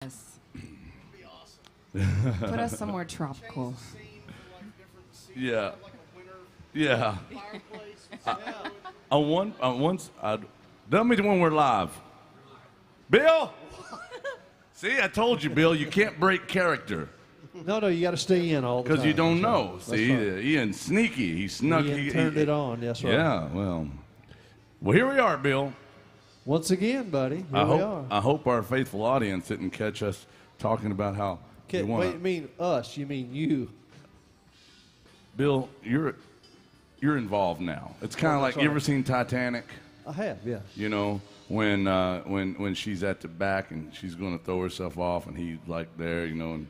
Yes. Put us somewhere tropical. Yeah. Yeah. Tell me when we're live. Bill! See, I told you, Bill, you can't break character. No, you got to stay in all the time. Because you don't know. That's See, right. Ian's sneaky. He snuck. Ian turned it on. That's right. Yeah, well, here we are, Bill. Once again, buddy, here we are. I hope our faithful audience didn't catch us talking about how Wait, you mean us? You mean you? Bill, you're involved now. It's kind of like, you ever seen Titanic? I have, yeah. You know, when she's at the back and she's going to throw herself off, and he's like there, you know, and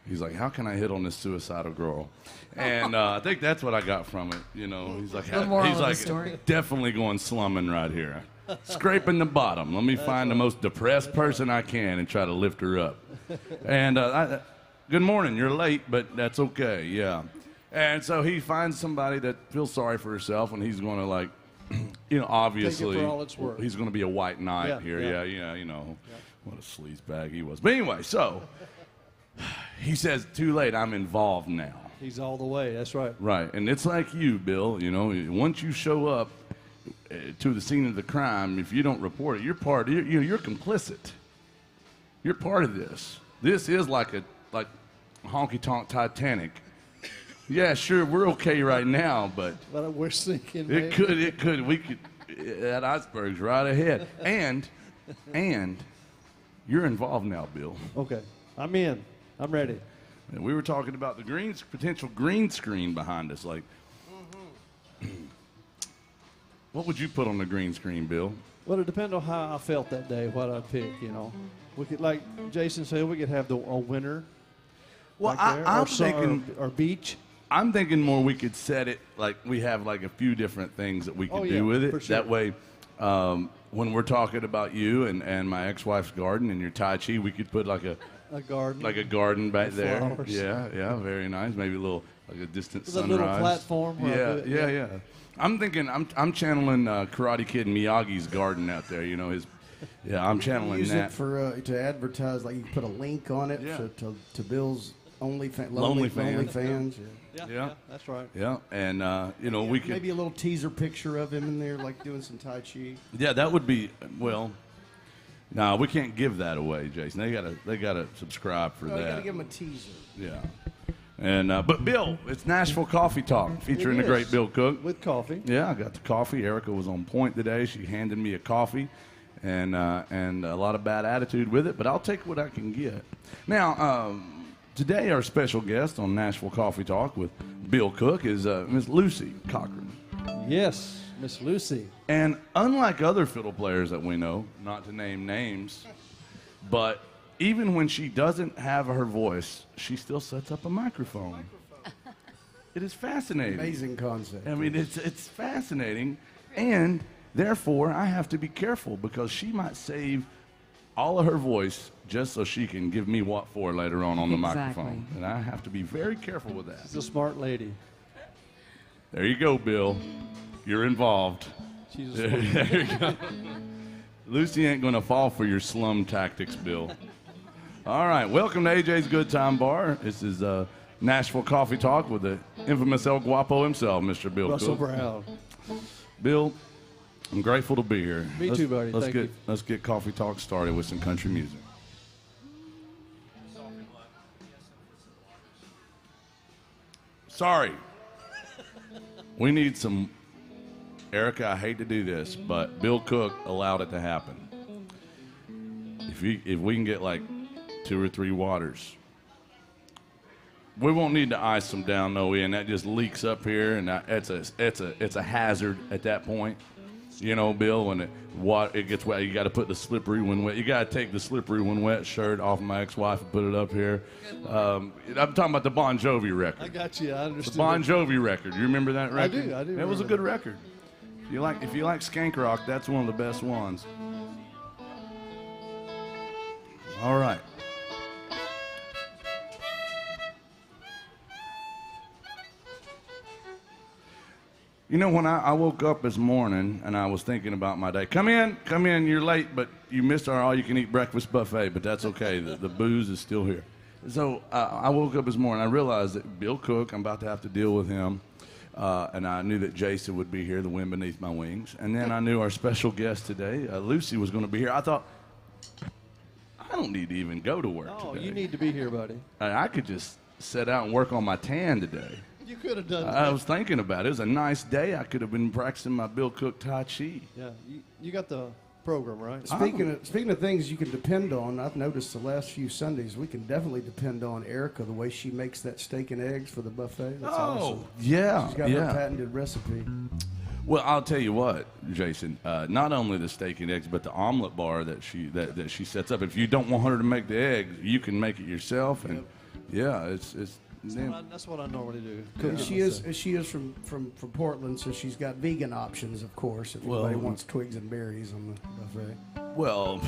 he's like, how can I hit on this suicidal girl? And I think that's what I got from it. You know, he's like, definitely going slumming right here, scraping the bottom. Let me find the most depressed person I can and try to lift her up. And good morning. You're late, but that's okay. Yeah. And so he finds somebody that feels sorry for herself, and he's going to, like, you know, obviously, take it for all it's worth. He's going to be a white knight here. Yeah, you know, what a sleazebag he was. But anyway, so he says, too late, I'm involved now. He's all the way, that's right. Right, and it's like you, Bill, you know, once you show up to the scene of the crime, if you don't report it, you're complicit. You're part of this. This is like a honky-tonk Titanic. Yeah, sure, we're okay right now, but we're sinking. It could. We could. That iceberg's right ahead, and you're involved now, Bill. Okay, I'm in. I'm ready. And we were talking about the potential green screen behind us. Like, what would you put on the green screen, Bill? Well, it depends on how I felt that day, what I pick. You know, we could, like Jason said, we could have a winter. Well, I'm thinking or beach. I'm thinking more we could set it like we have like a few different things that we could do with it. Sure. That way, when we're talking about you and my ex-wife's garden and your Tai Chi, we could put like a garden. Like a garden back there. Flowers. Yeah, very nice. Maybe a little, like a distant with sunrise. a little platform. Yeah. I'm thinking, I'm channeling Karate Kid Miyagi's garden out there. You know, I'm channeling use that. It for to advertise, like you put a link on it to Bill's Lonely fans. Yeah, that's right. Yeah, and you know, we could maybe a little teaser picture of him in there, like doing some Tai Chi. Yeah, that would be No, we can't give that away, Jason. They gotta subscribe for that. You gotta give them a teaser. Yeah. And but Bill, it's Nashville Coffee Talk featuring the great Bill Cook with coffee. Yeah, I got the coffee. Erica was on point today. She handed me a coffee, and a lot of bad attitude with it, but I'll take what I can get. Now, today our special guest on Nashville Coffee Talk with Bill Cook is Miss Lucy Cochran. Yes, Miss Lucy. And unlike other fiddle players that we know, not to name names, but even when she doesn't have her voice, she still sets up a microphone. It is fascinating. Amazing concept. I mean, it's fascinating, and therefore I have to be careful because she might save all of her voice just so she can give me what for later on the microphone. And I have to be very careful with that. She's a smart lady. There you go, Bill. You're involved. She's a smart There you go. Lucy ain't going to fall for your slum tactics, Bill. All right, welcome to AJ's Good Time Bar. This is Nashville Coffee Talk with the infamous El Guapo himself, Mr. Bill Russell Cook. Brown. Bill, I'm grateful to be here. Me too, buddy. Thank you. Let's get Coffee Talk started with some country music. Sorry. We need some... Erica, I hate to do this, but Bill Cook allowed it to happen. If we can get like 2 or 3 waters, we won't need to ice them down, though, Ian. That just leaks up here, and it's a hazard at that point. You know, Bill, when it gets wet, you got to put the slippery when wet. You got to take the slippery when wet shirt off of my ex-wife and put it up here. I'm talking about the Bon Jovi record. I got you. I understand. The Bon Jovi record. You remember that record? I do. It was a good record. If you like skank rock, that's one of the best ones. All right. You know, when I woke up this morning and I was thinking about my day, come in, you're late, but you missed our all-you-can-eat breakfast buffet, but that's okay. The booze is still here. So I woke up this morning, I realized that Bill Cook, I'm about to have to deal with him, and I knew that Jason would be here, the wind beneath my wings, and then I knew our special guest today, Lucy, was going to be here. I thought, I don't need to even go to work today. Oh, you need to be here, buddy. I could just sit out and work on my tan today. You could have done that. I was thinking about it. It was a nice day. I could have been practicing my Bill Cook Tai Chi. Yeah, you got the program, right? Speaking of things you can depend on, I've noticed the last few Sundays we can definitely depend on Erica, the way she makes that steak and eggs for the buffet. That's awesome. Yeah. She's got her patented recipe. Well, I'll tell you what, Jason. Not only the steak and eggs, but the omelet bar that she sets up. If you don't want her to make the eggs, you can make it yourself. And it's. That's what I normally do. Yeah. She is from Portland, so she's got vegan options, of course. If anybody wants twigs and berries on the buffet. Well,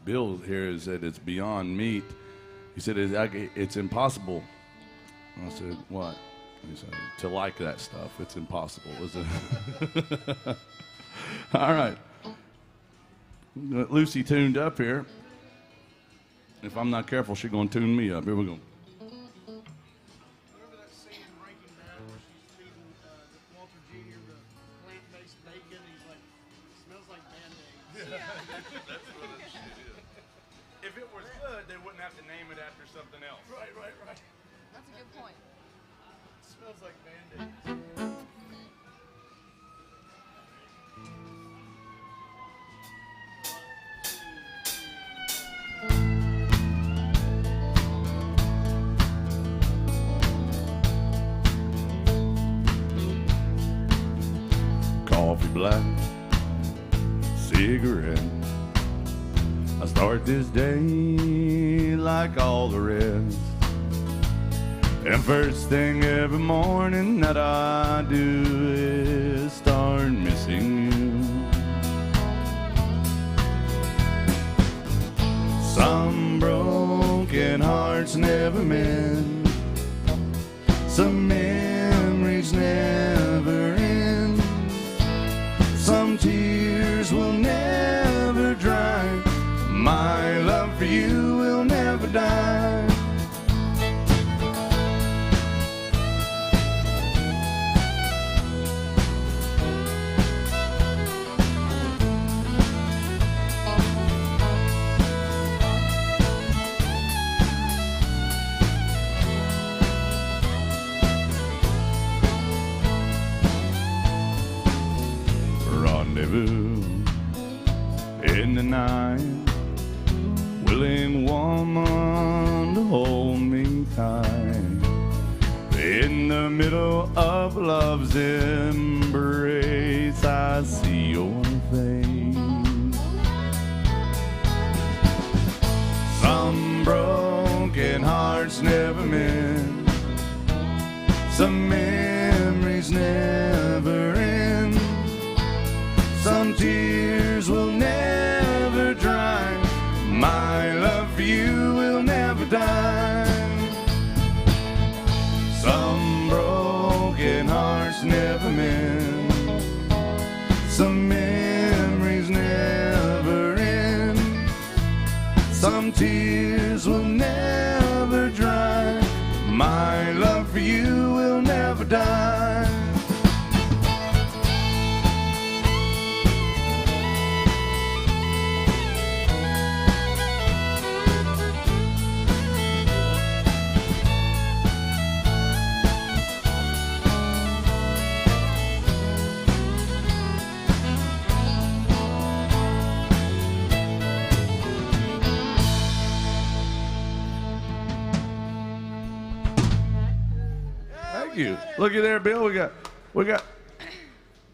Bill here said it's beyond meat. He said it's impossible. I said, what? He said, to like that stuff. It's impossible, isn't it? All right. Lucy tuned up here. If I'm not careful, she's going to tune me up. Here we go. If it was good, they wouldn't have to name it after something else. Right. That's a good point. It smells like Band-Aids. Coffee black, cigarette. I start this day like all the rest. And first thing every morning that I do is start missing you. Some broken hearts never mend. Some memories never end. Some tears will never dry. My love for you will never die. Rendezvous in the night, willing woman to hold me tight. In the middle of love's embrace, I see your face. Some broken hearts never mend. Some memories never end. Some tears will never dry. My love for you will never die. Some broken hearts never mend. Some memories never end. Some tears will never dry. My love for you will never die. You. Look at there, Bill. We got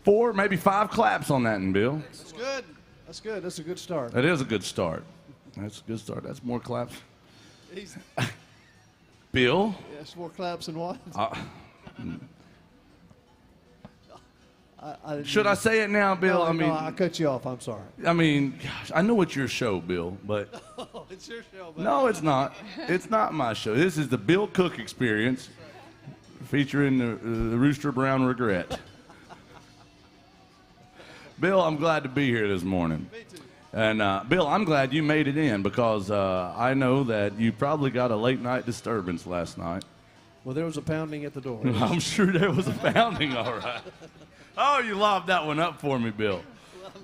4, maybe 5 claps on that one, Bill. That's good. That's good. That's a good start. That is a good start. That's a good start. That's more claps. Bill? Yes, more claps than what? Should I say it now, Bill? No, I cut you off. I'm sorry. I mean, gosh, I know it's your show, Bill, but Oh, it's your show, buddy. no, it's not. It's not my show. This is the Bill Cook Experience, featuring the Rooster Brown Regret. Bill, I'm glad to be here this morning. Me too. And Bill, I'm glad you made it in because I know that you probably got a late night disturbance last night. Well, there was a pounding at the door. I'm sure there was a pounding, all right. Oh, you lobbed that one up for me, Bill.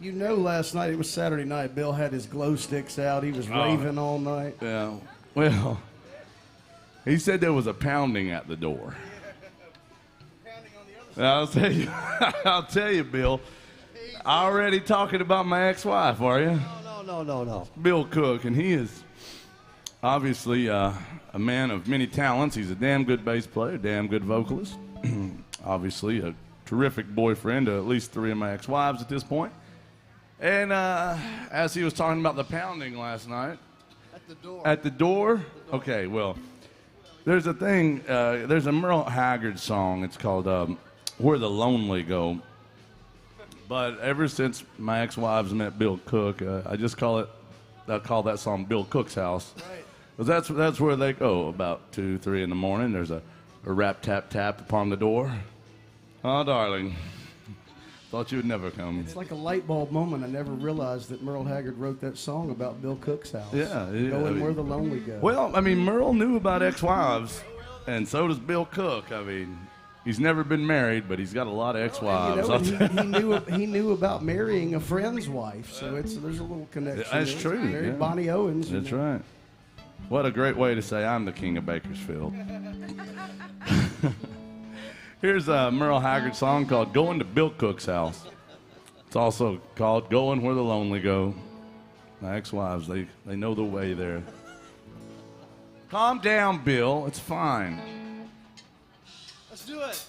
You know, last night, it was Saturday night, Bill had his glow sticks out. He was raving all night. Yeah. Well, he said there was a pounding at the door. I'll tell you, I'll tell you, Bill. Already talking about my ex-wife, are you? No. Bill Cook, and he is obviously a man of many talents. He's a damn good bass player, damn good vocalist. Obviously a terrific boyfriend to at least 3 of my ex-wives at this point. And as he was talking about the pounding last night. At the door? Okay, well, there's a thing, there's a Merle Haggard song. It's called Where the Lonely Go. But ever since my ex-wives met Bill Cook, I call that song Bill Cook's House. Right. 'Cause that's where they go about 2, 3 in the morning. There's a rap, tap, tap upon the door. Oh, darling, thought you would never come. It's like a light bulb moment. I never realized that Merle Haggard wrote that song about Bill Cook's house. Yeah. Going where the lonely go. Well, I mean, Merle knew about ex-wives, and so does Bill Cook. I mean, he's never been married, but he's got a lot of ex-wives. He knew about marrying a friend's wife, so there's a little connection. That's there. true. Married Yeah. Bonnie Owens. That's right. What a great way to say I'm the king of Bakersfield. Here's a Merle Haggard song called Going to Bill Cook's House. It's also called Going Where the Lonely Go. My ex-wives, they know the way there. Calm down, Bill. It's fine. Let's do it.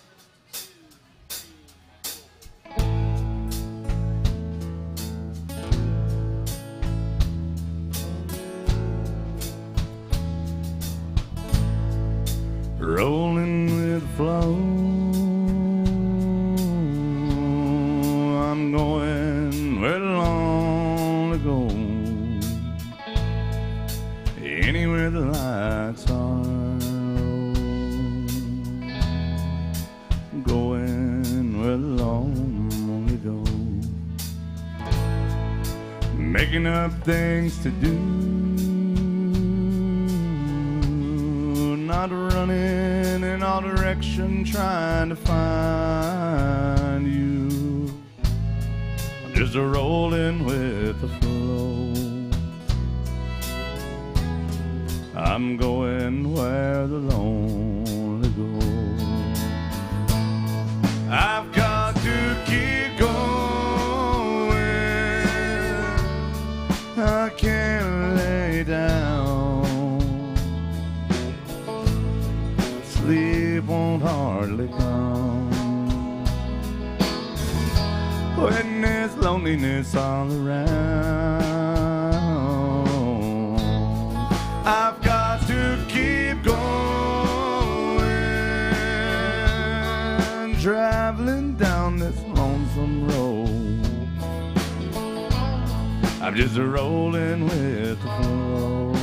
Rolling with the flow, I'm going where the lonely go. Anywhere the lights are low, going where the lonely go. Making up things to do, not running in all directions trying to find you. I'm just rolling with the flow. I'm going where the lonely go. I've got to keep going. I can't lay down. Sleep won't hardly come when there's loneliness all around. I've got to keep going, traveling down this lonesome road. I'm just rolling with the flow,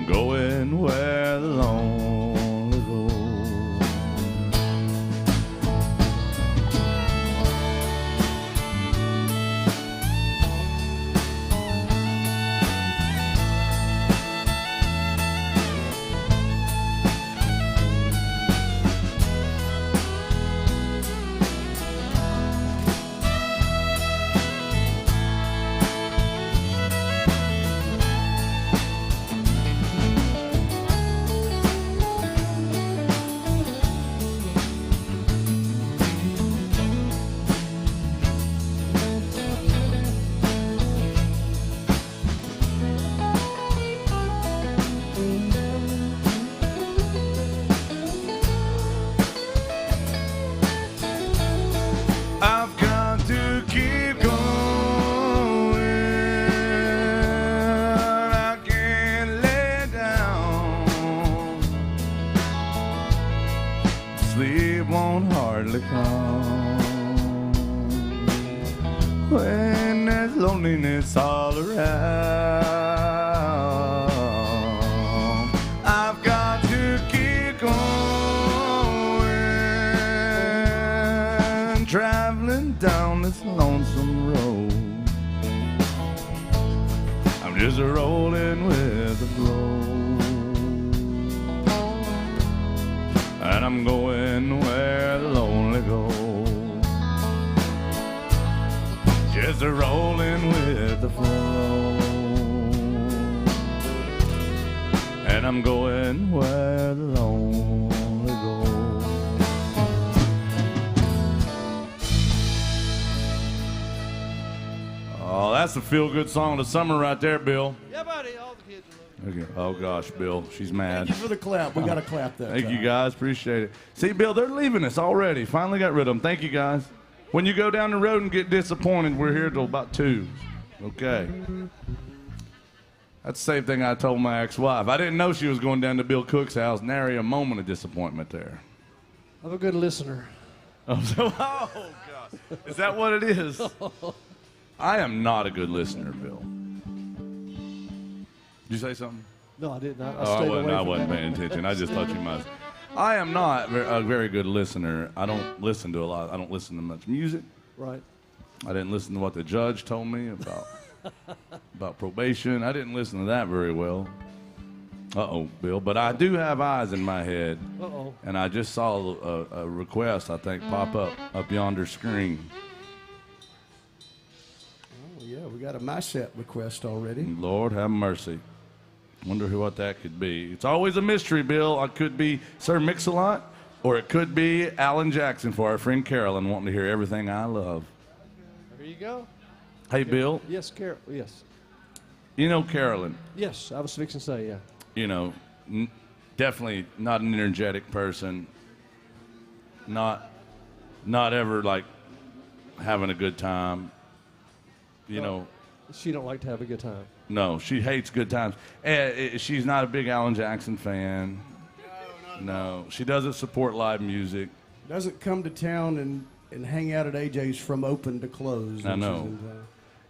going where the lonely go. just rolling with the flow. And I'm going where the lonely go, just rolling with the flow. And I'm going where the lonely go. Oh, that's a feel-good song of the summer right there, Bill. Yeah, buddy. All the kids are looking. Okay. Oh, gosh, Bill. She's mad. Thank you for the clap. We got to clap that. Thank you, guys. Appreciate it. See, Bill, they're leaving us already. Finally got rid of them. Thank you, guys. When you go down the road and get disappointed, we're here till about 2. Okay. That's the same thing I told my ex-wife. I didn't know she was going down to Bill Cook's house. Nary a moment of disappointment there. I'm a good listener. Oh, gosh. Is that what it is? I am not a good listener, Bill. Did you say something? No, I didn't. I wasn't paying attention. I just thought you might. I am not a very good listener. I don't listen to a lot. I don't listen to much music. Right. I didn't listen to what the judge told me about probation. I didn't listen to that very well. Uh-oh, Bill. But I do have eyes in my head. Uh-oh. And I just saw a request, I think, pop up yonder screen. Oh, yeah, we got a my set request already. Lord have mercy. Wonder what that could be. It's always a mystery, Bill. It could be Sir Mix-a-Lot, or it could be Alan Jackson for our friend Carolyn wanting to hear everything I love. There you go. Hey, Bill. Yes, Carol. Yes. You know Carolyn. Yes, I was fixing to say, yeah. You know, definitely not an energetic person. Not ever like having a good time. You know. She don't like to have a good time. No, she hates good times. She's not a big Alan Jackson fan. No, she doesn't support live music. Doesn't come to town and hang out at AJ's from open to close. I know.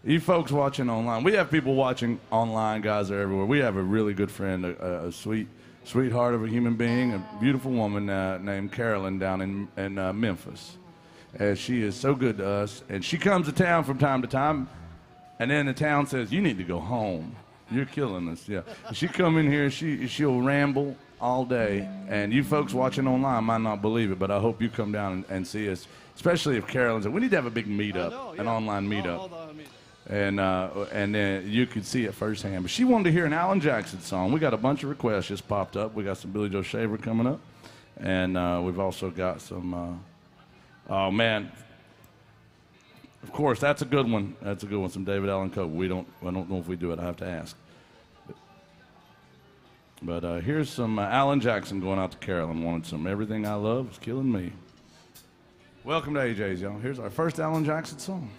You folks watching online, we have people watching online, guys are everywhere. We have a really good friend, a sweetheart of a human being, a beautiful woman named Carolyn down in Memphis. She is so good to us, and she comes to town from time to time, and then the town says, you need to go home. You're killing us, yeah. She come in here, she'll ramble all day, and you folks watching online might not believe it, but I hope you come down and see us, especially if Carolyn's. We need to have a big meetup, an online meetup. And then you could see it firsthand. But she wanted to hear an Alan Jackson song. We got a bunch of requests just popped up. We got some Billy Joe Shaver coming up, and we've also got some. Oh man! Of course, that's a good one. That's a good one. Some David Allan Coe. I don't know if we do it. I have to ask. But here's some Alan Jackson going out to Carolyn. Wanted some Everything I Love Is Killing Me. Welcome to AJ's, y'all. Here's our first Alan Jackson song.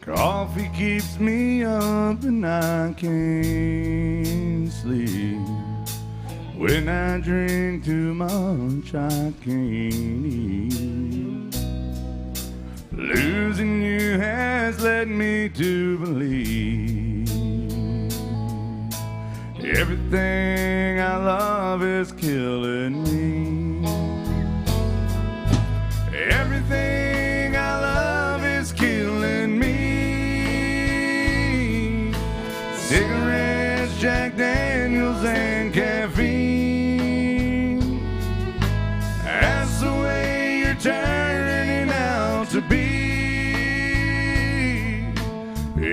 Coffee keeps me up and I can't sleep. When I drink too much, I can't eat. Losing you has led me to believe everything I love is killing me. Everything I love is killing me. Cigarettes, Jack Daniels, and caffeine. That's the way you're turning out to be.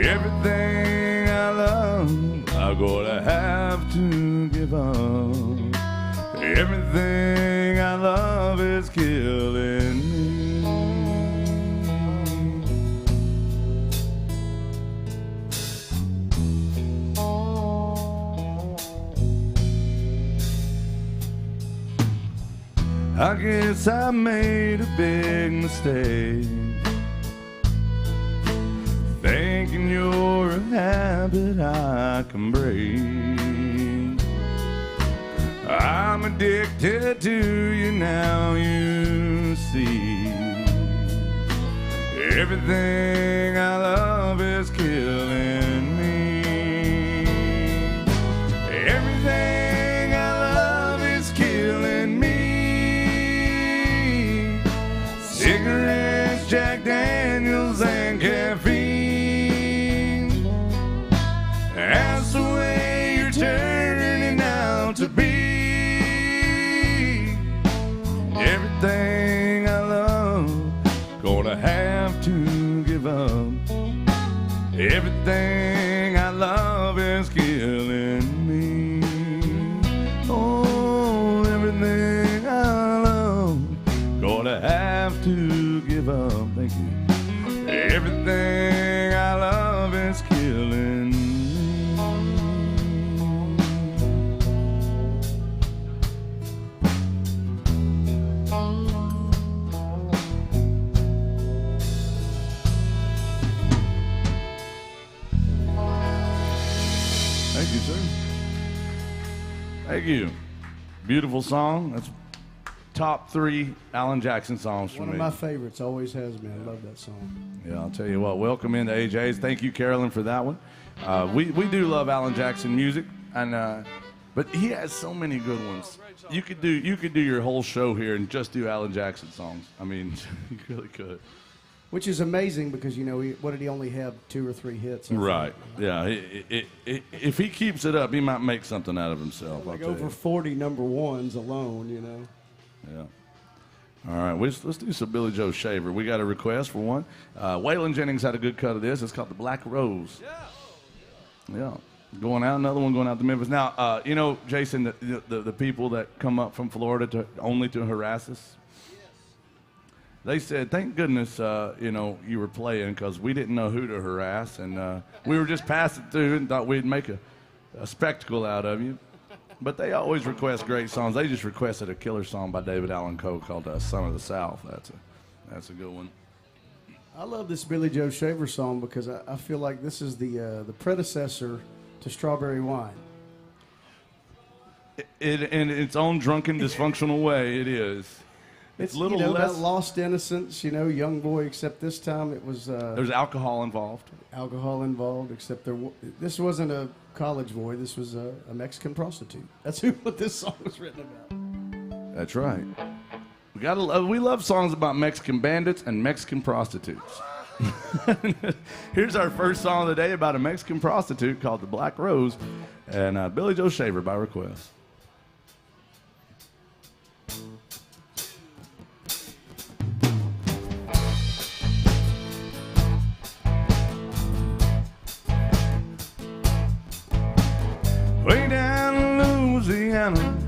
Everything I love, I'm gonna have to give up. Everything I love is killing me. I guess I made a big mistake, thinking you're a habit I can break. I'm addicted to you now, you see. Everything I love is killing me. Thank you, sir. Thank you. Beautiful song. That's top 3 Alan Jackson songs for me. One of my favorites. Always has been. I love that song. Yeah, I'll tell you what. Welcome into AJ's. Thank you, Carolyn, for that one. We do love Alan Jackson music, and but he has so many good ones. You could do your whole show here and just do Alan Jackson songs. I mean, you really could. Which is amazing because, you know, what did he only have 2 or 3 hits? Right. Yeah. If he keeps it up, he might make something out of himself. Like over 40 number ones alone, you know. Yeah. All right. Let's do some Billy Joe Shaver. We got a request for one. Waylon Jennings had a good cut of this. It's called The Black Rose. Yeah. Going out. Another one going out to Memphis. Now, you know, Jason, the people that come up from Florida only to harass us. They said, thank goodness, you know, you were playing because we didn't know who to harass, and we were just passing through and thought we'd make a spectacle out of you. But they always request great songs. They just requested a killer song by David Allan Coe called Son of the South. That's a good one. I love this Billy Joe Shaver song because I feel like this is the predecessor to Strawberry Wine. In its own drunken, dysfunctional way, it is. It's a little you know, less that lost innocence, you know, young boy. Except this time it was there's alcohol involved. Alcohol involved. Except this wasn't a college boy. This was a Mexican prostitute. That's what this song was written about. That's right. We love songs about Mexican bandits and Mexican prostitutes. Here's our first song of the day about a Mexican prostitute called The Black Rose, and Billy Joe Shaver by request. Way down in Louisiana,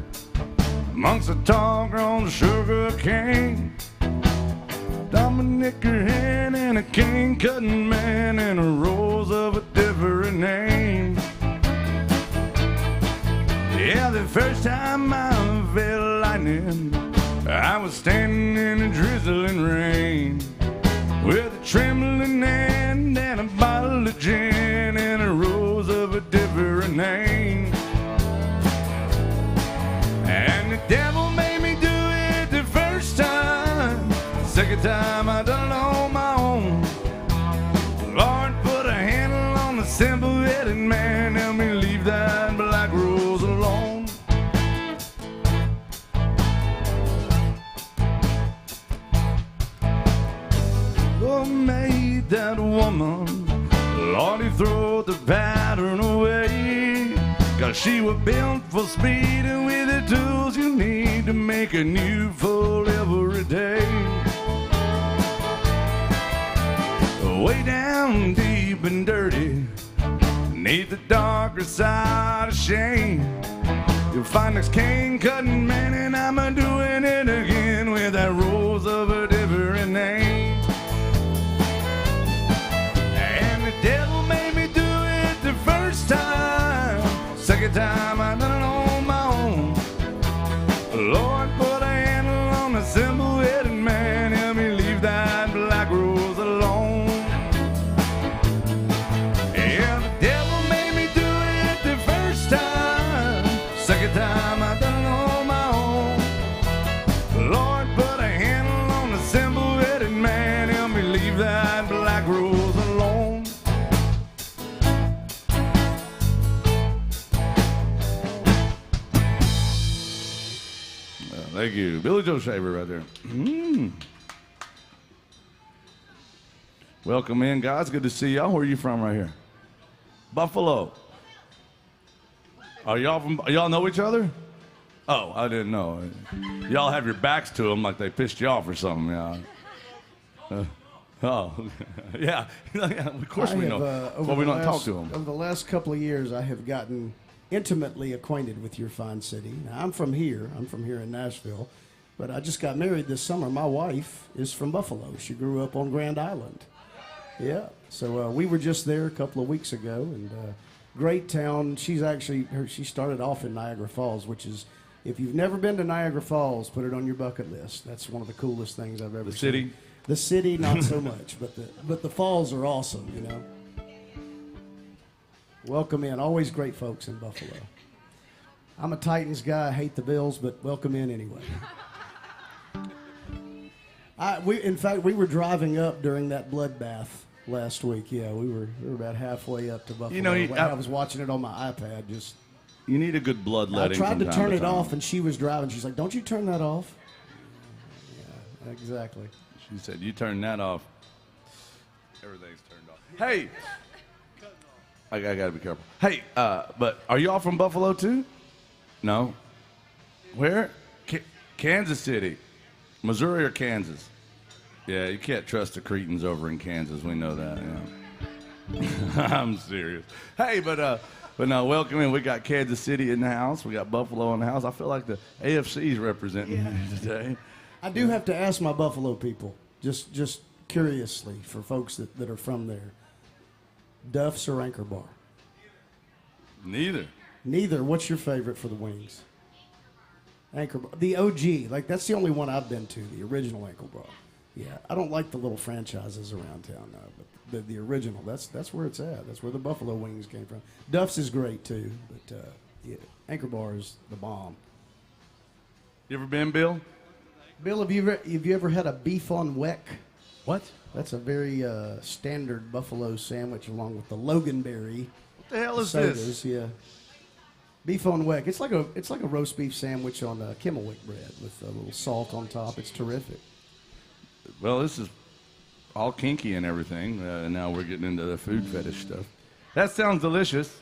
amongst the tall grown sugar cane, Dominic hen and a cane cutting man and a rose of a different name. Yeah, the first time I felt lightning, I was standing in a drizzling rain with a trembling hand and a bottle of gin and a rose of a different name. And the devil made me do it the first time. Second time I done it on my own. Lord, put a handle on the simple-headed man. Help me leave that black rose alone. Lord made that woman, Lord, he threw the pattern away. 'Cause she was built for speed and with the tools you need to make a new fool every day. Way down deep and dirty, beneath the darker side of shame, you'll find this cane cutting man, and I'm a doing it again with that rose of a different name. And the devil made me do it the first time. Second time I done it on my own. Lord, put a handle on the simple-headed man. Help me leave that black rose alone. Yeah, the devil made me do it the first time. Second time I done it on my own. Lord, put a handle on the simple-headed man. Help me leave that black rose alone. Thank you. Billy Joe Shaver right there. Welcome in, guys. Good to see y'all. Where are you from right here? Buffalo. Are y'all know each other? Oh, I didn't know. Y'all have your backs to them like they pissed you off or something. Yeah. Yeah. Of course we know. Well, we don't talk to them. Over the last couple of years, I have gotten intimately acquainted with your fine city. Now, I'm from here in Nashville, but I just got married this summer. My wife is from Buffalo. She grew up on Grand Island. Yeah, so we were just there a couple of weeks ago, and great town. She started off in Niagara Falls, which is, if you've never been to Niagara Falls, put it on your bucket list. That's one of the coolest things I've ever seen. The city? The city, not so much, but the falls are awesome, you know. Welcome in. Always great folks in Buffalo. I'm a Titans guy. I hate the Bills, but welcome in anyway. In fact, we were driving up during that bloodbath last week. Yeah, we were about halfway up to Buffalo. You know, I was watching it on my iPad. You need a good bloodletting. I tried to turn it time. off, and she was driving. She's like, "Don't you turn that off?" Yeah, exactly. She said, "You turn that off, everything's turned off." Hey, I gotta be careful. Hey, but are you all from Buffalo too? No. Where? Kansas City, Missouri or Kansas? Yeah, you can't trust the Cretans over in Kansas. We know that. Yeah. I'm serious. Hey, but no, welcome in. We got Kansas City in the house. We got Buffalo in the house. I feel like the AFC is representing here today. I do have to ask my Buffalo people, just curiously, for folks that are from there, Duff's or Anchor Bar? Neither. Neither. What's your favorite for the wings? Anchor Bar. The OG. Like, that's the only one I've been to, the original Anchor Bar. Yeah, I don't like the little franchises around town now, but the original, that's where it's at. That's where the Buffalo wings came from. Duff's is great, too, but yeah, Anchor Bar is the bomb. You ever been, Bill? Bill, have you ever had a beef on weck? What? That's a very standard Buffalo sandwich along with the Loganberry. What the hell is sodas, this? Yeah. Beef on weck. It's like a roast beef sandwich on Kimmelwick bread with a little salt on top. It's terrific. Well, this is all kinky and everything, and now we're getting into the food fetish stuff. That sounds delicious.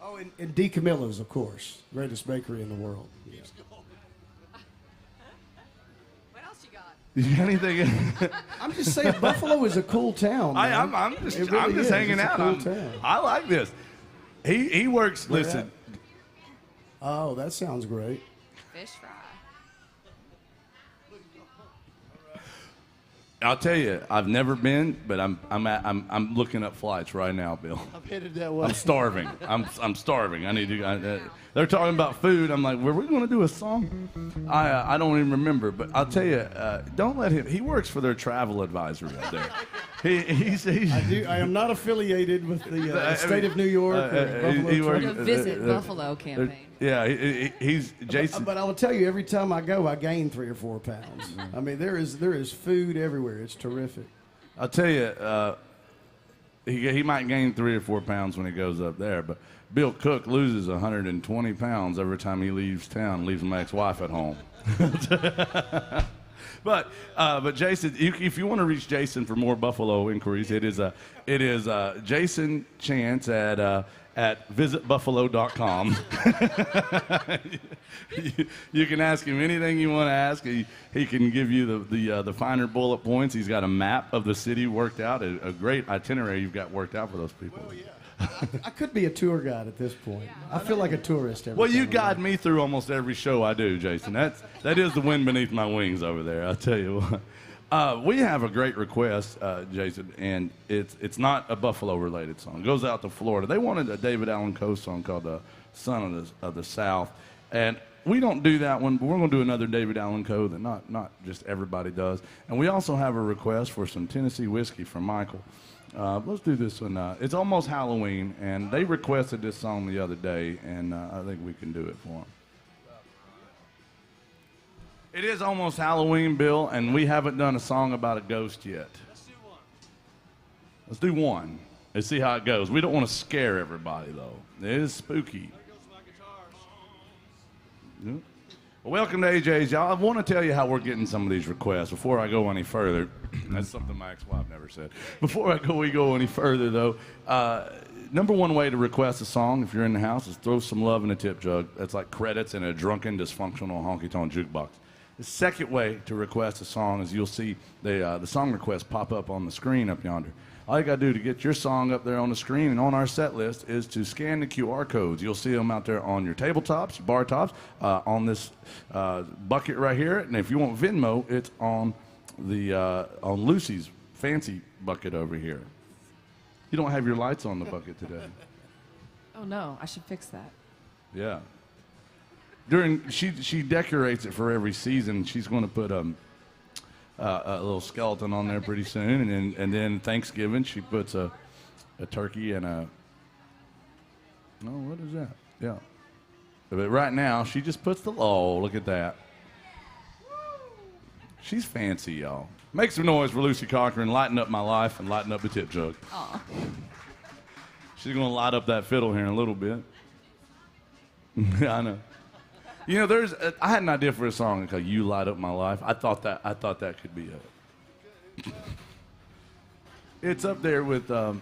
Oh, and D. Camilla's, of course, greatest bakery in the world. Yeah. What else you got? You got anything? I'm just saying, Buffalo is a cool town. Man. I'm just It really I'm just is. hanging It's a out. cool town. I like this. He works. Where Listen, Oh, that sounds great. Fish fry. I'll tell you, I've never been, but I'm looking up flights right now, Bill. I'm headed that way. I'm starving. I'm starving. I need to. They're talking about food. I'm like, were we going to do a song? I don't even remember. But I'll tell you, don't let him. He works for their travel advisor up there. He's I am not affiliated with the state of New York. he works- The Visit Buffalo campaign. Yeah, he's Jason. But I will tell you, every time I go, I gain 3 or 4 pounds. I mean, there is food everywhere. It's terrific. I'll tell you, he might gain 3 or 4 pounds when he goes up there, but Bill Cook loses 120 pounds every time he leaves town, leaves my ex-wife at home. But Jason, if you want to reach Jason for more Buffalo inquiries, it is Jason Chance at visitbuffalo.com. you can ask him anything you want to ask. He can give you the finer bullet points. He's got a map of the city worked out, a great itinerary you've got worked out for those people. Oh, yeah. I could be a tour guide at this point. I feel like a tourist every Well, you time I guide go. me through almost every show I do, Jason. That is the wind beneath my wings over there. I'll tell you what. We have a great request, Jason, and it's not a Buffalo-related song. It goes out to Florida. They wanted a David Allan Coe song called "Son of the South," and we don't do that one, but we're going to do another David Allan Coe that not just everybody does. And we also have a request for some Tennessee whiskey from Michael. Let's do this one. It's almost Halloween, and they requested this song the other day, and I think we can do it for them. It is almost Halloween, Bill, and we haven't done a song about a ghost yet. Let's do one. Let's see how it goes. We don't want to scare everybody, though. It is spooky. Yeah. Well, welcome to AJ's, y'all. I want to tell you how we're getting some of these requests before I go any further. That's something my ex-wife never said. Before we go any further, though, number one way to request a song if you're in the house is throw some love in a tip jug. That's like credits in a drunken, dysfunctional, honky-tonk jukebox. The second way to request a song is you'll see the song request pop up on the screen up yonder. All you got to do to get your song up there on the screen and on our set list is to scan the QR codes. You'll see them out there on your tabletops, bar tops, on this bucket right here. And if you want Venmo, it's on on Lucy's fancy bucket over here. You don't have your lights on the bucket today. Oh no, I should fix that. Yeah. She decorates it for every season. She's going to put a little skeleton on there pretty soon, and then Thanksgiving she puts a turkey and Oh, what is that? Yeah. But right now, she just puts the, oh, look at that. She's fancy, y'all. Make some noise for Lucy Cochran, lighten up my life and lighten up the tip jug. Aw. She's going to light up that fiddle here in a little bit. I know. You know, I had an idea for a song called "You Light Up My Life." I thought that could be it. It's up there with that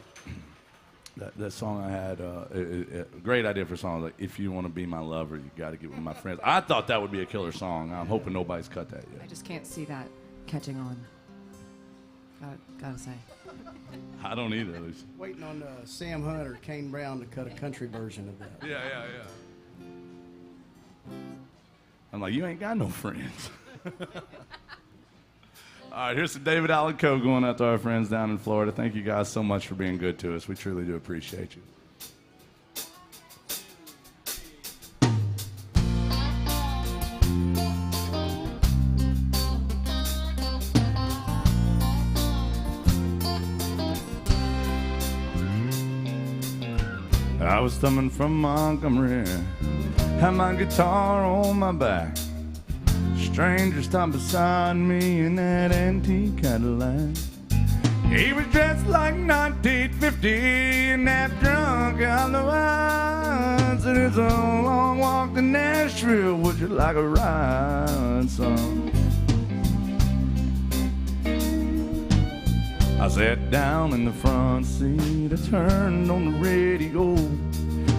song I had. A great idea for a song like "If You Want to Be My Lover, You Got to Get With My Friends." I thought that would be a killer song. I'm hoping nobody's cut that I yet. just can't see that catching on. Gotta say. I don't either, Lucy. Waiting on Sam Hunt or Kane Brown to cut a country version of that. Yeah. I'm like, you ain't got no friends. All right, here's some David Allen Coe going out to our friends down in Florida. Thank you guys so much for being good to us. We truly do appreciate you. I was thumbing from Montgomery, had my guitar on my back. Stranger stopped beside me in that antique Cadillac. He was dressed like 1950 and that drunk on the wine. Said it's a long walk to Nashville, would you like a ride, son? I sat down in the front seat, I turned on the radio.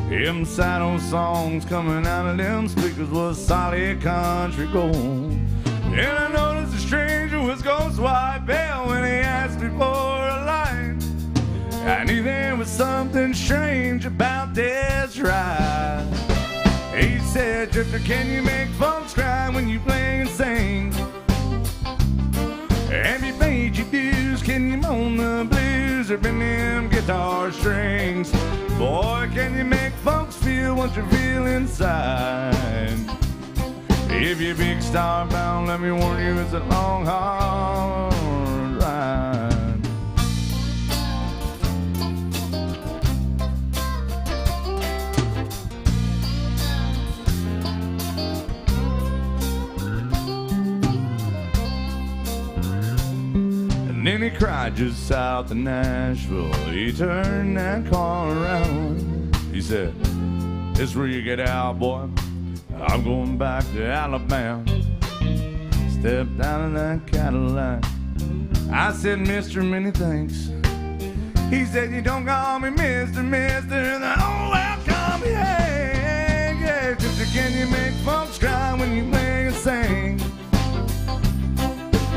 Them sad songs coming out of them speakers was solid country gold. And I noticed the stranger was ghost white pale when he asked me for a light. I knew there was something strange about this ride. He said, "Drifter, can you make folks cry when you play and sing? Have you paid your dues? Can you moan the blues or bend them guitar strings? Boy, can you make folks feel what you feel inside? If you're big starbound, let me warn you, it's a long, hard ride." And then he cried just south of Nashville. He turned that car around. He said, "This is where you get out, boy. I'm going back to Alabama." Stepped out of that Cadillac. I said, "Mister, many thanks." He said, "You don't call me Mister, Mister." And oh, well, call me, hey, yeah. Just can you make folks cry when you play and sing?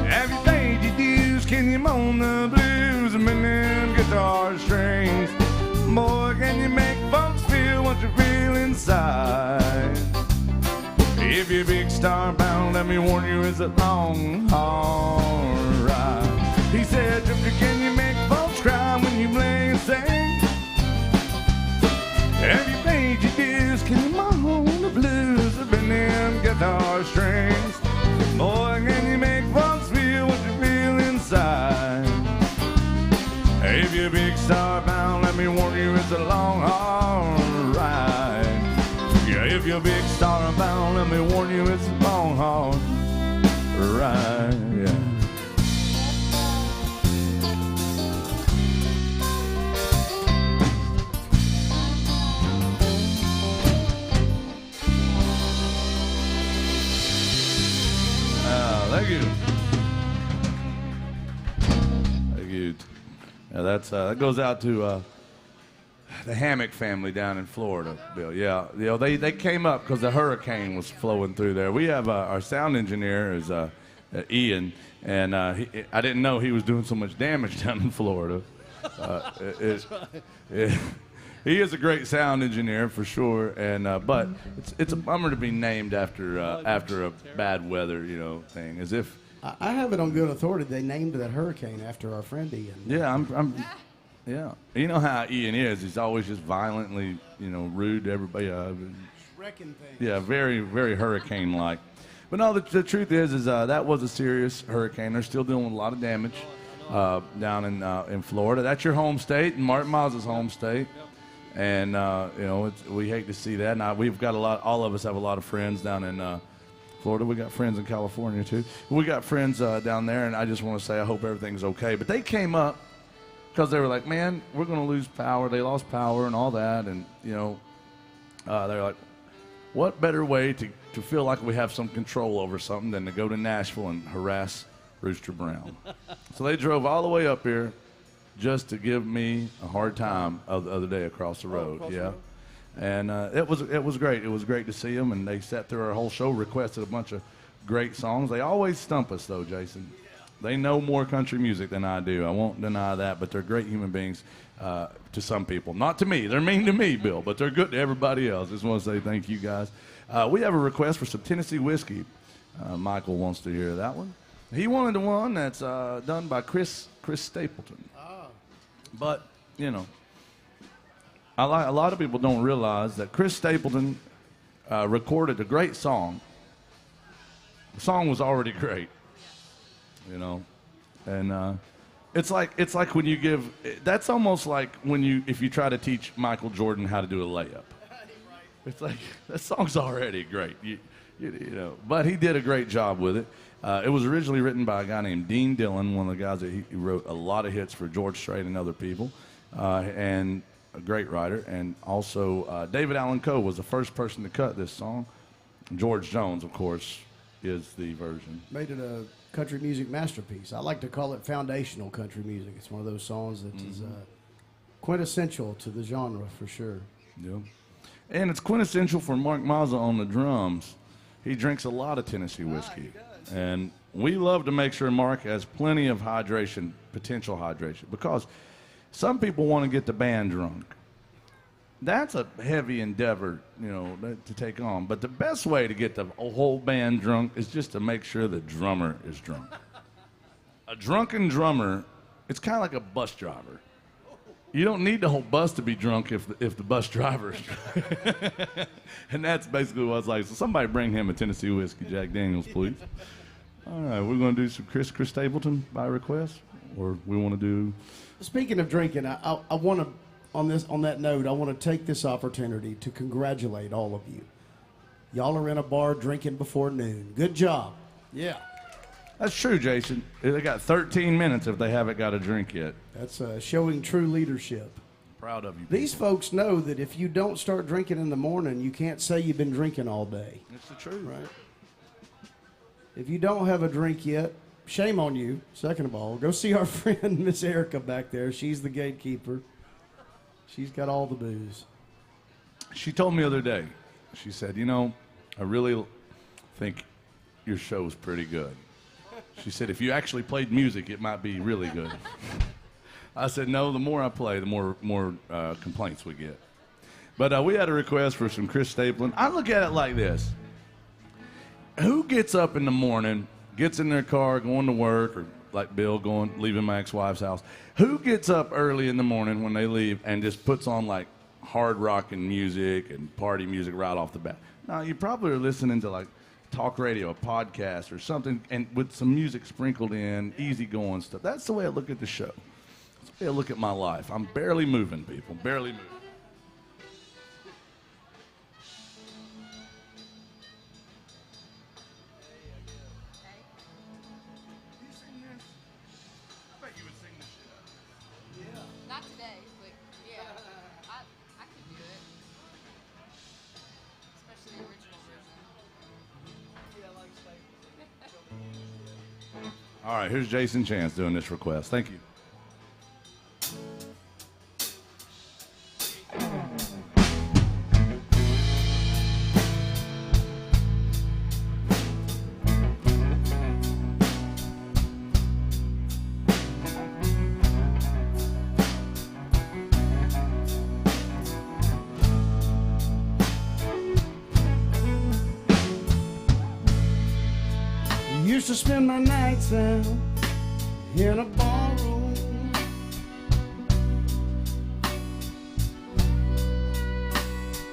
Have you paid your dues? Can you moan the blues and bend them guitar strings? Boy, can you make folks feel what you feel inside? If you're big starbound, let me warn you, it's a long, hard ride. He said, "Drifter, can you make folks cry when you play and sing? Have you paid your dues? Can you moan the blues or bend them guitar strings? Boy, can you make folks feel what you feel inside? If you're big starbound, let me warn you, it's a long, hard ride. Yeah, if you're big starbound, let me warn you, it's a long, hard ride." Yeah. Thank you. Thank you. Yeah, that goes out to the Hammock family down in Florida, Bill. Yeah, you know, they came up because the hurricane was flowing through there. We have our sound engineer is Ian, and I didn't know he was doing so much damage down in Florida. He is a great sound engineer for sure, and but it's a bummer to be named after a bad weather, you know, thing. As if I have it on good authority. They named that hurricane after our friend Ian. yeah, yeah. You know how Ian is. He's always just violently, you know, rude to everybody. Wrecking things. Yeah, very, very hurricane-like. But no, the truth is that was a serious hurricane. They're still doing a lot of damage down in Florida. That's your home state, and Martin Miles' home state. And we hate to see that. And we've got all of us have a lot of friends down in Florida. We got friends in California too. We got friends down there, and I just want to say I hope everything's okay. But they came up because they were like, man, we're going to lose power. They lost power and all that, and they're like, what better way to feel like we have some control over something than to go to Nashville and harass Rooster Brown? So they drove all the way up here just to give me a hard time the other day across the road. And it was great. It was great to see them, and they sat through our whole show, requested a bunch of great songs. They always stump us, though, Jason. They know more country music than I do. I won't deny that, but they're great human beings to some people. Not to me. They're mean to me, Bill, but they're good to everybody else. Just want to say thank you, guys. We have a request for some Tennessee whiskey. Michael wants to hear that one. He wanted the one that's done by Chris Stapleton. But, a lot of people don't realize that Chris Stapleton recorded a great song. The song was already great, and it's like when you give. That's almost like if you try to teach Michael Jordan how to do a layup. It's like that song's already great, But he did a great job with it. It was originally written by a guy named Dean Dillon, one of the guys that he wrote a lot of hits for George Strait and other people, and a great writer. And also David Allan Coe was the first person to cut this song. George Jones, of course, is the version. Made it a country music masterpiece. I like to call it foundational country music. It's one of those songs that is quintessential to the genre for sure. Yeah. And it's quintessential for Mark Mazza on the drums. He drinks a lot of Tennessee whiskey. And we love to make sure Mark has plenty of hydration, potential hydration, because some people want to get the band drunk. That's a heavy endeavor, to take on. But the best way to get the whole band drunk is just to make sure the drummer is drunk. A drunken drummer, it's kind of like a bus driver. You don't need the whole bus to be drunk if the bus driver is drunk. And that's basically what it's like. So somebody bring him a Tennessee whiskey, Jack Daniels, please. All right, we're going to do some Chris Stapleton by request, or we want to do. Speaking of drinking, I want to on that note, I want to take this opportunity to congratulate all of you. Y'all are in a bar drinking before noon. Good job. Yeah. That's true, Jason. They got 13 minutes if they haven't got a drink yet. That's showing true leadership. Proud of you. These folks know that if you don't start drinking in the morning, you can't say you've been drinking all day. It's the truth. Right? If you don't have a drink yet, shame on you. Second of all, go see our friend Miss Erica back there. She's the gatekeeper. She's got all the booze. She told me the other day, she said, I really think your show's pretty good. She said, if you actually played music, it might be really good. I said, no, the more I play, the more complaints we get. But we had a request for some Chris Stapleton. I look at it like this. Who gets up in the morning, gets in their car, going to work, or like Bill leaving my ex-wife's house? Who gets up early in the morning when they leave and just puts on like hard rockin' music and party music right off the bat? Now, you probably are listening to like talk radio, a podcast, or something, and with some music sprinkled in, easygoing stuff. That's the way I look at the show. That's the way I look at my life. I'm barely moving, people, barely moving. Not today, but yeah, I could do it. Especially the original version. All right, here's Jason Chance doing this request. Thank you. Used to spend my nights out in a ballroom.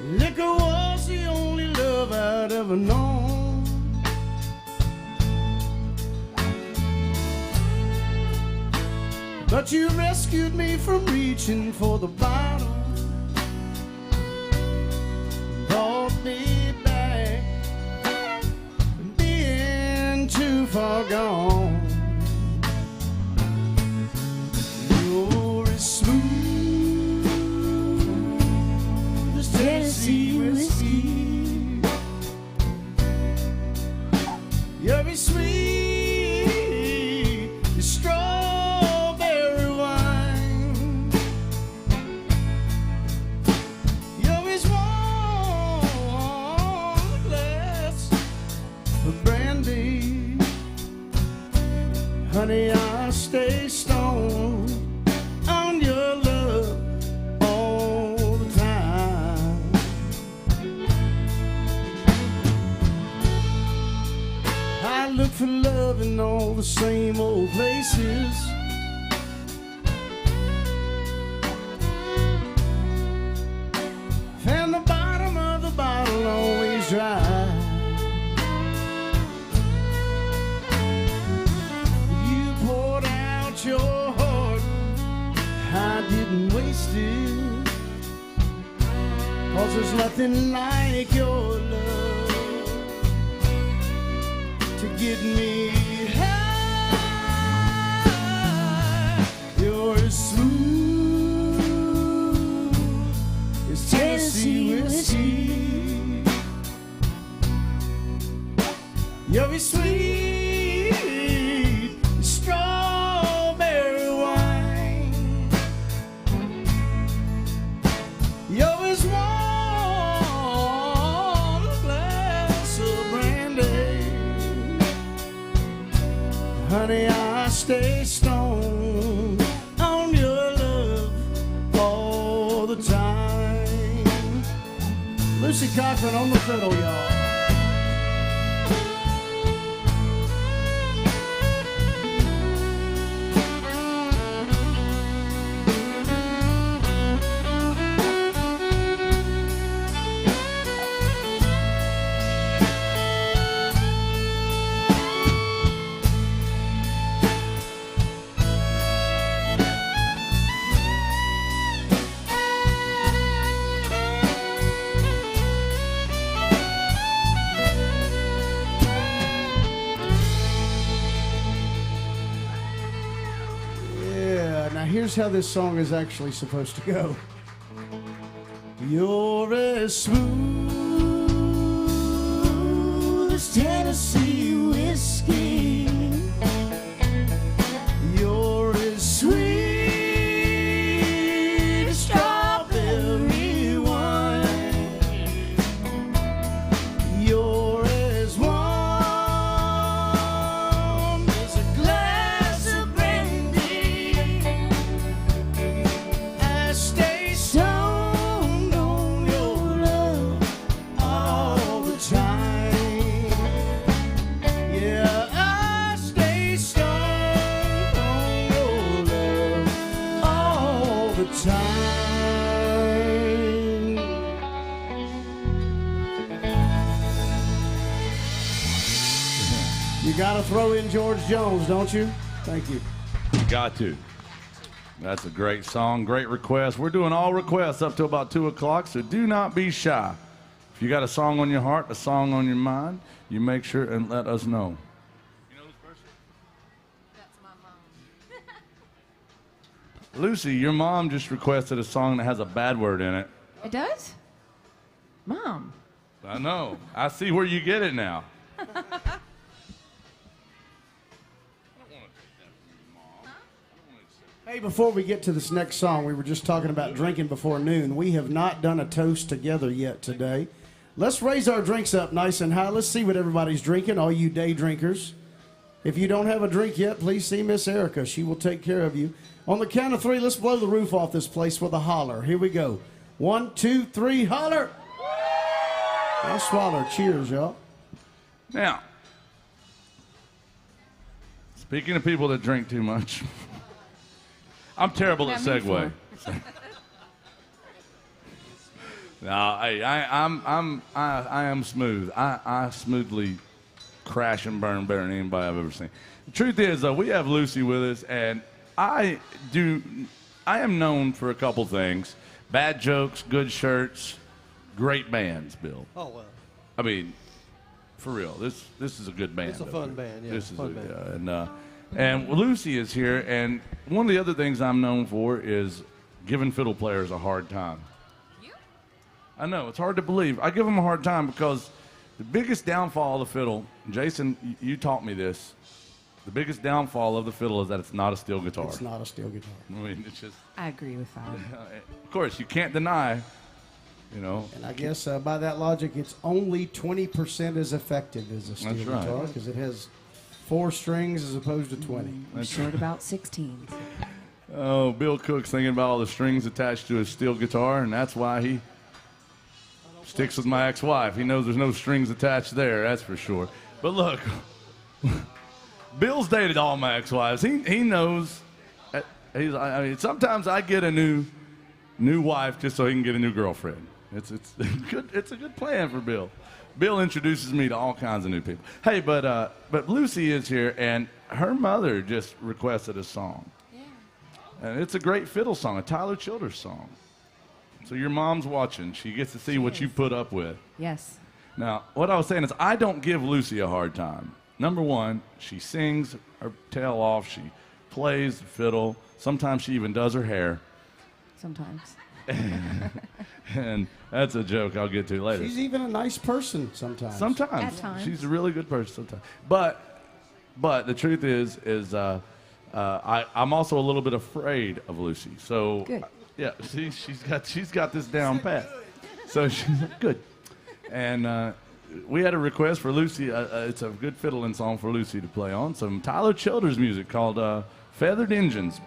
Liquor was the only love I'd ever known. But you rescued me from reaching for the bottle. far gone. You're as smooth as Tennessee whiskey. You're as sweet as strawberry wine. You're as warm as a glass of brandy. Honey, I stay stoned on your love all the time. I look for love in all the same old places. And the bottom of the bottle always dry. You poured out your heart, I didn't waste it. 'Cause there's nothing like your love to get me high. You're as smooth as Tennessee whiskey. You're as sweet as strawberry wine. You're as warm as a glass of brandy. Honey, I stay stoned on your love all the time. Lucy Cochran on the fiddle, y'all. Here's how this song is actually supposed to go. You're as smooth as Tennessee whiskey. You're as sweet as strawberry wine. You're as warm as a glass of brandy. I stay stoned on your love all the time. Yeah, I stay stoned on your love all the time. You gotta throw in George Jones, don't you? Thank you. Got to. That's a great song, great request. We're doing all requests up to about 2 o'clock, so do not be shy. If you got a song on your heart, a song on your mind, you make sure and let us know. You know who's first? That's my mom. Lucy, your mom just requested a song that has a bad word in it. It does? Mom. I know. I see where you get it now. Hey, before we get to this next song, we were just talking about drinking before noon. We have not done a toast together yet today. Let's raise our drinks up nice and high. Let's see what everybody's drinking, all you day drinkers. If you don't have a drink yet, please see Miss Erica. She will take care of you. On the count of 3, let's blow the roof off this place with a holler. Here we go. 1, 2, 3, holler. I'll swallow. Cheers, y'all. Now, speaking of people that drink too much, I'm terrible at segue. No, hey, I am smooth. I smoothly crash and burn better than anybody I've ever seen. The truth is, though, we have Lucy with us, and I am known for a couple things: bad jokes, good shirts, great bands. Bill. Oh, well. I mean, for real. This is a good band. It's a fun band, yeah. This is Fun band. yeah, and Lucy is here, and one of the other things I'm known for is giving fiddle players a hard time. You? I know, it's hard to believe. I give them a hard time because the biggest downfall of the fiddle, Jason, you taught me this. The biggest downfall of the fiddle is that it's not a steel guitar. It's not a steel guitar. I mean, it's just, I agree with that. of course, you can't deny, you know. And I guess by that logic, it's only 20% as effective as a steel That's right. guitar because it has 4 strings as opposed to 20. I'm short about 16s. Oh, Bill Cook's thinking about all the strings attached to his steel guitar, and that's why he sticks with my ex-wife. He knows there's no strings attached there, that's for sure. But look, Bill's dated all my ex-wives. He knows. I mean, sometimes I get a new wife just so he can get a new girlfriend. It's good. It's a good plan for Bill. Bill introduces me to all kinds of new people. Hey, but Lucy is here, and her mother just requested a song. Yeah. And it's a great fiddle song, a Tyler Childers song. So your mom's watching. She gets to see what you put up with. Yes. Now, what I was saying is I don't give Lucy a hard time. Number one, she sings her tail off. She plays the fiddle. Sometimes she even does her hair. Sometimes. And that's a joke I'll get to later. She's even a nice person sometimes. Sometimes. At times. She's a really good person sometimes. But the truth is I'm also a little bit afraid of Lucy. So Good. Yeah, she's got this down pat. So she's good. And we had a request for Lucy. It's a good fiddling song for Lucy to play on. Some Tyler Childers music called Feathered Engines.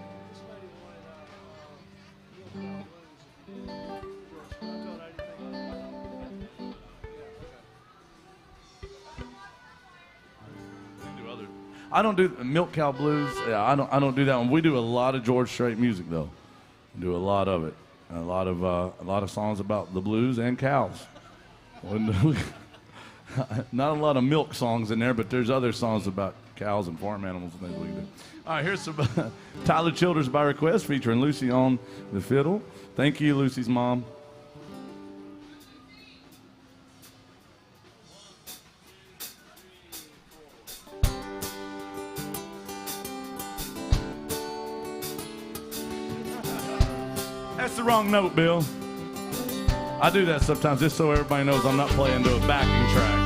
I don't do Milk Cow Blues. Yeah, I don't do that one. We do a lot of George Strait music though. We do a lot of it. A lot of songs about the blues and cows. Not a lot of milk songs in there, but there's other songs about cows and farm animals and things we do. All right, here's some Tyler Childers by request featuring Lucy on the fiddle. Thank you, Lucy's mom. That's the wrong note, Bill. I do that sometimes just so everybody knows I'm not playing to a backing track.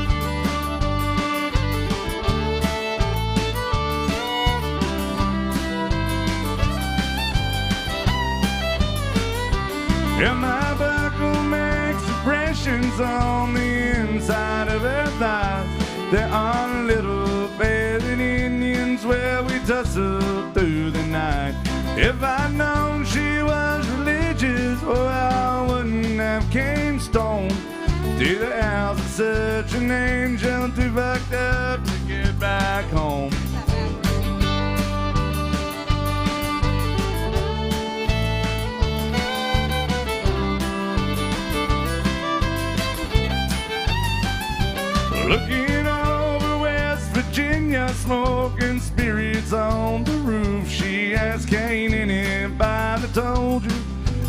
Yeah, my buckle makes impressions on the inside of her thighs. There are little feathered Indians where we tussle through the night. If I'd known she was religious, oh, I wouldn't have came stone to the house of such an angel too fucked up to get back home. Looking over West Virginia, smoking spirits on the roof. She has cane in it, but I told you,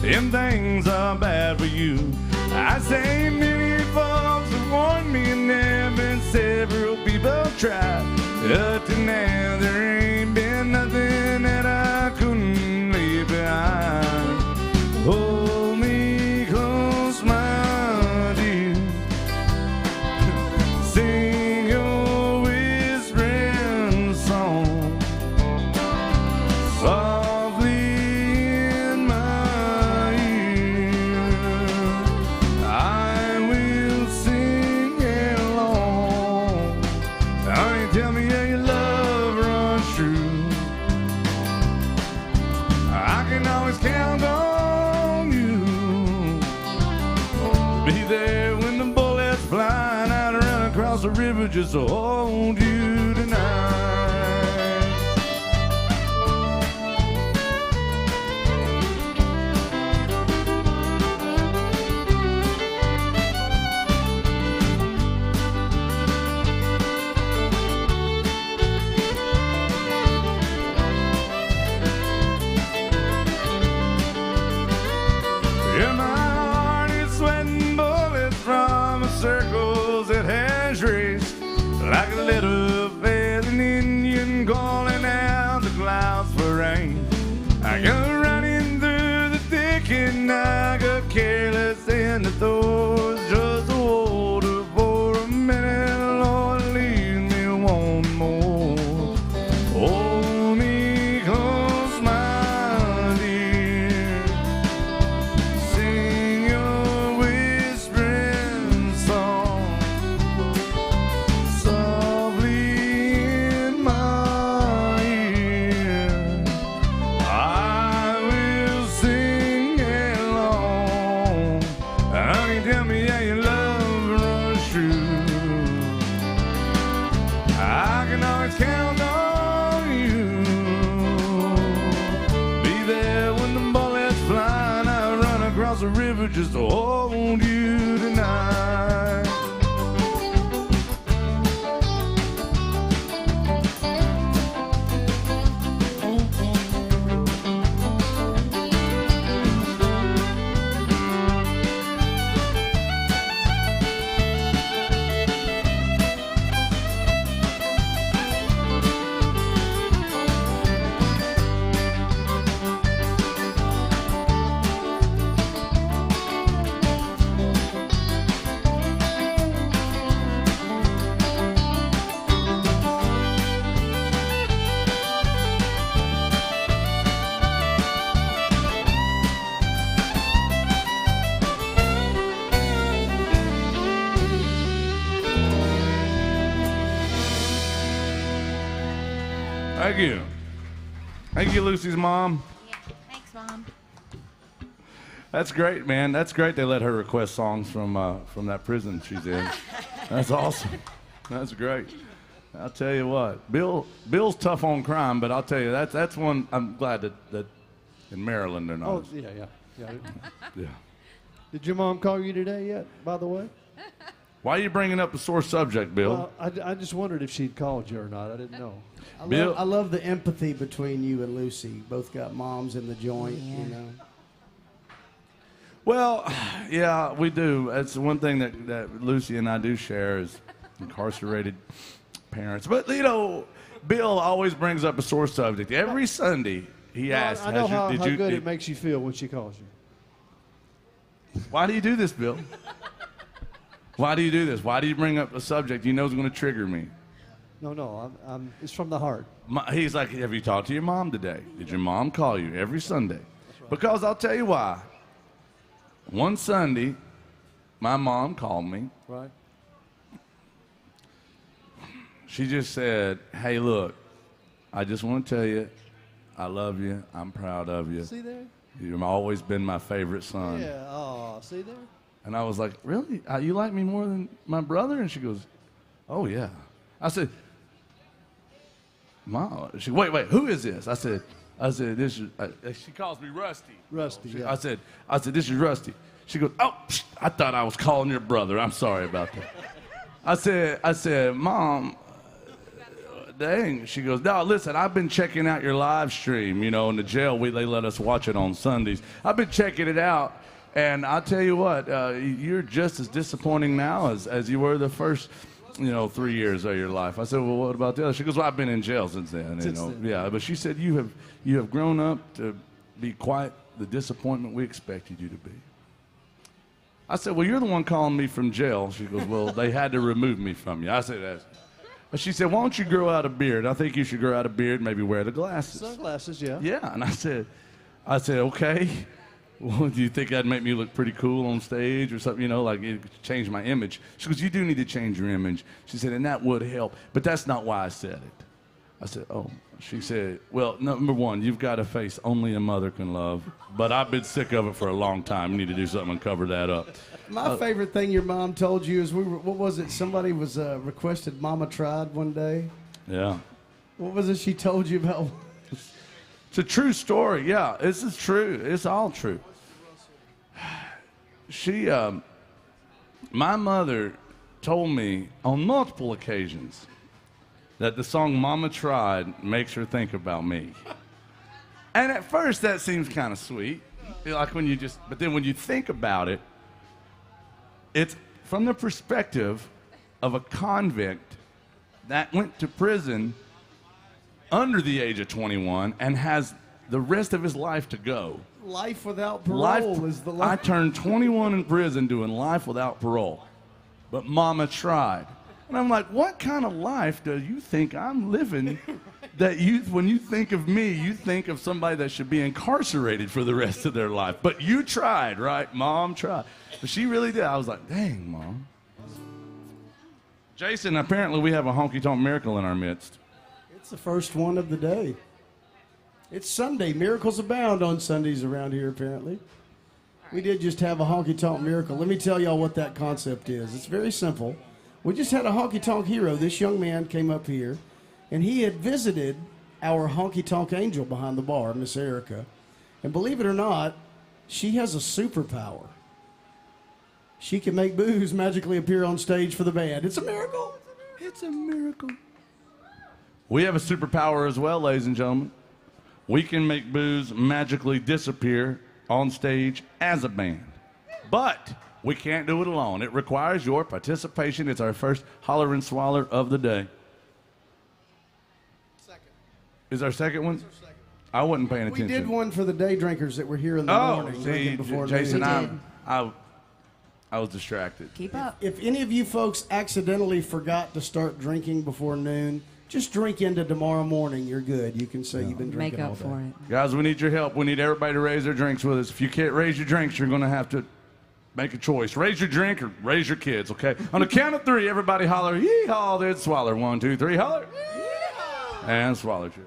them things are bad for you. I say many folks have warned me, and there have been several people tried. Up to now, there ain't been nothing that I couldn't leave behind. Hold me close, my dear. Sing your whispering song softly in my ear. I will sing along. Honey, tell me how your love runs true. I can always count on you. Be there when the bullets flying out around across the river just to hold you tonight. Yeah, my heart is sweating bullets from the circles it has raced. little faith, an Indian calling out the clouds for rain. I go running through the thick and I got careless in the throes. Just a water for a minute, Lord, leave me one more. Hold me close, my dear. Sing your whispering song softly in my ear. I will sing along. Honey, tell me how your love runs true. I can always count on you. Be there when the bullets fly and I run across the river just to hold you tonight. Thank you. Thank you, Lucy's mom. Yeah. Thanks, Mom. That's great, man. That's great they let her request songs from that prison she's in. That's awesome. That's great. I'll tell you what, Bill's tough on crime, but I'll tell you that's one I'm glad that in Maryland they're not. Oh, yeah. Yeah. Did your mom call you today yet, by the way? Why are you bringing up a sore subject, Bill? Well, I just wondered if she'd called you or not. I didn't know. Bill- I love the empathy between you and Lucy. Both got moms in the joint, you know. Well, yeah, we do. That's one thing that Lucy and I do share is incarcerated parents. But, you know, Bill always brings up a sore subject. Every Sunday he asks, I know how did good you, it makes you feel when she calls you. why do you do this, Bill? Why do you do this? Why do you bring up a subject you know is going to trigger me? No, it's from the heart. He's like, have you talked to your mom today? Did your mom call you every Sunday? Right. Because I'll tell you why. One Sunday, my mom called me. Right. She just said, hey, look, I just want to tell you, I love you. I'm proud of you. See there? You've always been my favorite son. Yeah. Oh, see there? And I was like, really? You like me more than my brother? And she goes, oh, yeah. I said, Mom. She wait, who is this? I said, this is, she calls me Rusty. Rusty, yeah. I said, this is Rusty. She goes, oh, I thought I was calling your brother. I'm sorry about that. I said, Mom, dang. She goes, no, listen, I've been checking out your live stream. You know, in the jail, they let us watch it on Sundays. I've been checking it out, and I'll tell you what, you're just as disappointing now as you were the first 3 years of your life. I said, well, what about the other? She goes, well, I've been in jail since then. Yeah, but she said, you have grown up to be quite the disappointment we expected you to be. I said, well, you're the one calling me from jail. She goes, well, they had to remove me from you. I said, that's. But she said, why don't you grow out a beard? I think you should grow out a beard, maybe wear the glasses. Sunglasses, yeah. Yeah, and I said, okay. Well, do you think that'd make me look pretty cool on stage or something, like it could change my image? She goes, you do need to change your image. She said, and that would help. But that's not why I said it. I said, oh. She said, well, number one, you've got a face only a mother can love. But I've been sick of it for a long time. You need to do something and cover that up. My favorite thing your mom told you is what was it? Somebody was requested Mama Tried one day. Yeah. What was it she told you about? It's a true story. Yeah, this is true. It's all true. My mother told me on multiple occasions that the song Mama Tried makes her think about me. And at first that seems kind of sweet. Like but then when you think about it, it's from the perspective of a convict that went to prison under the age of 21 and has the rest of his life to go. Life without parole is the I life. turned 21 in prison doing life without parole. But Mama tried. And I'm like, what kind of life do you think I'm living that when you think of me, you think of somebody that should be incarcerated for the rest of their life? But you tried, right? Mom tried. But she really did. I was like, dang, Mom. Jason, apparently we have a honky-tonk miracle in our midst. It's the first one of the day. It's Sunday. Miracles abound on Sundays around here, apparently. We did just have a honky-tonk miracle. Let me tell y'all what that concept is. It's very simple. We just had a honky-tonk hero. This young man came up here, and he had visited our honky-tonk angel behind the bar, Miss Erica. And believe it or not, she has a superpower. She can make booze magically appear on stage for the band. It's a miracle. It's a miracle. We have a superpower as well, ladies and gentlemen. We can make booze magically disappear on stage as a band. But we can't do it alone. It requires your participation. It's our first holler and swaller of the day. Second. Is our second one? I wasn't paying We attention. did one for the day drinkers that were here in the morning. See, drinking before Jason, noon. I was distracted. Keep up. If any of you folks accidentally forgot to start drinking before noon, just drink into tomorrow morning. You're good. You can say you've been Make drinking all up day. for it. Guys, we need your help. We need everybody to raise their drinks with us. If you can't raise your drinks, you're going to have to make a choice. Raise your drink or raise your kids, okay? On the count of three, everybody holler, yee-haw, then swaller. 1, 2, 3, holler. Yee-haw. And swaller. Cheers.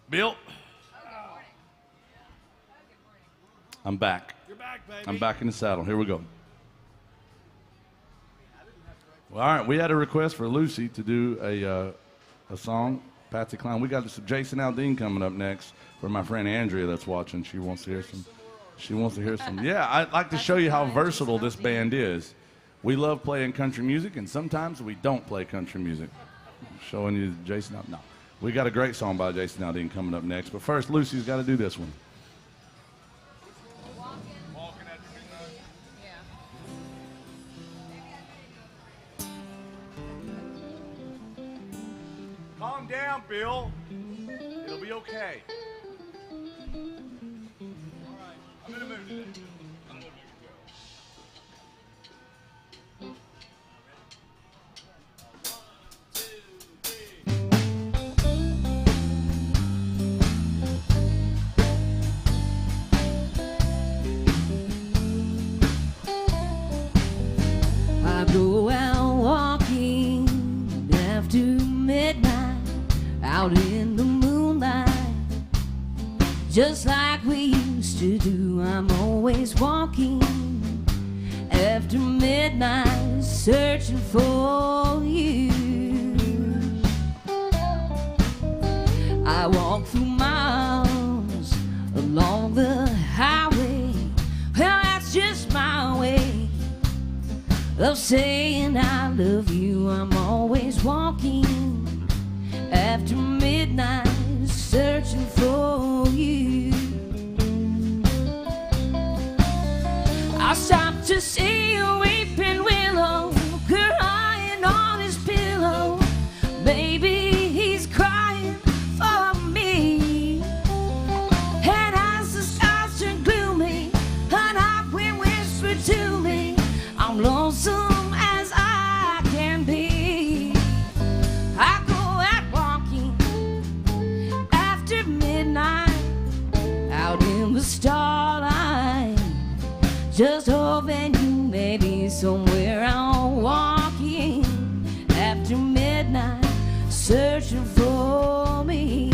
Bill. I'm back. You're back, baby. I'm back in the saddle. Here we go. Well, all right, we had a request for Lucy to do a song, Patsy Cline. We got some Jason Aldean coming up next for my friend Andrea that's watching. She wants to hear some. Yeah, I'd like to show you how versatile this band is. We love playing country music, and sometimes we don't play country music. I'm showing you Jason Aldean. No, we got a great song by Jason Aldean coming up next. But first, Lucy's got to do this one. Calm down, Bill. It'll be okay. All right. I'm in a mood today. I'm in a mood to go. I go out walking after midnight, out in the moonlight, just like we used to do. I'm always walking after midnight, searching for you. I walk through miles along the highway. Well, that's just my way of saying I love you. I'm always walking after midnight, searching for you. I stopped to see a weeping willow crying on his pillow. Baby, he's crying for me. And as the skies turn gloomy, a night wind whispered to me, I'm lonesome as I can be. I go out walking after midnight, out in the starlight, just hoping you may be somewhere out walking after midnight, searching for me.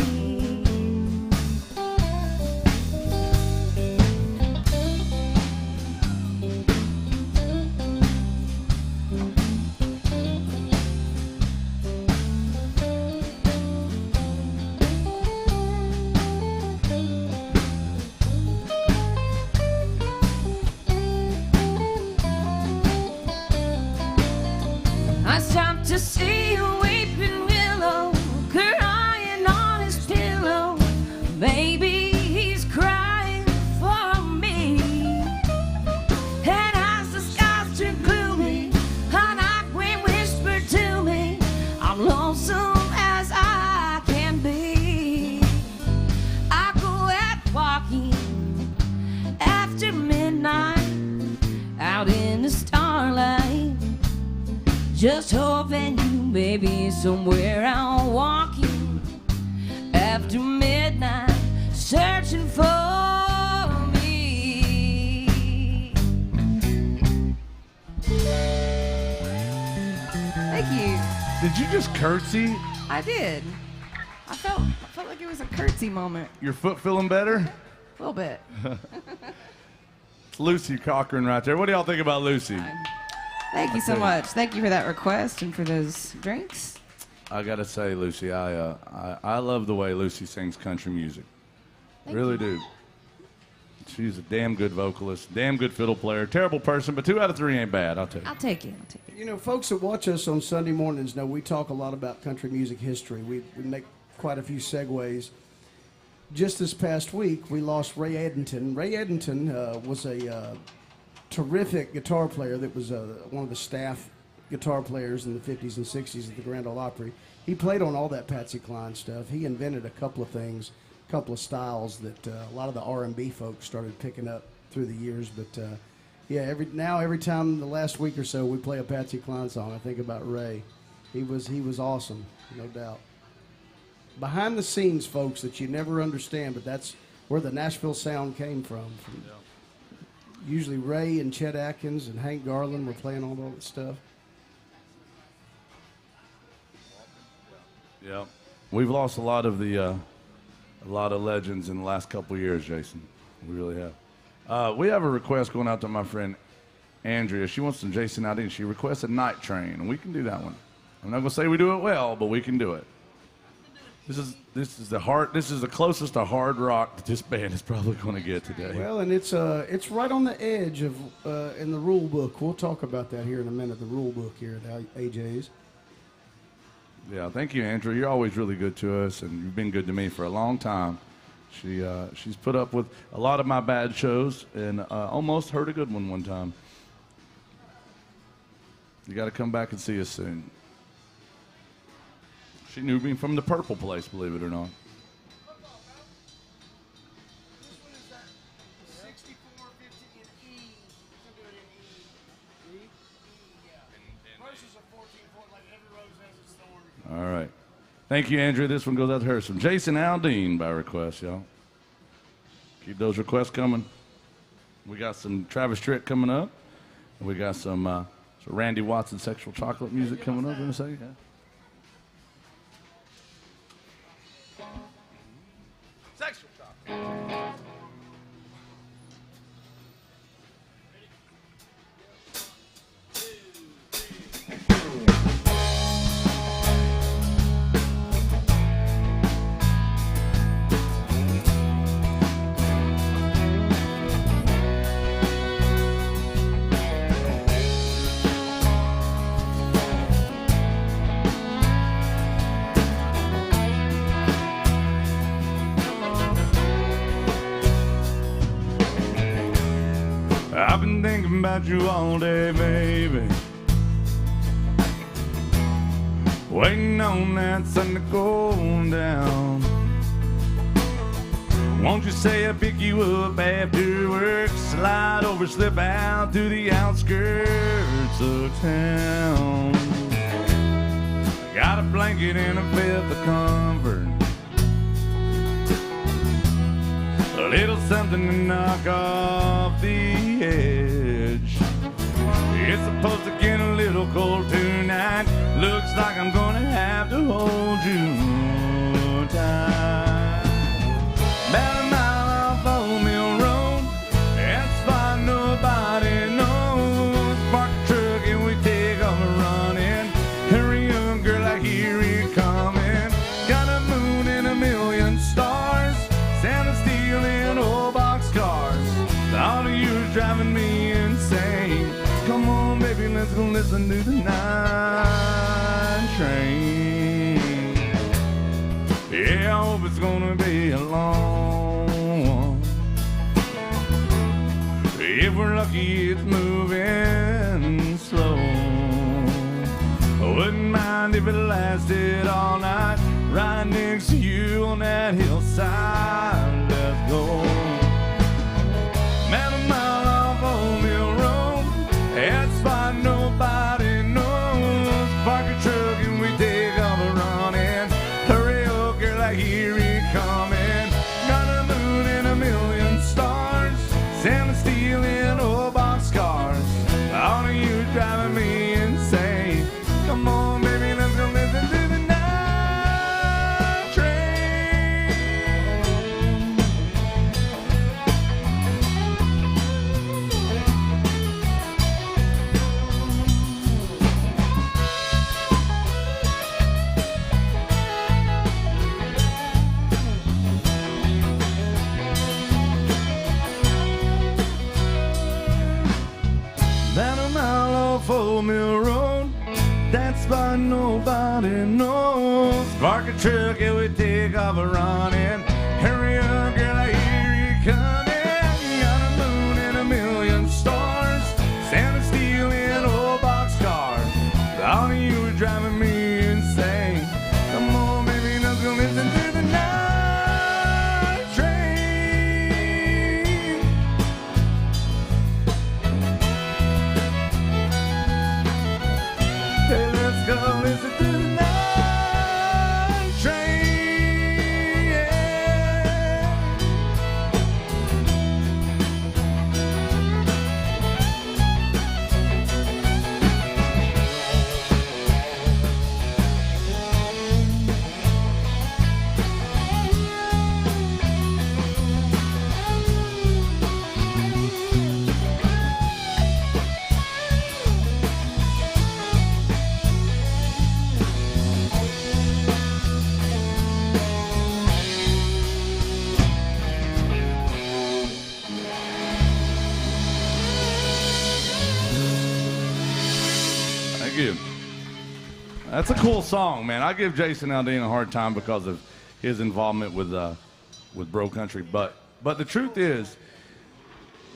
I stopped to see a weeping willow crying on his pillow. Baby, he's crying for me. And as the skies turn gloomy, a night wind whispered the starlight, just hoping you may be somewhere out walking after midnight, searching for me. Thank you. Did you just curtsy? I did. I felt like it was a curtsy moment. Your foot feeling better? A little bit. It's Lucy Cochran right there. What do y'all think about Lucy? Thank you so much. Thank you for that request and for those drinks. I gotta say, Lucy, I love the way Lucy sings country music. Really do. She's a damn good vocalist, damn good fiddle player, terrible person, but 2 out of 3 ain't bad, I'll tell you. I'll take it. You know, folks that watch us on Sunday mornings know we talk a lot about country music history. We make quite a few segues. Just this past week, we lost Ray Edenton. Ray Edenton was a terrific guitar player that was one of the staff guitar players in the 50s and 60s at the Grand Ole Opry. He played on all that Patsy Cline stuff. He invented a couple of things, a couple of styles that a lot of the R&B folks started picking up through the years. But yeah, every time the last week or so we play a Patsy Cline song, I think about Ray. He was awesome, no doubt. Behind the scenes, folks, that you never understand, but that's where the Nashville sound came from. Usually Ray and Chet Atkins and Hank Garland were playing all that stuff. Yeah, we've lost a lot of legends in the last couple of years, Jason. We really have. We have a request going out to my friend Andrea. She wants some Jason Aldean. She requested Night Train, and we can do that one. I'm not gonna say we do it well, but we can do it. This is the closest to hard rock that this band is probably going to get today. Well, and it's right on the edge of in the rule book. We'll talk about that here in a minute. The rule book here at AJ's. Yeah, thank you, Andrew. You're always really good to us, and you've been good to me for a long time. She's put up with a lot of my bad shows, and almost heard a good one time. You got to come back and see us soon. She knew me from the Purple Place, believe it or not. This one is that 6450 in E. We'll do it in E. E, yeah. Verses are 14-4, like every rose has its thorn. All right. Thank you, Andrea. This one goes out to her. Some Jason Aldean by request, y'all. Keep those requests coming. We got some Travis Tritt coming up. And we got some Randy Watson Sexual Chocolate music coming up in a second. Yeah. Sexual chocolate. I've been thinking about you all day, baby. Waiting on that sun to go down. Won't you say I pick you up after work? Slide over, slip out through the outskirts of town. Got a blanket and a fifth of comfort. A little something to knock off the edge. It's supposed to get a little cold tonight. Looks like I'm gonna have to hold you tight. About a mile off Old Mill Road, that spot nobody knows. Park a truck and we take off running. Hurry up, girl, I hear it coming. Got a moon and a million stars, sound of steel in old boxcars. Thought of you driving me insane. Come on, baby, let's go listen to the night train. Yeah, I hope it's gonna be a long one. If we're lucky, it's moving slow. I wouldn't mind if it lasted all night. Right next to you on that hillside, let's go. Man, a mile off Old Mill Road, and old 4-mill road. That spot nobody knows. Park a truck and we take off a running. Hurry up, girl, I hear you coming. Got a moon and a million stars. Standing still in old boxcars. Thought you were driving me insane. Come on, baby, let's go listen to the night train. Hey, let's go listen to the night train. Yeah. Thank you. That's a cool song, man. I give Jason Aldean a hard time because of his involvement with Bro Country, but the truth is,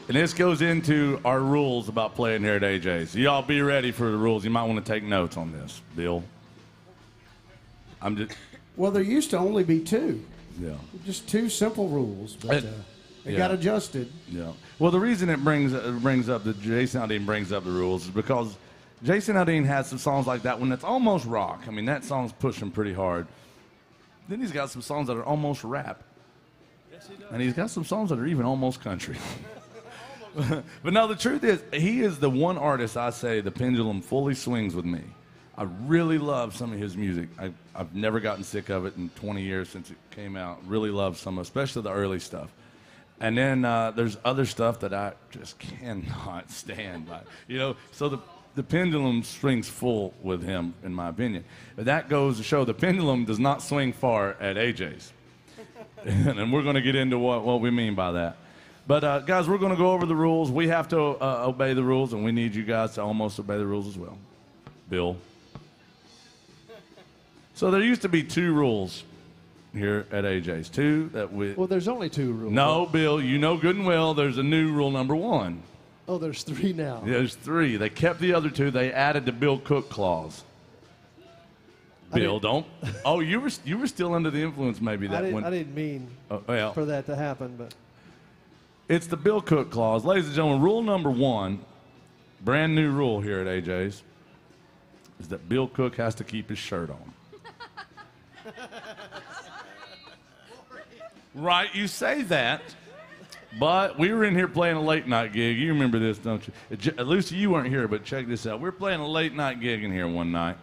and this goes into our rules about playing here at AJ's. Y'all be ready for the rules. You might want to take notes on this, Bill. Well, there used to only be two. Yeah. Just two simple rules, but it yeah. got adjusted. Yeah. Well, the reason it brings up that Jason Aldean brings up the rules is because Jason Aldean has some songs like that one that's almost rock. I mean, that song's pushing pretty hard. Then he's got some songs that are almost rap. Yes, he does. And he's got some songs that are even almost country. But no, the truth is, he is the one artist I say the pendulum fully swings with me. I really love some of his music. I've never gotten sick of it in 20 years since it came out. Really love some, especially the early stuff. And then there's other stuff that I just cannot stand. So the pendulum swings full with him, in my opinion. But that goes to show the pendulum does not swing far at AJ's. And we're going to get into what we mean by that. But, guys, we're going to go over the rules. We have to obey the rules, and we need you guys to almost obey the rules as well. Bill. So there used to be 2 rules here at AJ's. 2 that we... Well, there's only 2 rules. No, Bill, you know good and well there's a new rule number 1. Oh, there's 3 now. Yeah, there's 3. They kept the other 2. They added the Bill Cook clause. Bill, don't... Oh, you were still under the influence maybe that one. I didn't mean for that to happen, but... It's the Bill Cook clause. Ladies and gentlemen, rule number 1, brand new rule here at AJ's, is that Bill Cook has to keep his shirt on. Right, you say that, but we were in here playing a late night gig. You remember this, don't you? Lucy, you weren't here, but check this out. We were playing a late night gig in here one night,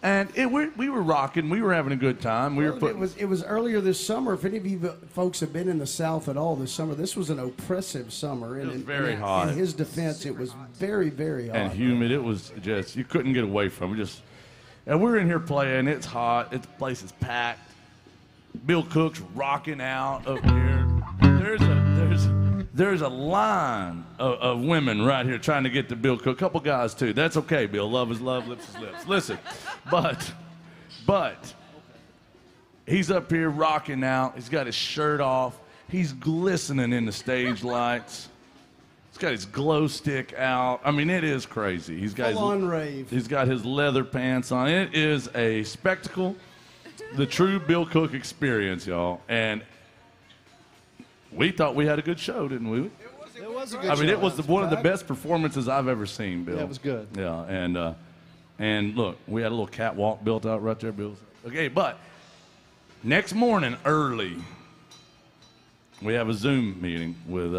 and we were rocking. We were having a good time. It was earlier this summer. If any of you folks have been in the South at all this summer, this was an oppressive summer. It was very hot. In his defense, it was very, very hot. And humid. It was just, you couldn't get away from it. And we're in here playing. It's hot. The place is packed. Bill Cook's rocking out up here. There's a line of women right here trying to get to Bill Cook. A couple guys too. That's okay, Bill. Love is love, lips is lips. Listen, but he's up here rocking out. He's got his shirt off. He's glistening in the stage lights. He's got his glow stick out. I mean, it is crazy. He's got full-on rave. He's got his leather pants on. It is a spectacle. The true Bill Cook experience, y'all. And we thought we had a good show, didn't we? It was a good show. I mean, it was one of the best performances I've ever seen, Bill. Yeah, it was good. Yeah, and look, we had a little catwalk built out right there, Bill. Okay, but next morning early, we have a Zoom meeting with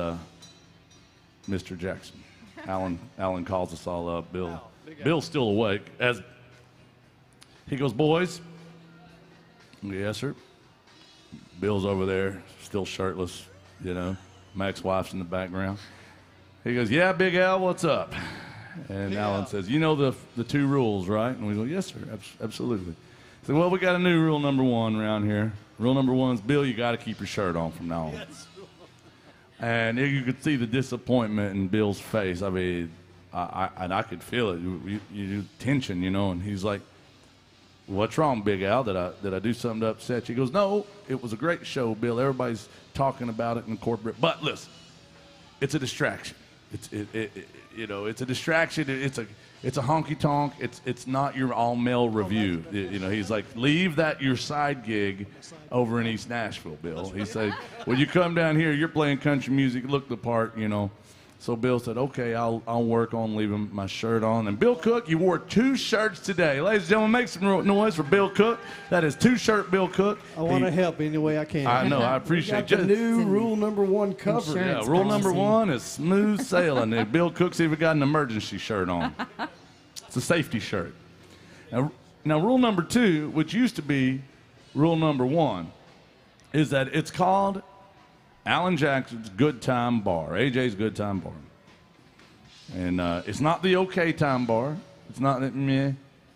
Mr. Jackson. Alan calls us all up. Bill's still awake. As he goes, boys. Yes, sir. Bill's over there, still shirtless, My ex-wife's in the background. He goes, yeah, Big Al, what's up? And Alan says, you know the 2 rules, right? And we go, yes, sir, absolutely. So, well, we got a new rule number 1 around here. Rule number 1 is, Bill, you got to keep your shirt on from now on. Yes. And you could see the disappointment in Bill's face. I mean, and I could feel it. You tension, and he's like, "What's wrong, Big Al? Did I do something to upset you?" He goes, "No, it was a great show, Bill. Everybody's talking about it in corporate, but listen, it's a distraction. It's a distraction. It's a honky tonk. It's not your all male review. He's like, leave that your side gig over in East Nashville, Bill. He said, when you come down here, you're playing country music, look the part, So Bill said, okay, I'll work on leaving my shirt on. And Bill Cook, you wore 2 shirts today. Ladies and gentlemen, make some noise for Bill Cook. That is 2-shirt Bill Cook. I want to help any way I can. I know, I appreciate it. The new rule number 1 cover. Insurance Yeah, rule policy. number 1 is smooth sailing. And Bill Cook's even got an emergency shirt on. It's a safety shirt. Now, rule number 2, which used to be rule number 1, is that it's called Alan Jackson's Good Time Bar, AJ's Good Time Bar. And it's not the okay time bar. It's not meh.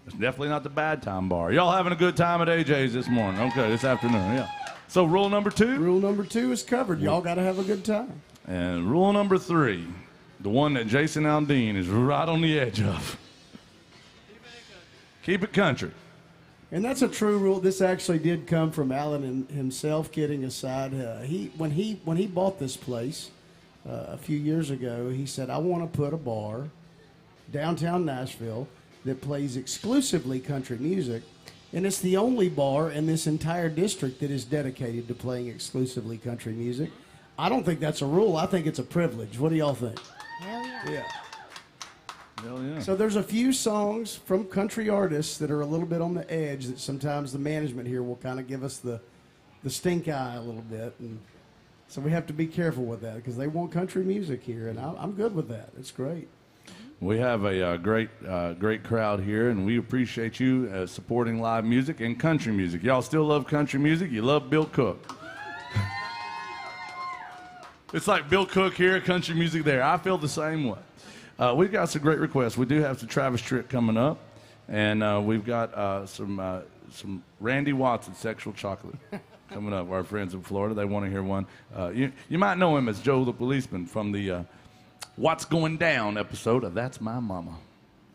It's definitely not the bad time bar. Y'all having a good time at AJ's this morning? Okay, this afternoon, yeah. So rule number 2? Rule number 2 is covered. Y'all got to have a good time. And rule number 3, the one that Jason Aldean is right on the edge of. Keep it country. And that's a true rule. This actually did come from Alan himself, kidding aside. When he bought this place a few years ago, he said, I want to put a bar downtown Nashville that plays exclusively country music. And it's the only bar in this entire district that is dedicated to playing exclusively country music. I don't think that's a rule. I think it's a privilege. What do y'all think? Hell yeah. Yeah. Hell yeah. So there's a few songs from country artists that are a little bit on the edge that sometimes the management here will kind of give us the stink eye a little bit. And so we have to be careful with that because they want country music here, and I'm good with that. It's great. We have a great crowd here, and we appreciate you supporting live music and country music. Y'all still love country music? You love Bill Cook. It's like Bill Cook here, country music there. I feel the same way. We've got some great requests. We do have the Travis Tritt coming up, and we've got some Randy Watson, Sexual Chocolate, coming up. Our friends in Florida, they want to hear one. You might know him as Joe the Policeman from the What's Going Down episode of That's My Mama.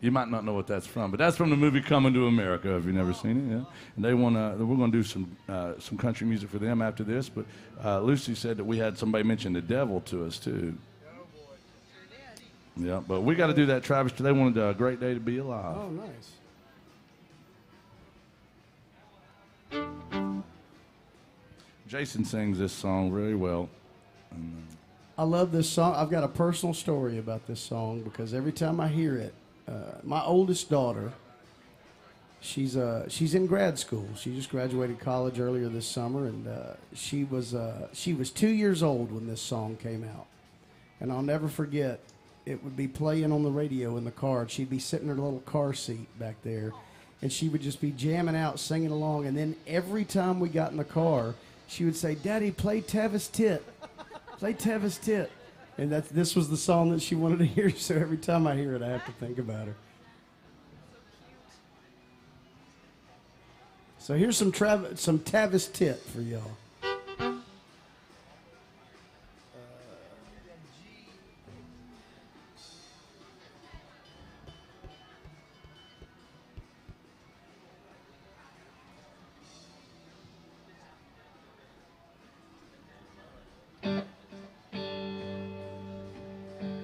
You might not know what that's from, but that's from the movie Coming to America, if you've never seen it. Yeah, and we're going to do some country music for them after this. But Lucy said that we had somebody mention the devil to us too. Yeah, but we got to do that, Travis. They wanted a great day to be alive. Oh, nice. Jason sings this song very well. I love this song. I've got a personal story about this song because every time I hear it, my oldest daughter, she's in grad school. She just graduated college earlier this summer, and she was 2 years old when this song came out. And I'll never forget, it would be playing on the radio in the car, and she'd be sitting in her little car seat back there, and she would just be jamming out, singing along, and then every time we got in the car, she would say, Daddy, play Tavis Tit. Play Tavis Tit. And this was the song that she wanted to hear, so every time I hear it, I have to think about her. So here's some Tavis Tit for y'all.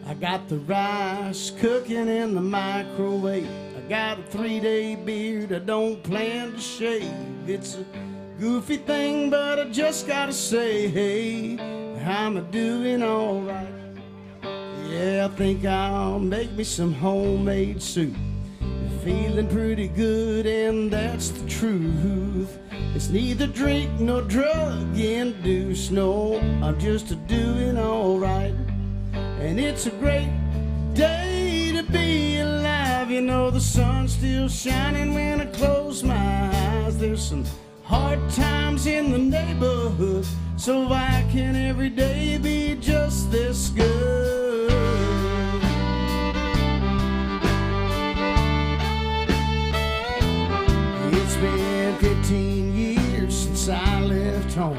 I got the rice cooking in the microwave. I got a 3-day beard I don't plan to shave. It's a goofy thing, but I just gotta say, hey, I'm doing all right. Yeah, I think I'll make me some homemade soup. Feeling pretty good, and that's the truth. It's neither drink nor drug induced. No, I'm just doing all right. And it's a great day to be alive. You know, the sun's still shining when I close my eyes. There's some hard times in the neighborhood, so why can every day be just this good? It's been 15 years since I left home.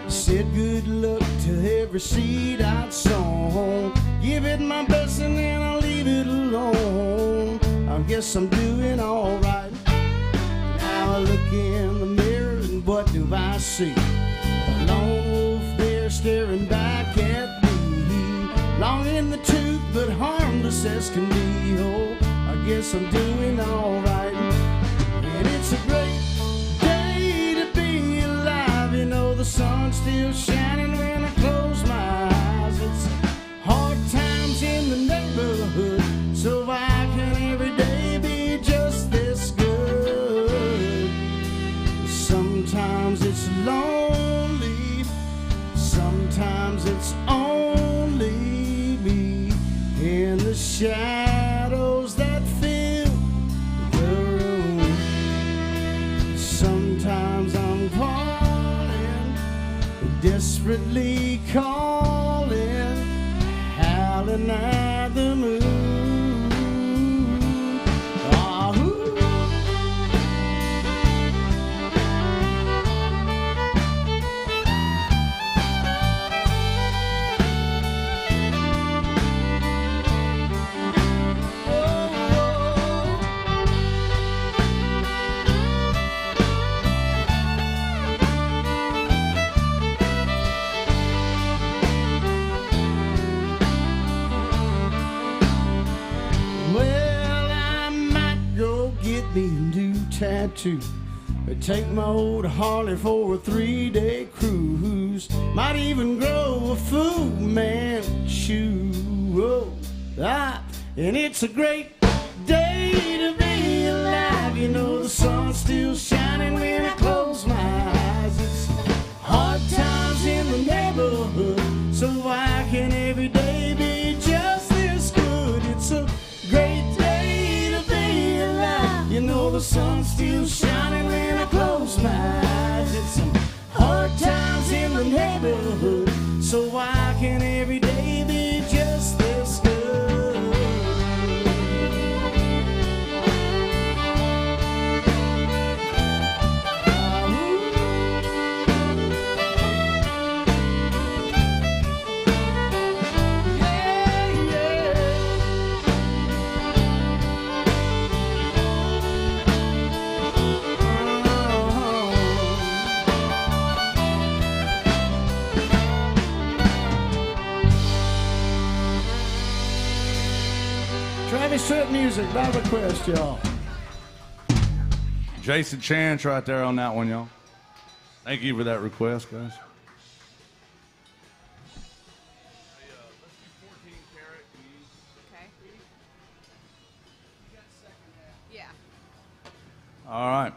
Said good luck to every seed I'd sown. Give it my best and then I'll leave it alone. guess I'm doing all right. Now I look in the mirror and what do I see? A lone wolf there staring back at me. Long in the tooth but harmless as can be. Oh, I guess I'm doing all right. And it's a great day to be alive. You know the sun's still shining when I close my eyes. It's hard times in the neighborhood, so why can every day be just this good? Sometimes it's lonely, sometimes it's only me in the shadows that fill the room. Sometimes I'm calling, desperately calling, howling at the moon. Ah, ooh. Well, I might go get me a new tattoo. Or take my old Harley for a 3-day cruise. Might even grow a Fu Manchu. Oh, and it's a great day to be alive. You know the sun's still shining when I close my eyes. It's hard times in the neighborhood, so why can every day be just this good? It's a great day to be alive. You know the sun's still shining when I close my eyes. It's some hard times in the neighborhood, so why can every day be just this good? Travis Tritt music by request, y'all. Jason Chance right there on that one, y'all. Thank you for that request, guys. Okay. Yeah. All right.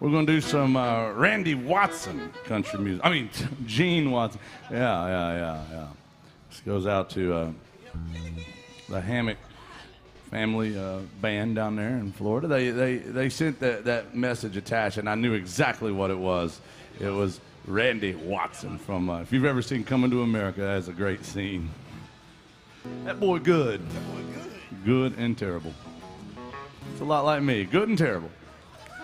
We're going to do some Randy Watson country music. I mean, Gene Watson. Yeah. This goes out to the Hammock family band down there in Florida. They sent that message attached, and I knew exactly what it was. It was Randy Watson from, if you've ever seen Coming to America, that's a great scene. That boy good. Good and terrible. It's a lot like me. Good and terrible.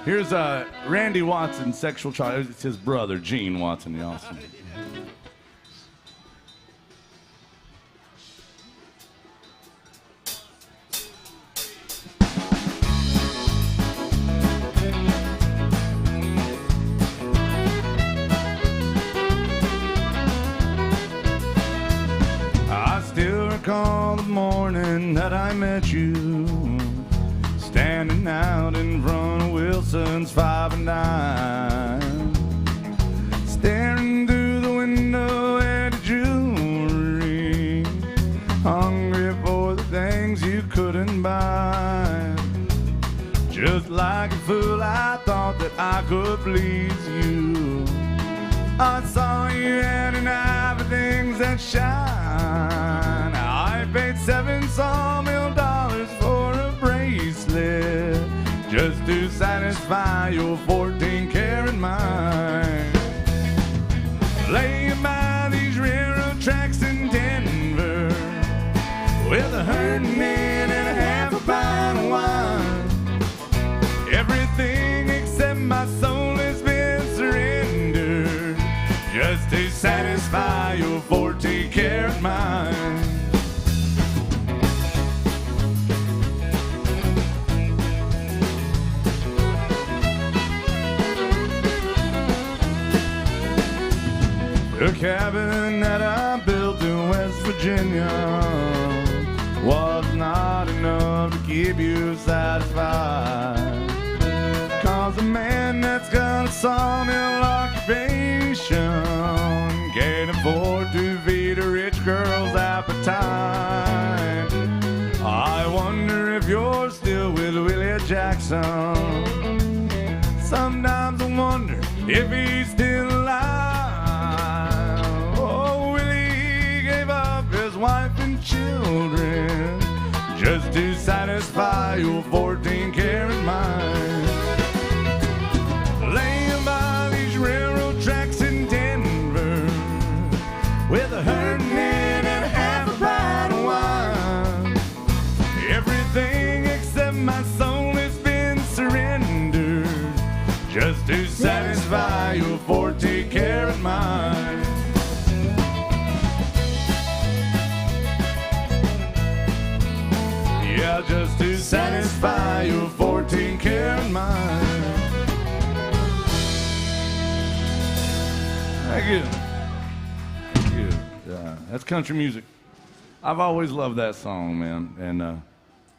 Here's Randy Watson's sexual child. It's his brother, Gene Watson, y'all. I still recall the morning that I met you, standing out in front of Wilson's 5 and 9, staring through the window at the jewelry, hungry for the things you couldn't buy. Just like a fool, I thought that I could please you. I saw you had an eye for things that shine. I paid $7 sawmill for a bracelet just to satisfy your 14-karat mind. Laying by these railroad tracks in Denver with a hurting man and a half a pint of wine. Everything except my soul has been surrendered just to satisfy your 14-karat mind. cabin that I built in West Virginia was not enough to keep you satisfied. 'Cause a man that's got a sawmill occupation can't afford to feed a rich girl's appetite. I wonder if you're still with Willie Jackson. Sometimes I wonder if he's still alive. Oh, Willie gave up his wife and children just to satisfy your 14-karat mind. Laying by these railroad tracks in Denver with a hurting head and half a pint of wine. Everything except my soul has been surrendered just to satisfy your 14-karat mind. Yeah, just to satisfy your 14-karat mind. Thank you. Thank you. That's country music. I've always loved that song, man. And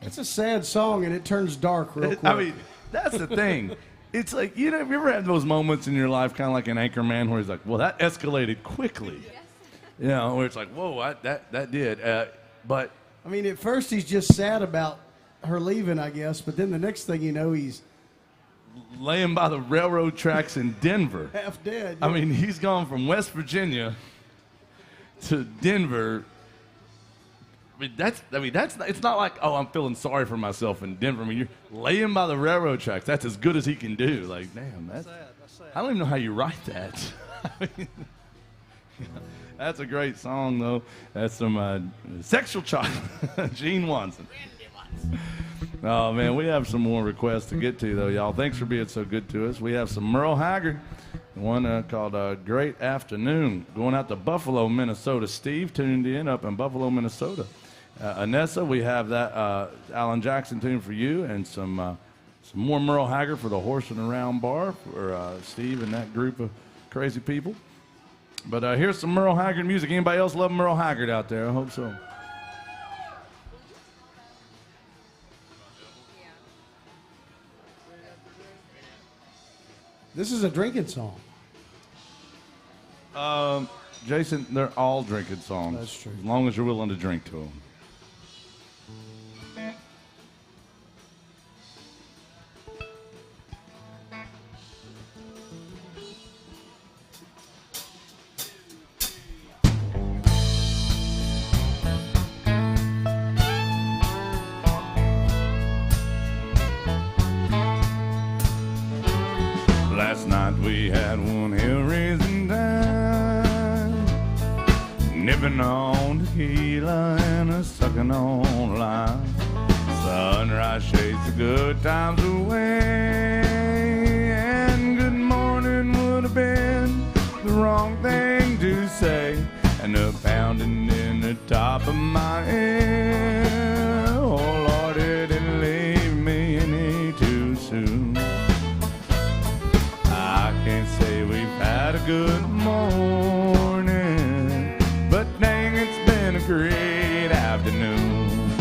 It's a sad song, and it turns dark real quick. I mean, that's the thing. It's like, you know, have you ever had those moments in your life, kind of like an Anchorman, where he's like, well, that escalated quickly. You know, where it's like, whoa, that did. But I mean, at first he's just sad about her leaving, I guess, but then the next thing you know, he's laying by the railroad tracks in Denver. half dead. I mean, he's gone from West Virginia to Denver. That's it's not like, oh, I'm feeling sorry for myself in Denver. I mean, you're laying by the railroad tracks. That's as good as he can do. Like, damn, that's sad. I don't even know how you write that. I mean, that's a great song, though. That's some Sexual Child, Gene Watson. Oh, man, we have some more requests to get to, though, y'all. Thanks for being so good to us. We have some Merle Haggard, one called Great Afternoon, going out to Buffalo, Minnesota. Steve tuned in up in Buffalo, Minnesota. Anessa, we have that Alan Jackson tune for you, and some more Merle Haggard for the Horse and Around Bar for Steve and that group of crazy people. But here's some Merle Haggard music. Anybody else love Merle Haggard out there? I hope so. This is a drinking song. Jason, they're all drinking songs. That's true. As long as you're willing to drink to them. Last night we had one hell-raising time, nipping on tequila and a sucking on lime. Sunrise shades the good times away, and good morning would have been the wrong thing to say, and a pounding in the top of my head. Oh Lord, it didn't leave me any too soon. I can't say we've had a good morning, but dang, it's been a great afternoon.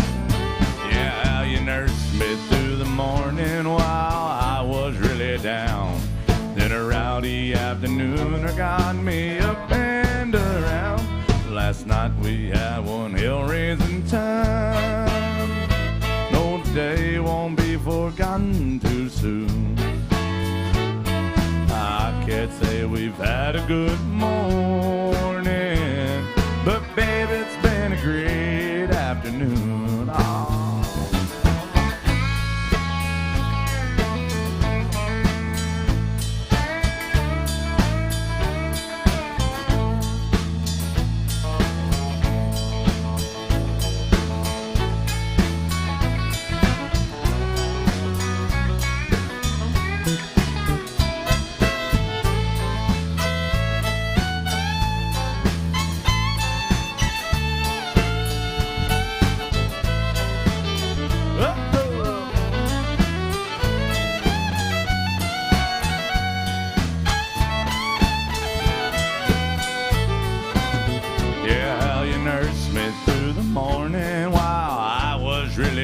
Yeah, you nursed me through the morning while I was really down. Then a rowdy afternoon got me up and around. Last night we had one hell-raising time. No day won't be forgotten too soon. I can't say we've had a good morning, but baby, it's been a great afternoon. Aww.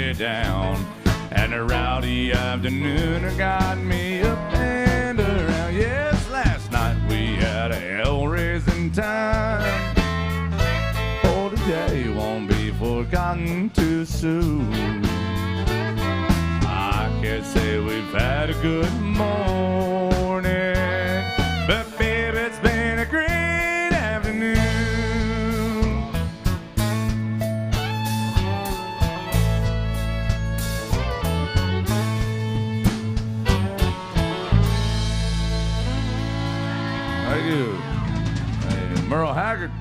me down. And a rowdy afternoon got me up and around. Yes, last night we had a hell-raising time. Oh, today won't be forgotten too soon. I can't say we've had a good morning, but baby, it's been a great afternoon. Thank you. Hey, Merle Haggard,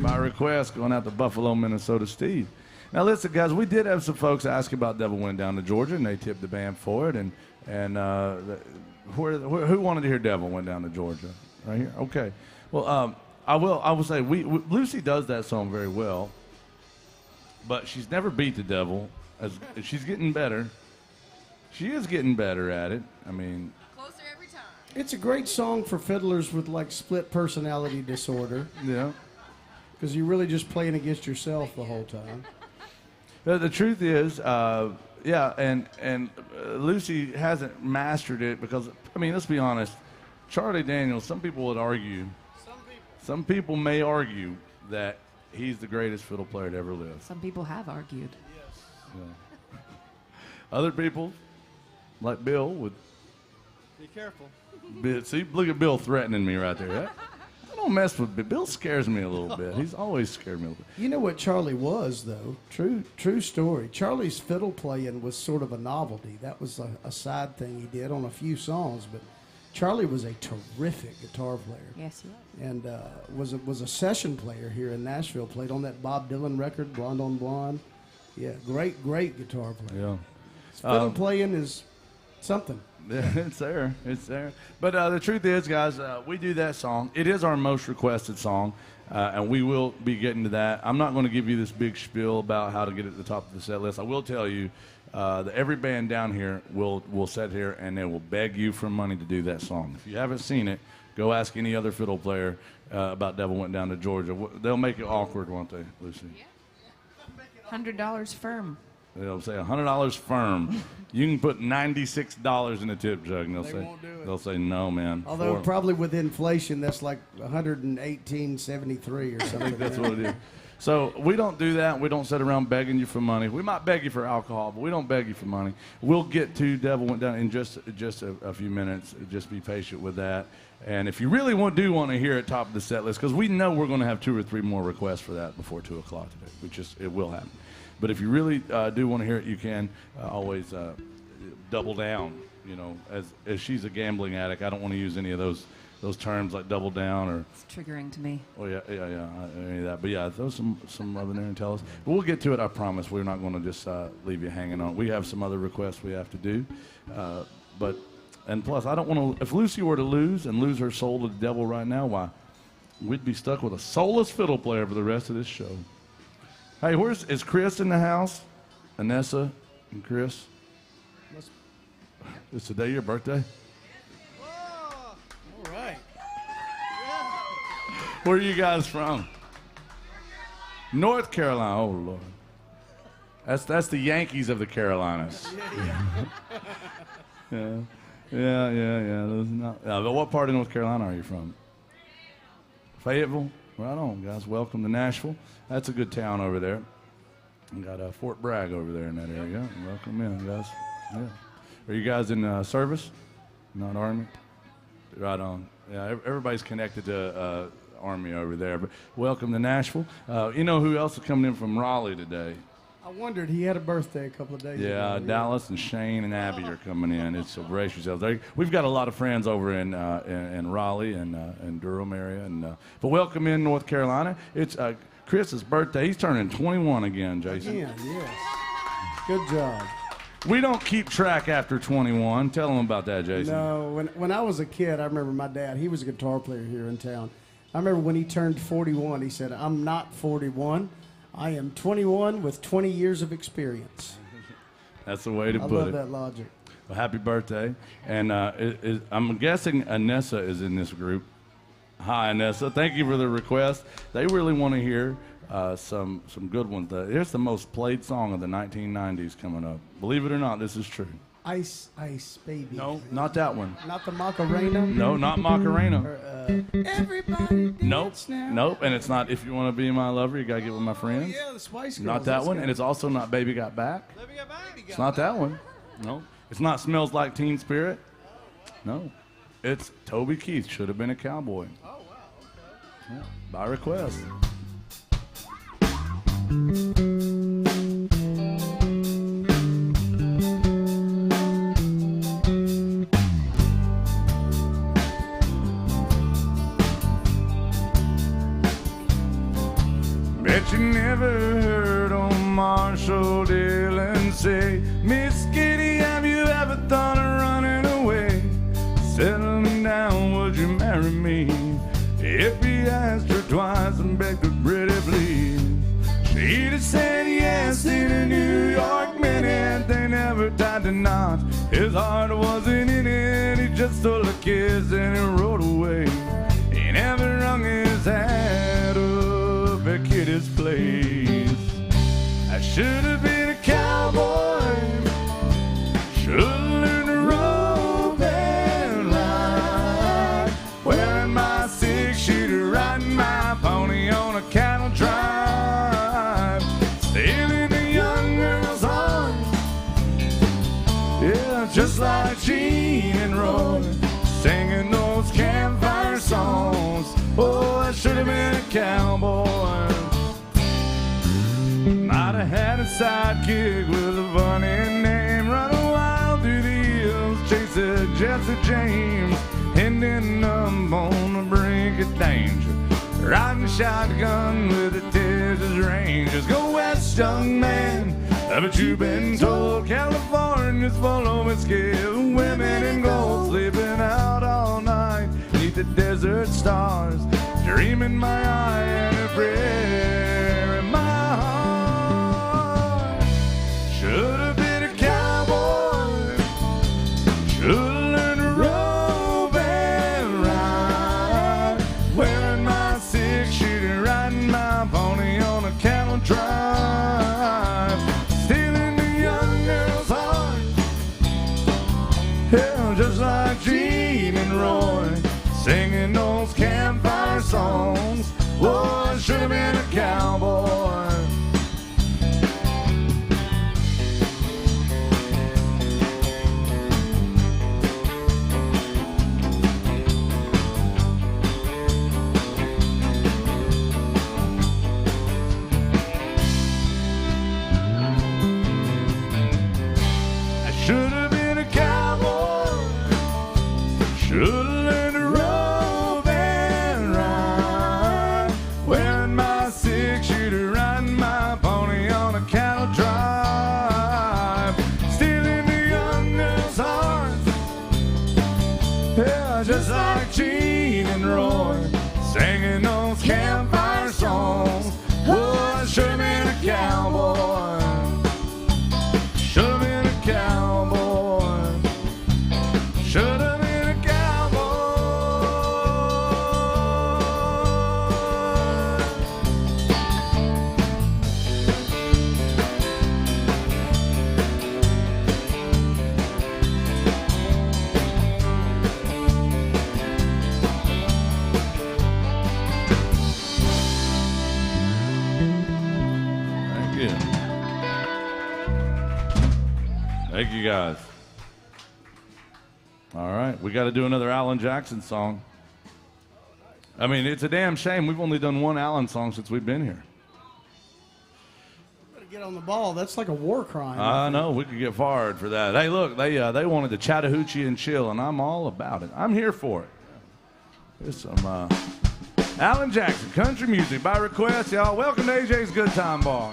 by request, going out to Buffalo, Minnesota, Steve. Now, listen, guys, we did have some folks ask about Devil Went Down to Georgia, and they tipped the band for it. And who wanted to hear Devil Went Down to Georgia? Right here? Okay. Well, I will say, Lucy does that song very well, but she's never beat the devil. She's getting better. She is getting better at it. I mean, Closer every time. It's a great song for fiddlers with like split personality disorder, yeah. because you're really just playing against yourself the whole time. The truth is, and Lucy hasn't mastered it because, I mean, let's be honest, Charlie Daniels, some people would argue, some people may argue that he's the greatest fiddle player to ever live. Some people have argued. Yeah. Other people, like Bill, would Be careful. see, look at Bill threatening me right there. I don't mess with Bill. Bill scares me a little bit. He's always scared me a little bit. You know what Charlie was, though? True story. Charlie's fiddle playing was sort of a novelty. That was a side thing he did on a few songs, but Charlie was a terrific guitar player. Yes, he was. And was a session player here in Nashville. Played on that Bob Dylan record, Blonde on Blonde. Yeah, great guitar player. Yeah. Fiddle playing is something. It's there. It's there. But the truth is, guys, we do that song. It is our most requested song, and we will be getting to that. I'm not going to give you this big spiel about how to get at the top of the set list. I will tell you that every band down here will sit here and they will beg you for money to do that song. If you haven't seen it, go ask any other fiddle player about Devil Went Down to Georgia. They'll make it awkward, won't they, Lucy? $100 firm. They'll say $100 firm. You can put $96 in a tip jug, and They won't do it. they'll say no, man. Although probably with inflation, that's like 118.73 or something. I think that's what it is. So we don't do that. We don't sit around begging you for money. We might beg you for alcohol, but we don't beg you for money. We'll get to Devil Went Down in just a few minutes. Just be patient with that. And if you really do want to hear it top of the set list, because we know we're going to have 2 or 3 more requests for that before 2 o'clock today, it will happen. But if you really do want to hear it, you can always double down. You know, as she's a gambling addict, I don't want to use any of those terms like double down or. It's triggering to me. Oh yeah, any of that. But yeah, throw some up in there and tell us. But we'll get to it. I promise. We're not going to just leave you hanging on. We have some other requests we have to do. And plus, I don't want to. If Lucy were to lose her soul to the devil right now, why? We'd be stuck with a soulless fiddle player for the rest of this show. Hey, is Chris in the house? Anessa and Chris? Is today your birthday? All right. Where are you guys from? North Carolina. Oh Lord, that's the Yankees of the Carolinas. Yeah. Those but what part of North Carolina are you from? Fayetteville. Right on, guys. Welcome to Nashville. That's a good town over there. We got Fort Bragg over there in that area. Welcome in, guys. Yeah. Are you guys in service? Not Army? Right on. Yeah, everybody's connected to Army over there. But welcome to Nashville. You know who else is coming in from Raleigh today? I wondered, he had a birthday a couple of days ago. Yeah, Dallas and Shane and Abby are coming in. It's so brace yourselves. We've got a lot of friends over in Raleigh and Durham area. But welcome in North Carolina. It's Chris's birthday. He's turning 21 again, Jason. Again, yes. Good job. We don't keep track after 21. Tell them about that, Jason. No, when I was a kid, I remember my dad, he was a guitar player here in town. I remember when he turned 41, he said, "I'm not 41. I am 21 with 20 years of experience." That's the way to I put love it. that logic. Well, happy birthday. And I'm guessing Anessa is in this group. Hi, Anessa. Thank you for the request. They really want to hear some good ones. Here's the most played song of the 1990s coming up. Believe it or not, this is true. Ice, Ice, Baby. No, not that one. Not the Macarena? No, not Macarena. Or, everybody Nope, dance now. nope. And it's not If You Want to Be My Lover, You Gotta Get With My Friends. Yeah, the Spice Girls. Not that that's one. good. And it's also not Baby Got Back. It's not that one. No. It's not Smells Like Teen Spirit. No. It's Toby Keith, Should Have Been a Cowboy. Oh, wow. Okay. Yeah, by request. Bet you never heard old Marshall Dillon say, Miss Kitty, have you ever thought of running away? Settling down, would you marry me? If he asked her twice and begged her pretty please, she'd have said yes in a New York minute. They never tied the knot, his heart wasn't in it. He just stole a kiss and he rode away. He never hung his hat up at Kitty's place. I should have been a cowboy, should have learned to rope and ride, wearing my six-shooter, riding my pony on a cattle drive, stealing the young girl's heart, yeah, just like Gene and Roy, singing those campfire songs. Oh, I should have been a cowboy. Might have had a sidekick with a funny name, running wild through the hills, chasing Jesse James, ending up on the brink of danger, riding shotgun with the Texas Rangers. Go west, young man, haven't you been told California's full of whiskey, women in gold, sleeping out all night beneath the desert stars, dreaming my eye and a prayer in my heart. Should have been a cowboy, should have learned to rope and ride, wearing my six-shooter, riding my pony on a cattle drive, stealing the young girl's heart, yeah, just like Gene and Roy, singing those campfire songs. Oh, I should have been a cowboy. I should have been a cowboy, should have learned to rope and ride, wearing my six-shooter, riding my pony on a cattle drive, stealing the young girl's heart, yeah, just like Gene and Roy, singing those campfire songs. Oh, I should have been a cowboy, should have been a cowboy, should have been a cowboy. Thank you. Thank you, guys. All right, we got to do another Alan Jackson song. I mean, it's a damn shame we've only done one Alan song since we've been here. Better get on the ball. That's like a war crime. I know, we could get fired for that. Hey, look, they wanted the Chattahoochee and chill, and I'm all about it. I'm here for it. Here's some Alan Jackson, country music by request, y'all. Welcome to AJ's Good Time Bar.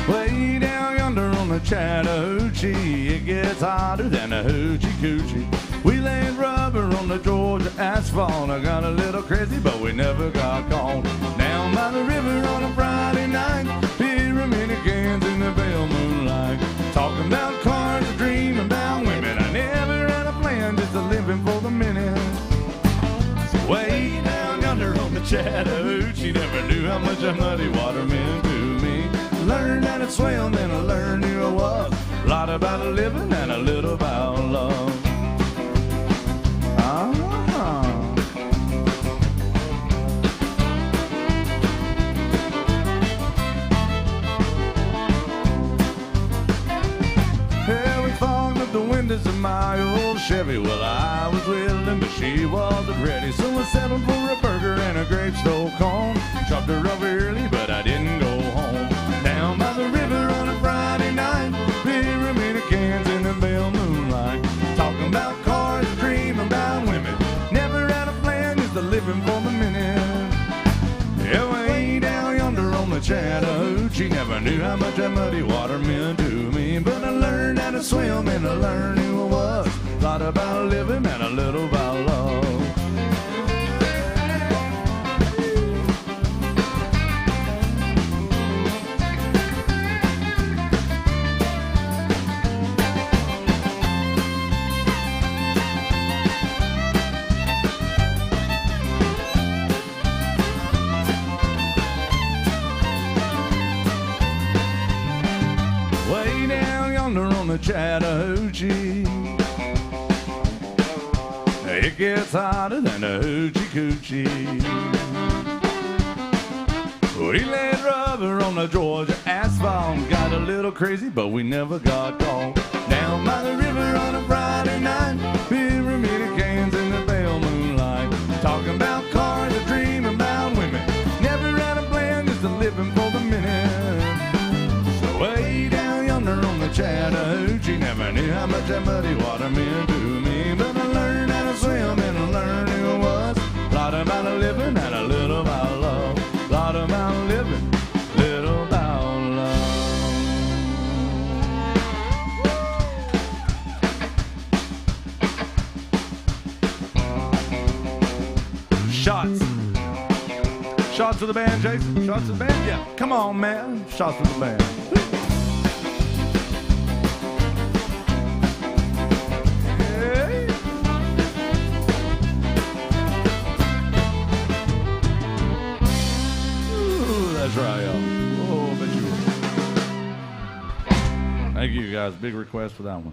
Way down yonder on the Chattahoochee, it gets hotter than a hoochie coochie. We laid rubber on the Georgia asphalt. I got a little crazy, but we never got caught. Down by the river on a Friday night, pyramid cans in the pale moonlight. Talking about cars, dreaming about women. I never had a plan, just a living for the minute. So way down yonder on the Chattahoochee, never knew how much that muddy water meant to me. Learned how to swim, then I learned who I was. A lot about a living and a little about love. Yeah, we fogged up the windows of my old Chevy. Well, I was willing, but she wasn't ready. So I settled for a burger and a grape stove cone. Chopped her up early, but I didn't go home. Down by the river on a Friday night, pyramid of cans in the pale moonlight. Talking about cars, dreaming about women. Never had a plan, just a living for the minute. Yeah, way down yonder on the Chattahoochee, never knew how much that muddy water meant to me. But I learned how to swim and I learned who I was. Thought about living and a little about love. The Chattahoochee, it gets hotter than a hoochie coochie. We laid rubber on the Georgia asphalt, got a little crazy, but we never got caught. Down by the river on a Friday night, pyramid of cans in the pale moonlight. Talking about cars, a dream about women. Never had a plan, just a living for the minute. So way down yonder on the Chattahoochee, never knew how much that muddy water meant to me. But I learned how to swim and I learned who I was. A lot about a living and a little about love. A lot about living, little about love. Shots. Shots to the band, Jason. Shots to the band? Yeah. Come on, man. Shots to the band. That's right, y'all. Oh, I bet you will. Thank you, guys. Big request for that one.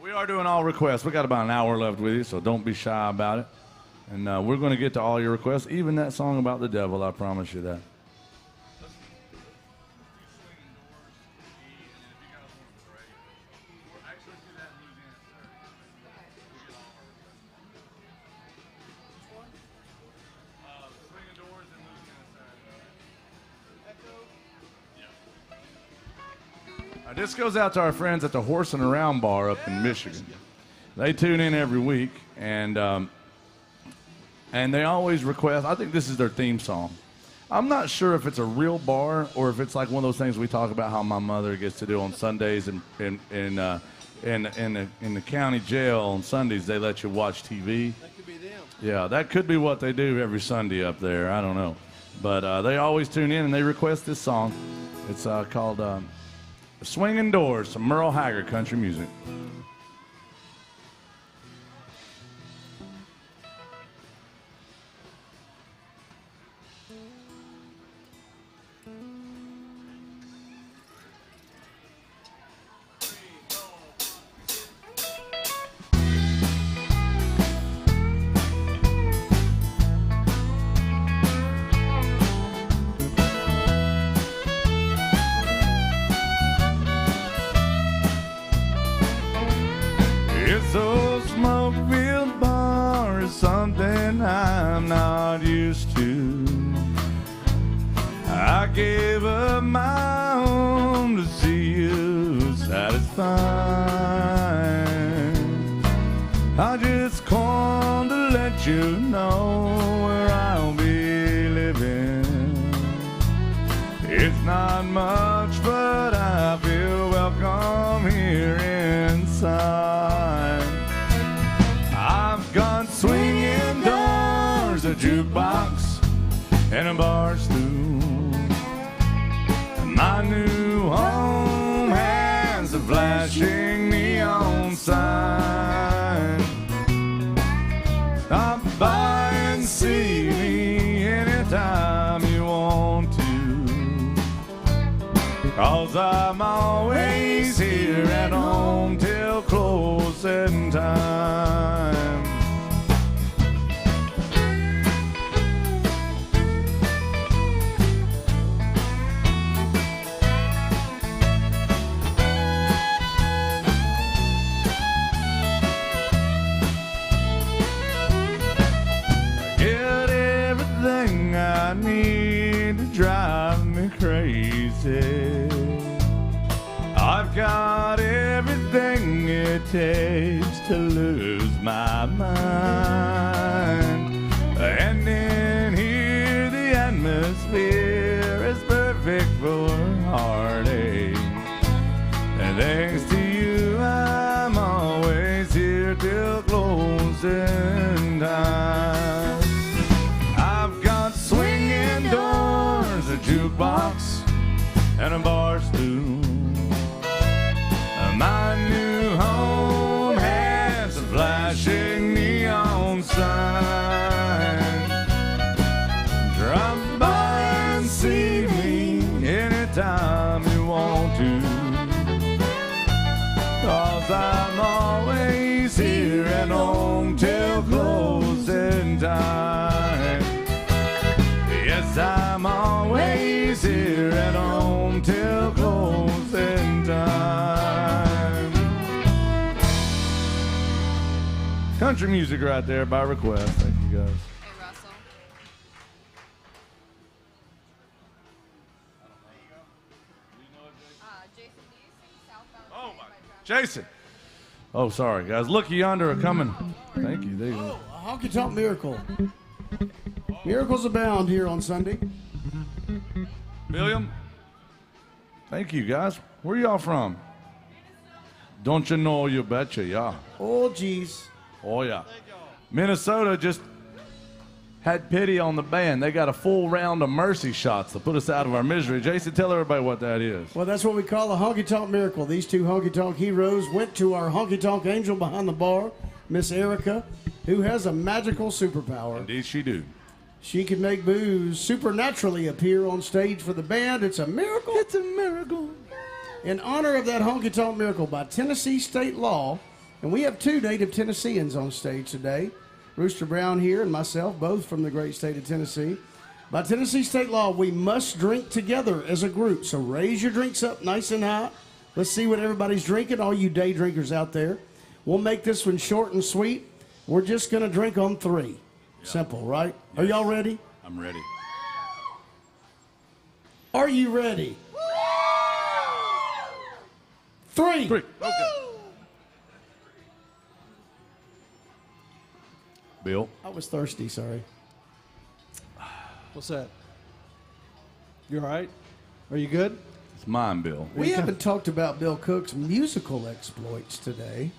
We are doing all requests. We got about an hour left with you, so don't be shy about it. And we're going to get to all your requests, even that song about the devil. I promise you that. This goes out to our friends at the Horse and Around Bar up in Michigan. They tune in every week, and they always request. I think this is their theme song. I'm not sure if it's a real bar or if it's like one of those things we talk about how my mother gets to do on Sundays in the county jail on Sundays. They let you watch TV. That could be them. Yeah, that could be what they do every Sunday up there. I don't know, but they always tune in and they request this song. It's called. Swinging Doors, some Merle Haggard country music. So smoke-filled bar is something I'm not used to. I gave up my home to see you satisfied. I just called to let you know where I'll be living. It's not much, but I feel welcome here inside. a jukebox, and a bar stool. My new home has a flashing neon sign. Stop by and see me anytime you want to, 'cause I'm always here at home till closing time. I need to drive me crazy. I've got everything it takes to lose my mind. And in here the atmosphere is perfect for heartache. And thanks to you I'm always here till closing time. Doors, a jukebox, and a bar stool. My new home has a flashing neon sign. Drop by and see me anytime you want to, 'cause I'm always here at home till closing time. Yes, I'm always here at home till closing time. Country music right there by request. Thank you guys. Hey, Russell. Jason, do you sing Southbound? Oh, Today my. by Travis? Jason. Oh, sorry, guys. Look yonder are coming. Thank you. There you go. A honky tonk miracle. Miracles abound here on Sunday. William. Thank you, guys. Where y'all from? Don't you know? You betcha, yeah. Oh, geez. Oh, yeah. Minnesota just had pity on the band. They got a full round of mercy shots to put us out of our misery. Jason, tell everybody what that is. Well, that's what we call a honky tonk miracle. These two honky tonk heroes went to our honky tonk angel behind the bar, Miss Erica, who has a magical superpower. Indeed, she do. She can make booze supernaturally appear on stage for the band. It's a miracle. It's a miracle. In honor of that honky tonk miracle by Tennessee state law, and we have two native Tennesseans on stage today, Rooster Brown here and myself, both from the great state of Tennessee. By Tennessee state law, we must drink together as a group. So raise your drinks up nice and high. Let's see what everybody's drinking, all you day drinkers out there. We'll make this one short and sweet. We're just going to drink on three. Simple, right? Yes. Are y'all ready? I'm ready. Are you ready? Three. Okay. Bill. I was thirsty, sorry. What's that? You all right? Are you good? It's mine, Bill. We haven't talked about Bill Cook's musical exploits today.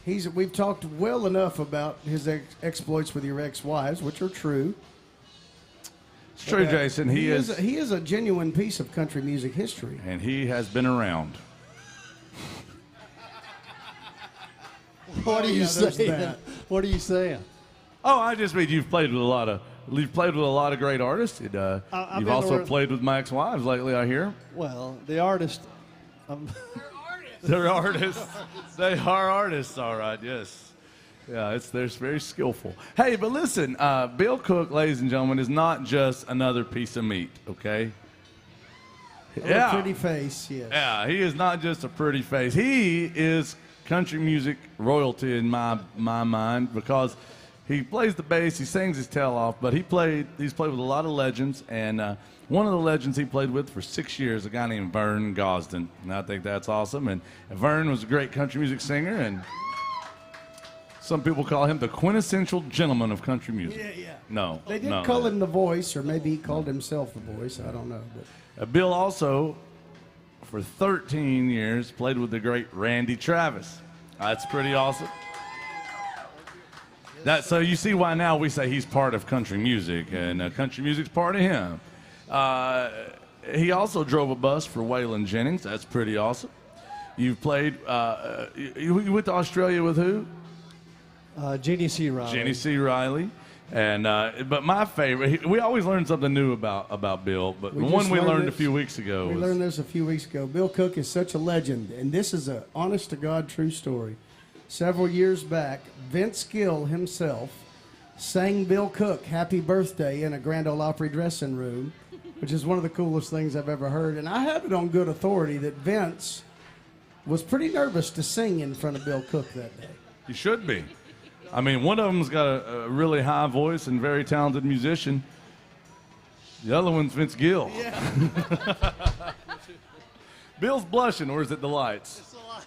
We've talked well enough about his exploits with your ex-wives, which are true. It's true, Jason. He is a genuine piece of country music history. And he has been around. What are you saying? that. What are you saying? Oh, I just mean you've played with a lot of great artists. You've also played with my ex-wives lately, I hear. Well, the artist. They're artists. They are artists, all right, yes. Yeah, they're very skillful. Hey, but listen, Bill Cook, ladies and gentlemen, is not just another piece of meat, okay? A pretty face, yes. Yeah, he is not just a pretty face. He is country music royalty in my mind because he plays the bass, he sings his tail off, but he's played with a lot of legends, and one of the legends he played with for 6 years, a guy named Vern Gosden, and I think that's awesome. And Vern was a great country music singer, and some people call him the quintessential gentleman of country music. Yeah. No, They did call him the Voice, or maybe he called himself the Voice. I don't know. But Bill also, for 13 years, played with the great Randy Travis. That's pretty awesome. So you see why now we say he's part of country music, and country music's part of him. He also drove a bus for Waylon Jennings. That's pretty awesome. You've played. You went to Australia with who? Jeannie C. Riley. Jeannie C. Riley. And but my favorite, we always learn something new about Bill. But the one we learned a few weeks ago. We learned this a few weeks ago. Bill Cook is such a legend, and this is a honest to God true story. Several years back, Vince Gill himself sang Bill Cook "Happy Birthday" in a Grand Ole Opry dressing room, which is one of the coolest things I've ever heard. And I have it on good authority that Vince was pretty nervous to sing in front of Bill Cook that day. You should be. I mean, one of them's got a really high voice and very talented musician. The other one's Vince Gill. Yeah. Bill's blushing, or is it the lights?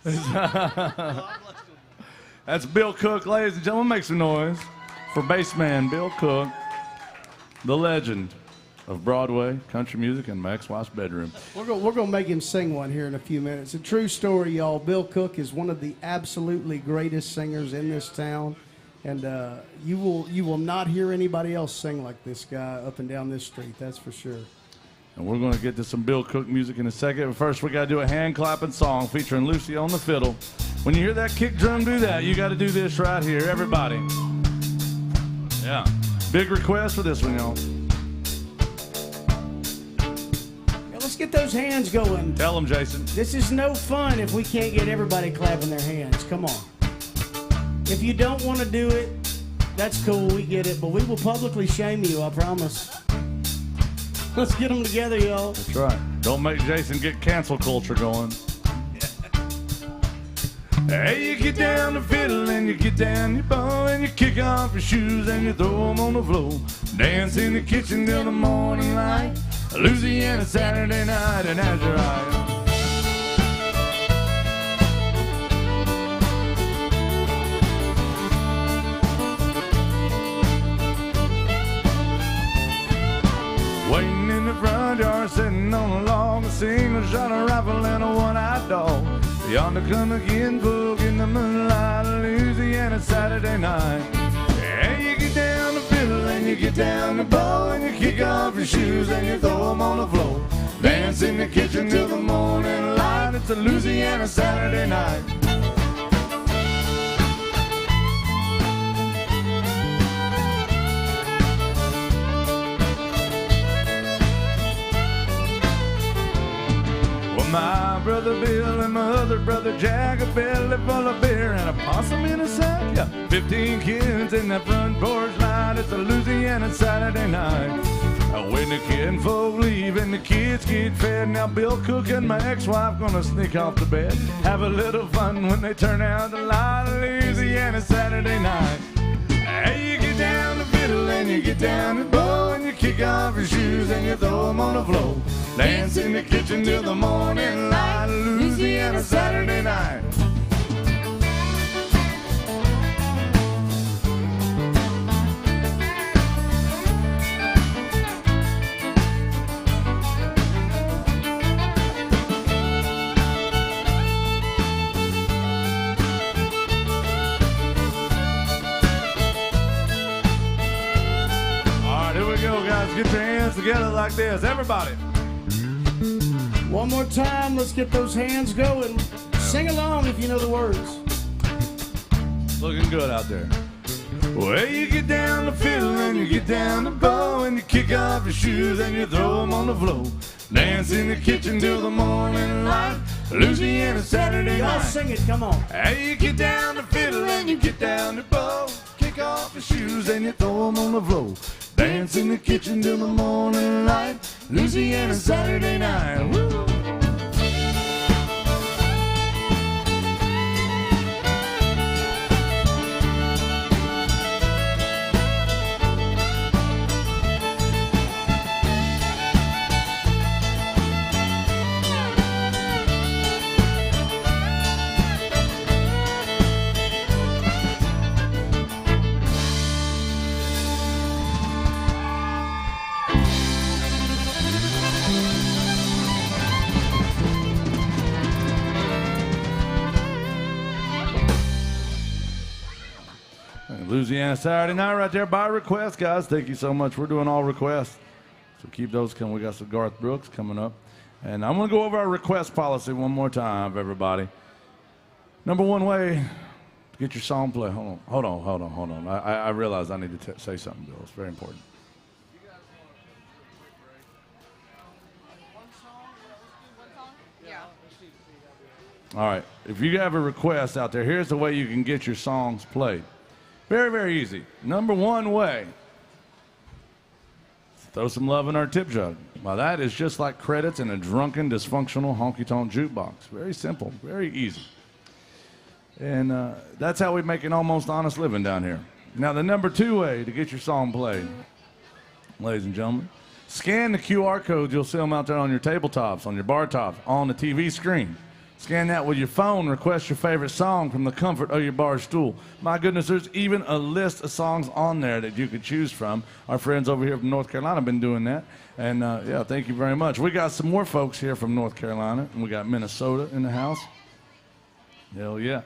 It's the lights. That's Bill Cook, ladies and gentlemen. Make some noise for bassman Bill Cook, the legend of Broadway, country music, and my ex-wife's bedroom. We're gonna make him sing one here in a few minutes. A true story, y'all. Bill Cook is one of the absolutely greatest singers in this town, and you will not hear anybody else sing like this guy up and down this street. That's for sure. And we're going to get to some Bill Cook music in a second. But first, we got to do a hand-clapping song featuring Lucy on the fiddle. When you hear that kick drum do that, you got to do this right here, everybody. Yeah. Big request for this one, y'all. Yeah, let's get those hands going. Tell them, Jason. This is no fun if we can't get everybody clapping their hands. Come on. If you don't want to do it, that's cool. We get it. But we will publicly shame you, I promise. Let's get them together, y'all. That's right. Don't make Jason get cancel culture going. Hey, you get down the fiddle and you get down your bow and you kick off your shoes and you throw them on the floor. Dance in the kitchen till the morning light. Louisiana Saturday night, and as your eye. Waiting in the front yard, sitting on a log, a single shot, a rifle, and a one-eyed dog. Yonder come again, book in the moonlight, Louisiana Saturday night. Hey, you get down the fiddle and you get down the bow and you kick off your shoes and you throw them on the floor. Dance in the kitchen till the morning light. It's a Louisiana Saturday night. My brother Bill and my other brother Jack, a belly full of beer and a possum in a sack. Yeah, 15 kids in that front porch light. It's a Louisiana Saturday night. When the kinfolk leave and the kids get fed, now Bill Cook and my ex-wife gonna sneak off to bed. Have a little fun when they turn out the light. Louisiana Saturday night. Hey, you get down the fiddle and you get down the bow and you kick off your shoes and you throw them on the floor. Dance in the kitchen till the morning light. Louisiana Saturday night. All right, here we go, guys. Get your hands together like this. Everybody. One more time, let's get those hands going. Sing along if you know the words. Looking good out there. Well, you get down the fiddle and you get down the bow and you kick off your shoes and you throw them on the floor. Dance in the kitchen till the morning light. Louisiana Saturday Y'all night. sing it, come on. Hey, you get down the fiddle and you get down the bow. Kick off your shoes and you throw them on the floor. Dance in the kitchen till the morning light. Louisiana Saturday night. Woo! Louisiana Saturday night right there by request, guys. Thank you so much. We're doing all requests. So keep those coming. We got some Garth Brooks coming up. And I'm going to go over our request policy one more time, everybody. Number one way to get your song played. Hold on. I realize I need to say something, Bill. It's very important. All right, if you have a request out there, here's the way you can get your songs played. Very, very easy. Number one way, throw some love in our tip jar. Now that is just like credits in a drunken, dysfunctional, honky-tonk jukebox. Very simple, very easy. And that's how we make an almost honest living down here. Now the number two way to get your song played, ladies and gentlemen, scan the QR codes. You'll see them out there on your tabletops, on your bar tops, on the TV screen. Scan that with your phone, request your favorite song from the comfort of your bar stool. My goodness, there's even a list of songs on there that you could choose from. Our friends over here from North Carolina have been doing that. And yeah, thank you very much. We got some more folks here from North Carolina, and we got Minnesota in the house. Hell yeah.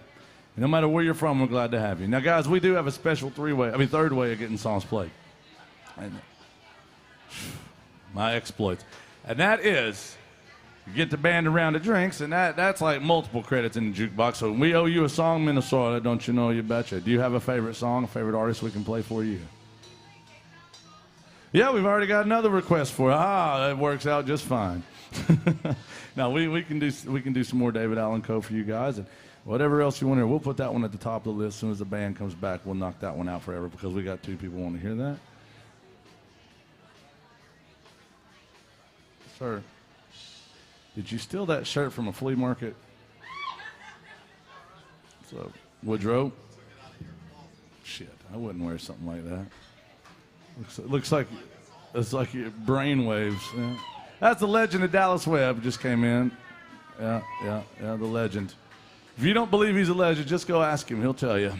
No matter where you're from, we're glad to have you. Now, guys, we do have a special third way of getting songs played. And my exploits. And that is, you get the band around the drinks, and that's like multiple credits in the jukebox. So we owe you a song, Minnesota, don't you know, you betcha. Do you have a favorite song, a favorite artist we can play for you? Yeah, we've already got another request for it. That works out just fine. Now, we can do some more David Allen Coe for you guys, and whatever else you want to hear, we'll put that one at the top of the list. As soon as the band comes back, we'll knock that one out forever because we got two people wanting to hear that. Sir, did you steal that shirt from a flea market? So, Woodrow? Shit, I wouldn't wear something like that. Looks like it's like your brain waves. Yeah. That's the legend of Dallas Webb just came in. Yeah, the legend. If you don't believe he's a legend, just go ask him. He'll tell you.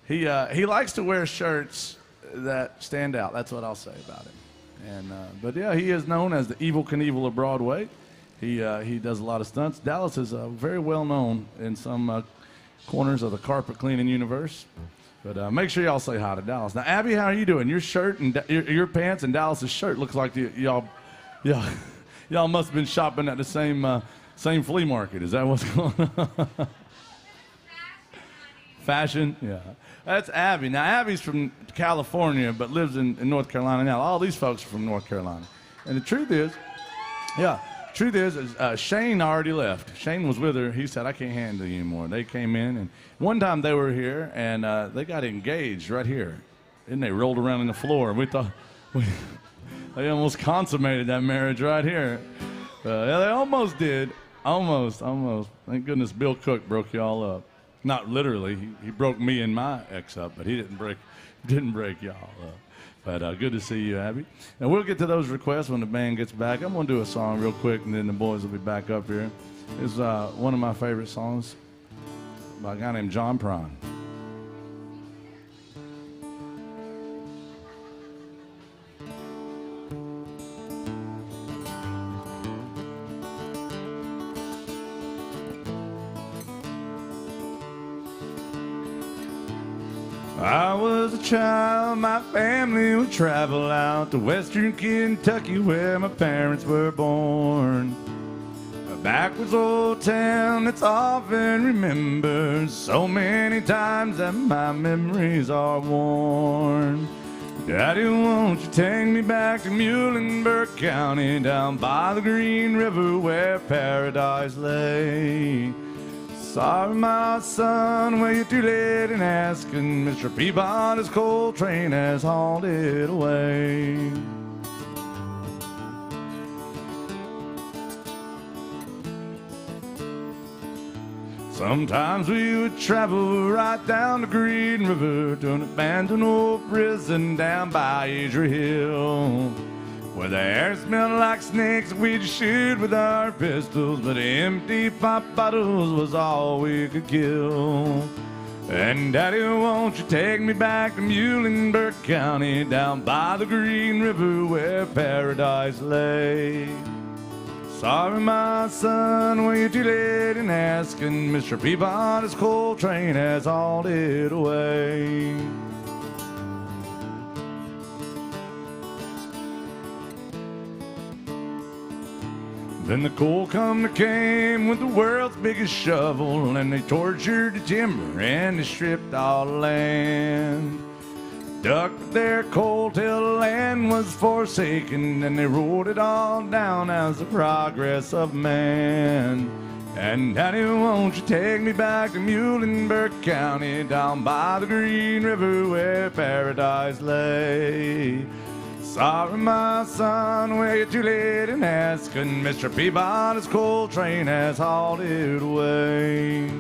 He likes to wear shirts that stand out. That's what I'll say about him. And but yeah, he is known as the Evel Knievel of Broadway. He does a lot of stunts. Dallas is very well known in some corners of the carpet cleaning universe. But make sure y'all say hi to Dallas. Now, Abby, how are you doing? Your shirt and your pants and Dallas's shirt looks like y'all must have been shopping at the same flea market. Is that what's going on? Fashion, yeah. That's Abby. Now, Abby's from California, but lives in North Carolina now. All these folks are from North Carolina. And the truth is, Shane already left. Shane was with her. He said, I can't handle you anymore. They came in, and one time they were here, and they got engaged right here. And they rolled around on the floor. We thought, they almost consummated that marriage right here. Yeah, they almost did. Almost. Thank goodness Bill Cook broke y'all up. Not literally. He broke me and my ex up, but he didn't break y'all up. But good to see you, Abby. And we'll get to those requests when the band gets back. I'm going to do a song real quick, and then the boys will be back up here. It's one of my favorite songs by a guy named John Prine. I was a child, my family would travel out to western Kentucky where my parents were born. A backwards old town that's often remembered so many times that my memories are worn. Daddy, won't you take me back to Muhlenberg County down by the Green River where paradise lay? Sorry, my son, well, you're too late in asking. Mr. Peabody's coal train has hauled it away. Sometimes we would travel right down the Green River to an abandoned old prison down by Adria Hill, where the air smelled like snakes, we'd shoot with our pistols, but empty pop bottles was all we could kill. And Daddy, won't you take me back to Muhlenberg County, down by the Green River where paradise lay? Sorry, my son, were you too late in asking? Mr. Peabody's coal train has hauled it away. Then the coal company came with the world's biggest shovel, and they tortured the timber and they stripped all the land. Dug their coal till the land was forsaken, and they wrote it all down as the progress of man. And Daddy, won't you take me back to Muhlenberg County, down by the Green River where paradise lay? Sorry, my son, were you too late in asking? Mr. Peabody's coal train has hauled it away.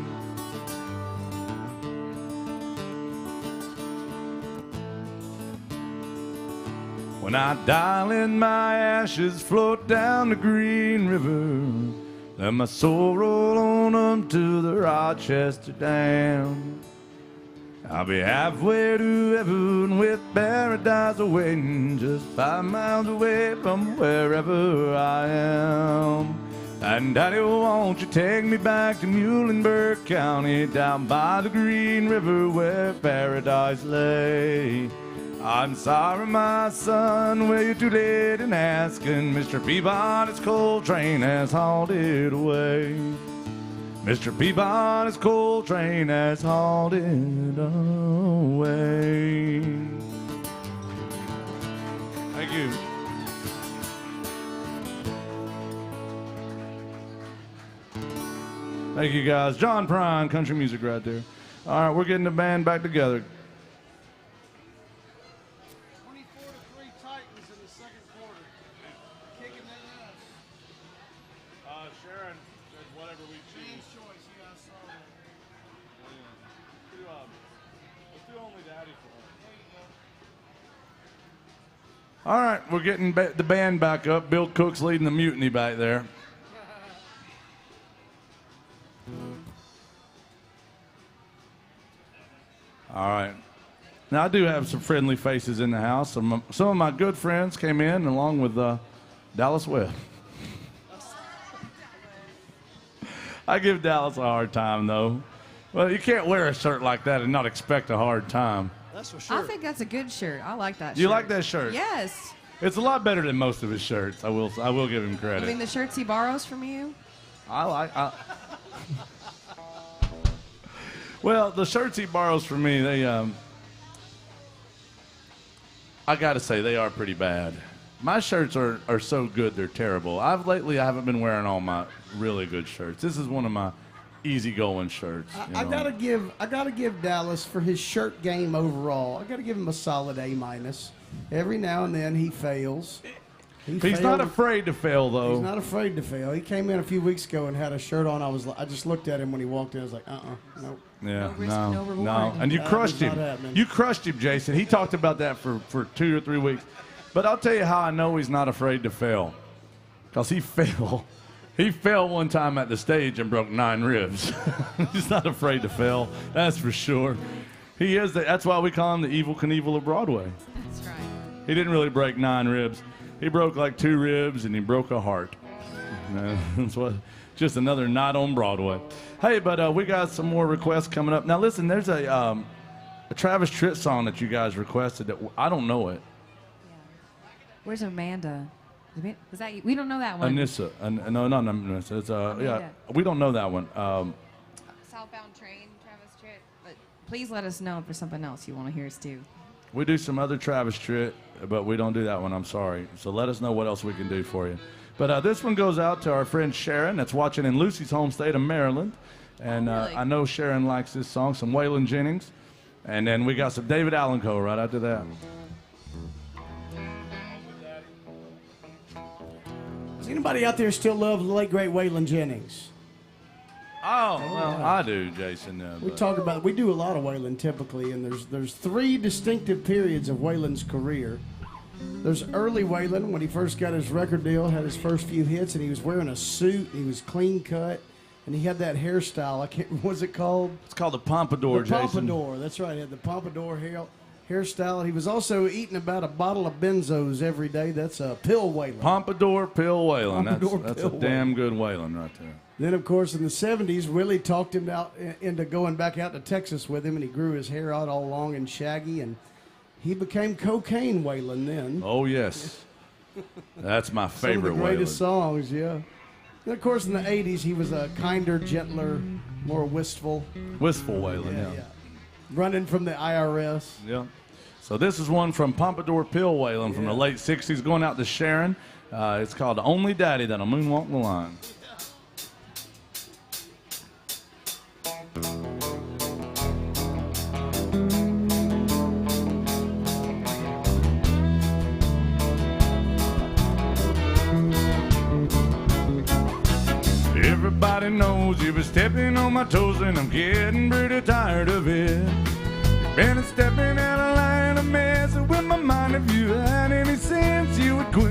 When I die, let my ashes float down the Green River. Let my soul roll on up to the Rochester Dam. I'll be halfway to heaven with paradise awaiting, just 5 miles away from wherever I am. And Daddy, won't you take me back to Muhlenberg County, down by the Green River where paradise lay? I'm sorry, my son, were you too late in asking? Mr. Peabody's coal train has hauled it away. Mr. Peabody's coal train has hauled it away. Thank you. Thank you, guys. John Prine, country music right there. All right, we're getting the band back together. 24-3 Titans in the second quarter. Kicking their ass. Sharon said whatever we choose. Man's choice, yeah, I saw that. Let's do Only Daddy for her. All right, we're getting the band back up. Bill Cook's leading the mutiny back there. All right. Now, I do have some friendly faces in the house. Some of my good friends came in along with Dallas Webb. I give Dallas a hard time, though. Well, you can't wear a shirt like that and not expect a hard time. That's for sure. I think that's a good shirt. I like that shirt. You like that shirt? Yes. It's a lot better than most of his shirts. I will give him I credit. mean, the shirts he borrows from you? Well, the shirts he borrows from me, they I gotta say, they are pretty bad. My shirts are so good, they're terrible. I haven't been wearing all my really good shirts. This is one of my easygoing shirts. I gotta give Dallas for his shirt game overall. I gotta give him a solid A-. Every now and then he fails. He's not afraid to fail, though. He's not afraid to fail. He came in a few weeks ago and had a shirt on. I just looked at him when he walked in. I was like, nope. Yeah, No risk, no reward. And you crushed was not him. happening. You crushed him, Jason. He talked about that for 2 or 3 weeks. But I'll tell you how I know he's not afraid to fail. Because he fell. He fell one time at the stage and broke 9 ribs. He's not afraid to fail. That's for sure. He is. That's why we call him the Evel Knievel of Broadway. That's right. He didn't really break 9 ribs. He broke like 2 ribs and he broke a heart. That's what. Just another night on Broadway. Hey, but we got some more requests coming up. Now listen, there's a Travis Tritt song that you guys requested that I don't know it. Where's Amanda? Is that you? We don't know that one. Anissa. No, not Anissa. It's yeah. We don't know that one. Southbound Train, Travis Tritt. But please let us know if there's something else you want to hear us do. We do some other Travis Tritt, but we don't do that one. I'm sorry. So let us know what else we can do for you. But this one goes out to our friend Sharon that's watching in Lucy's home state of Maryland. And really? I know Sharon likes this song, some Waylon Jennings. And then we got some David Allenco right after that. Does anybody out there still love the late, great Waylon Jennings? Oh, well, I do, Jason. We talk about, we do a lot of Waylon typically, and there's 3 distinctive periods of Waylon's career. There's early Waylon when he first got his record deal, had his first few hits, and he was wearing a suit. He was clean cut, and he had that hairstyle. I can't. What's it called? It's called the Pompadour, The Jason. Pompadour. That's right. He had the Pompadour hairstyle. He was also eating about a bottle of benzos every day. That's a pill Waylon. Pompadour Pill Waylon. Pompadour That's Pill a damn good Waylon right there. Then, of course, in the 70s, Willie talked him out into going back out to Texas with him, and he grew his hair out all long and shaggy, and he became Cocaine Waylon then. Oh, yes. That's my favorite Some of the greatest Waylon. songs, yeah. And, of course, in the 80s, he was a kinder, gentler, more wistful. Wistful Waylon, yeah. Running from the IRS. Yeah. So this is one from Pompadour Pill Waylon from the late 60s going out to Sharon. It's called Only Daddy That'll Moonwalk the Line. Everybody knows you been stepping on my toes and I'm getting pretty tired of it. You've been stepping out of line and messing with my mind. If you had any sense, you would quit.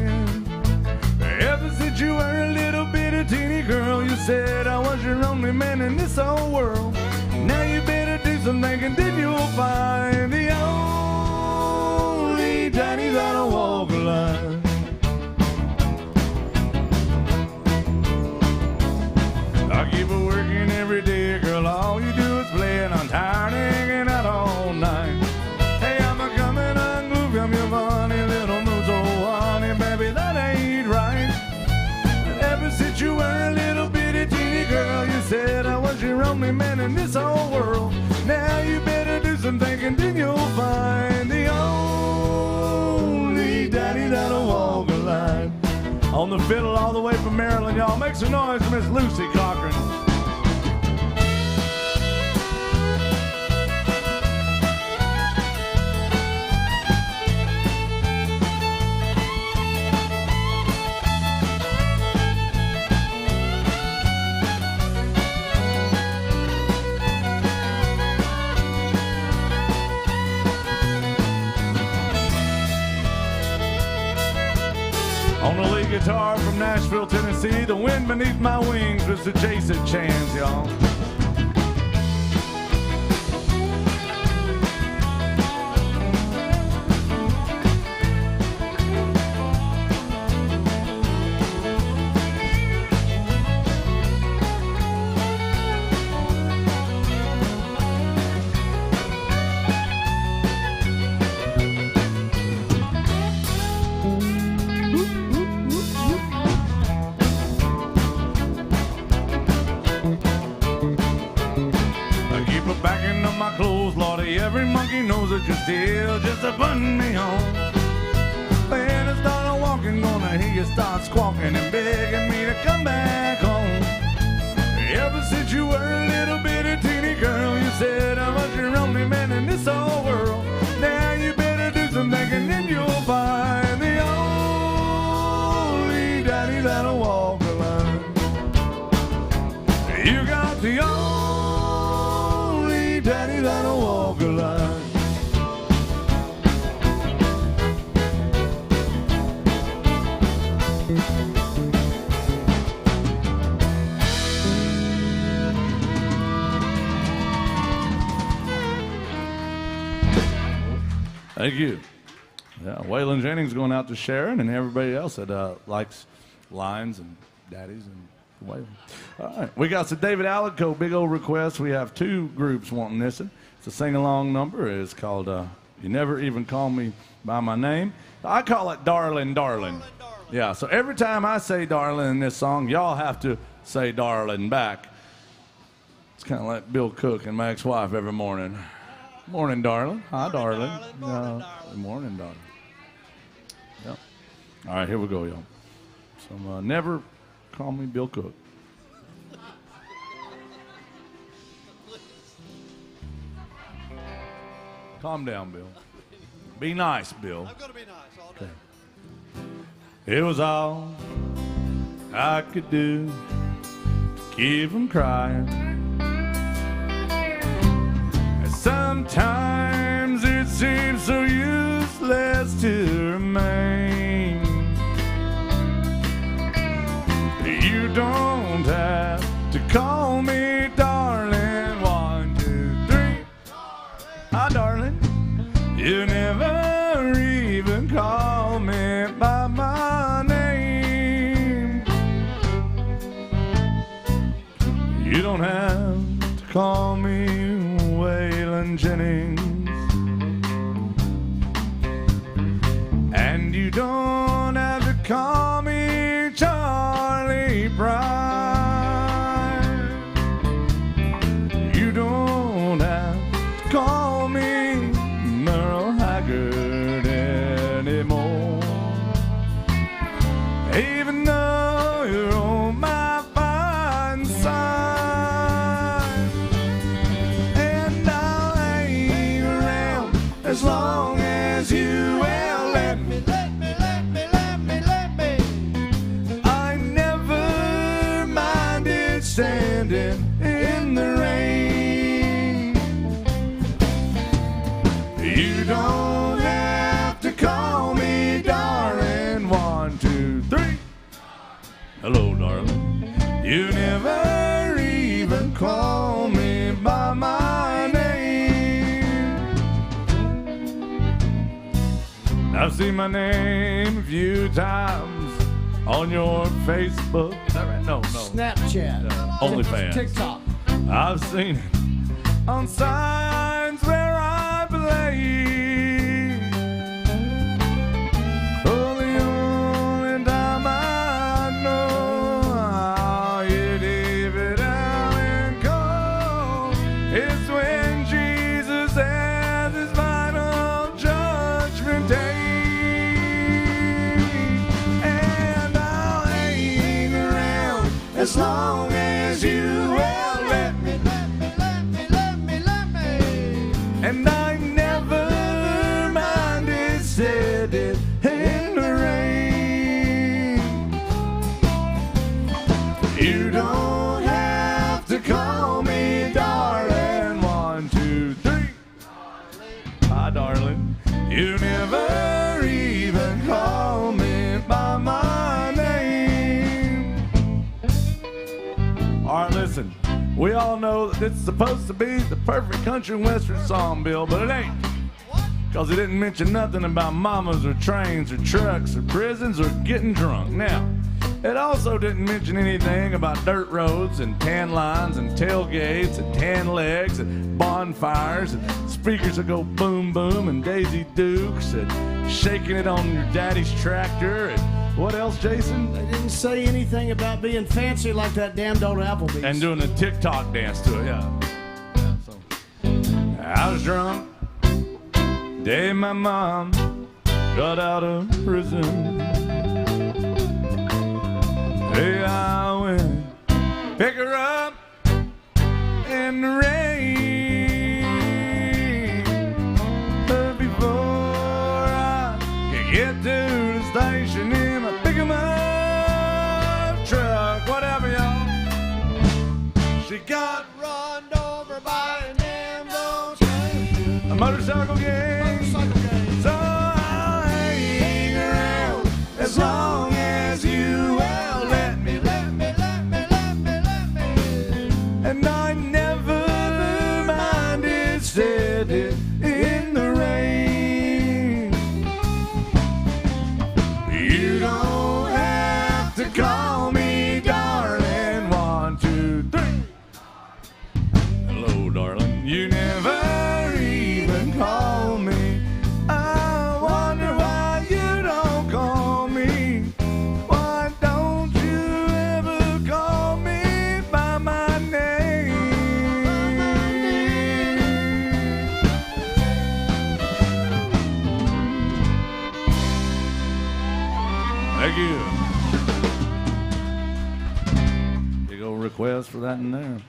Ever since you were a little bitty teeny girl, you said I was your only man in this whole world. Now you better do some thinking, then you'll find the only daddy that'll walk a line. I keep working every day, girl, all you do is play, and I'm tired of hanging out all night. Hey, I'm a coming unglued, I'm your funny little mood, so honey, baby, that ain't right. Ever since you were a little bitty teeny girl, you said I was your only man in this whole world. Now you better do some thinking, then you'll find the only daddy that'll walk a line. On the fiddle all the way from Maryland, y'all. Make some noise for Miss Lucy Cochran. On the lead guitar from Nashville, Tennessee, the wind beneath my wings was the Jason Chance, y'all. Backing up my clothes, Lordy, every monkey knows that you're still just a putting me on. When I start walking, gonna hear you start squawking and begging me to come back home. Ever since you were a little bitty teeny girl, you said I was your only man in this whole world. Now you better do some thinking, then you'll find the only daddy that'll walk a line. You got the only daddy that'll walk a line. Thank you. Yeah, Waylon Jennings going out to Sharon and everybody else that likes lines and daddies and Waylon. All right, we got some David Alico, big old request. We have two groups wanting this. It's a sing-along number. It's called You Never Even Call Me By My Name. I call it Darling, Darling. Yeah, so every time I say darling in this song, y'all have to say darling back. It's kind of like Bill Cook and my ex-wife every morning. Morning, darling. Hi, darling. Morning, darling. Good morning, darling. Yep. All right, here we go, y'all. So never call me Bill Cook. Calm down, Bill. Be nice, Bill. I'm going to be nice all day. Okay. It was all I could do to keep from crying. And sometimes it seems so useless to remain. You don't have to call me darling. 1, 2, 3. Hi, darling. You call me Waylon Jennings. And you don't have to call me Charlie Brown. You don't have to call me Merle Haggard anymore. Even though you're on my fine side. And I'll hang around as long as you will. Standing in the rain. You don't have to call me darling. 1, 2, 3. Hello, darling. You never even call me by my name. I've seen my name a few times on your Facebook. Is that right? No. Snapchat. OnlyFans. TikTok. I've seen it on signs where I play. Oh, the only time I know how you David Allen Cole is when Jesus has his final judgment day. As long as you will let me. And I never minded said it in the rain. You don't have to call me darling. 1, 2, 3. Hi, darling. You never even call me by my name. All right, listen. We all know that it's supposed to be the perfect country and western song, Bill, but it ain't. Because it didn't mention nothing about mamas or trains or trucks or prisons or getting drunk. Now, it also didn't mention anything about dirt roads and tan lines and tailgates and tan legs and bonfires and speakers that go boom boom and Daisy Dukes and shaking it on your daddy's tractor and what else, Jason? They didn't say anything about being fancy like that damned old Applebee's. And doing a TikTok dance to it, yeah. So I was drunk day my mom got out of prison. Hey, I went pick her up in the rain. But before I could get to the station in my pick 'em up truck, whatever, y'all, she got run over by an ambulance, a motorcycle gang. So I'll hang around as long as you will let me. And I never minded said it in the rain. You don't have to call me darling. 1, 2, 3. Hello, darling. You never even call me. I wonder why you don't call me. Why don't you ever call me by my name? Thank you. Big old request for that in there.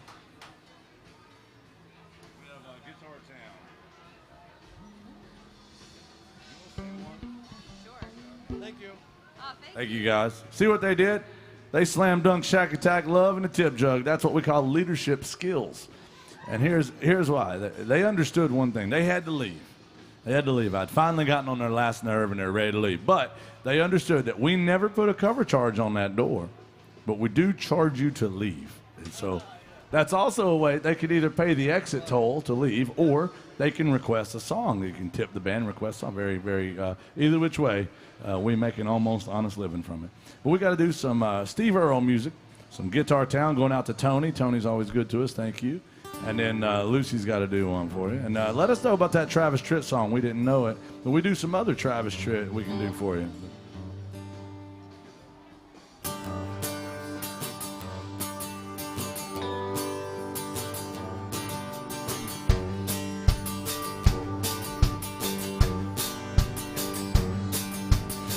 Thank you, guys. See what they did? They slam dunk Shack Attack Love in a tip jug. That's what we call leadership skills. And here's why. They understood one thing. They had to leave. They had to leave. I'd finally gotten on their last nerve and they're ready to leave. But they understood that we never put a cover charge on that door, but we do charge you to leave. And so that's also a way they could either pay the exit toll to leave, or they can request a song. You can tip the band, request a song. Very, very, either which way, we make an almost honest living from it. But we got to do some Steve Earle music, some Guitar Town, going out to Tony. Tony's always good to us. Thank you. And then Lucy's got to do one for you. And let us know about that Travis Tritt song. We didn't know it. But we do some other Travis Tritt we can do for you.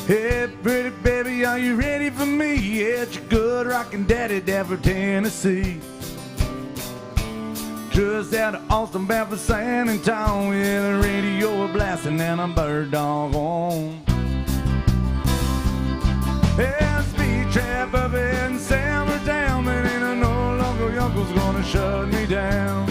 Hey, pretty baby, are you ready for me? Yeah, it's your good rockin' daddy down from Tennessee. Just out of Austin, bound for San Antonio. Yeah, the radio a blasting and I'm bird dog on. Yeah, speed trap up in Summer Town, but ain't no longer uncle's gonna shut me down.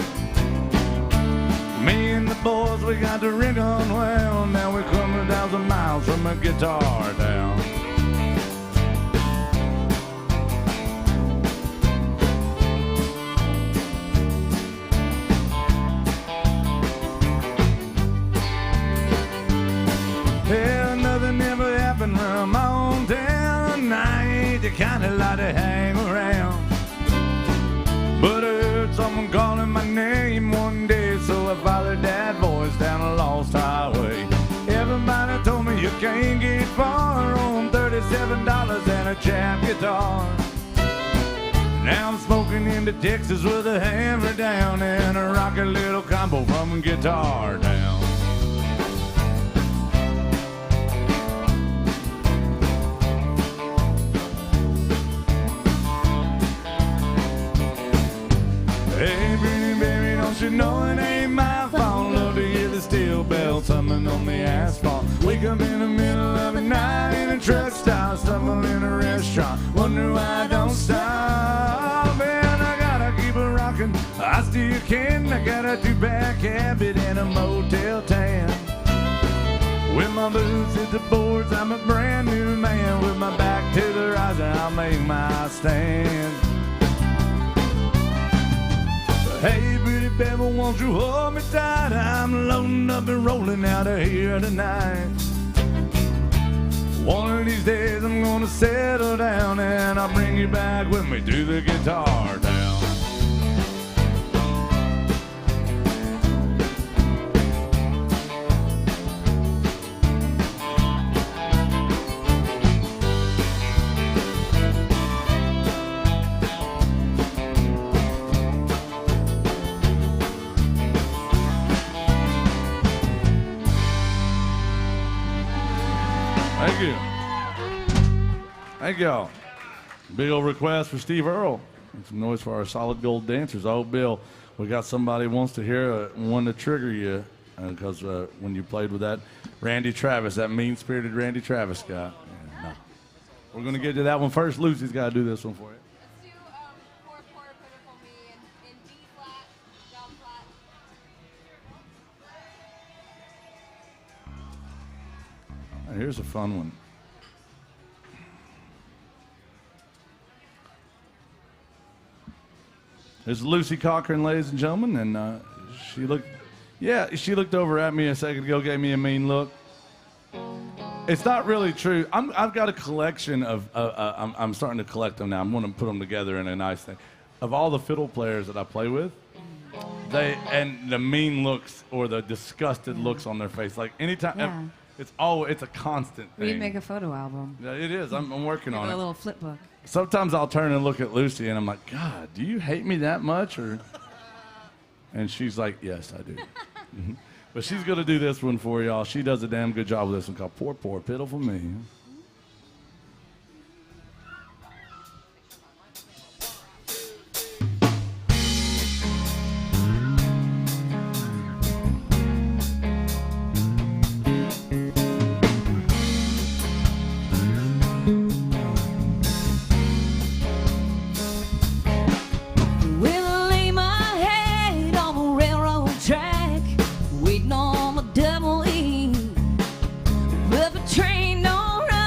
Me and the boys, we got the rig unwound. Now we're coming 1,000 miles from a guitar down. Hell, nothing ever happened around my hometown. I ain't the kind of lot to hang around. But I heard someone calling my name one day, so I followed that voice down a lost highway. Everybody told me you can't get far on $37 and a jam guitar. Now I'm smoking into Texas with a hammer down and a rocket little combo from Guitar Down. Hey, pretty baby, don't you know it ain't my fault? Love to hear the steel bells humming on the asphalt. Wake up in the middle of the night in a truck stop, stumble in a restaurant, wonder why I don't stop. Man, I gotta keep it rocking, I still can. I got a two-pack habit and a Motel tan. With my boots hit the boards, I'm a brand new man. With my back to the rising, I'll make my stand. Hey, pretty baby, won't you hold me tight? I'm loading up and rolling out of here tonight. One of these days I'm gonna settle down and I'll bring you back with me to the Guitar Down. Thank you. Thank y'all. Big old request for Steve Earle. Make some noise for our solid gold dancers. Oh, Bill, we got somebody who wants to hear one to trigger you because when you played with that Randy Travis, that mean-spirited Randy Travis guy. Yeah, no. We're going to get to that one first. Lucy's got to do this one for you. Let's do Poor, Poor, Pitiful Me in D flat, down flat. Here's a fun one. This is Lucy Cochran, ladies and gentlemen, and she looked over at me a second ago, gave me a mean look. It's not really true. I've got a collection of, I'm starting to collect them now. I'm going to put them together in a nice thing. Of all the fiddle players that I play with, and the mean looks or the disgusted looks on their face, like anytime. Yeah. It's a constant thing. We'd make a photo album. Yeah, it is. I'm working on A it. little flip book. Sometimes I'll turn and look at Lucy and I'm like, God, do you hate me that much? And she's like, yes, I do. But she's going to do this one for y'all. She does a damn good job with this one called Poor, Poor, Pitiful Me. Well, I lay my head on a railroad track, waiting on my double E. But the train don't run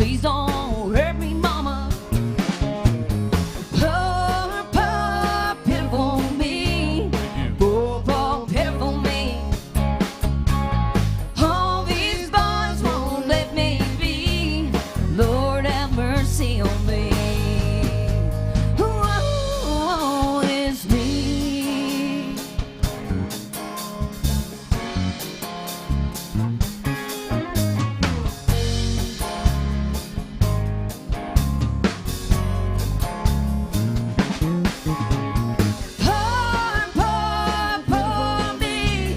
please don't hurt me, mama. Poor, poor, pitiful me. Poor, poor, pitiful me. All these boys won't let me be. Lord have mercy on me. Oh, it's me. Poor, poor, poor me.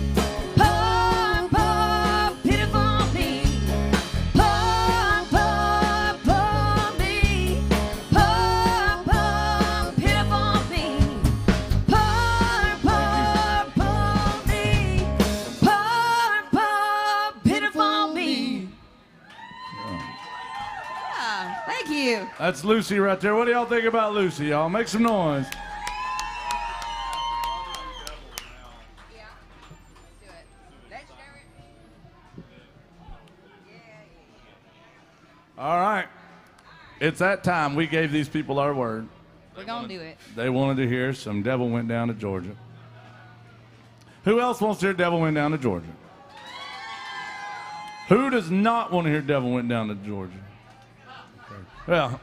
Poor, poor, pitiful me. Poor, poor, poor me. Poor, poor, pitiful me. Poor, poor, poor me. Poor, poor, pitiful me. Yeah, thank you. That's Lucy right there. What do y'all think about Lucy, y'all? Make some noise. Yeah. Do it. Legendary. All right. It's that time. We gave these people our word. We're gonna do it. They wanted to hear some Devil Went Down to Georgia. Who else wants to hear Devil Went Down to Georgia? Who does not want to hear Devil Went Down to Georgia? Well,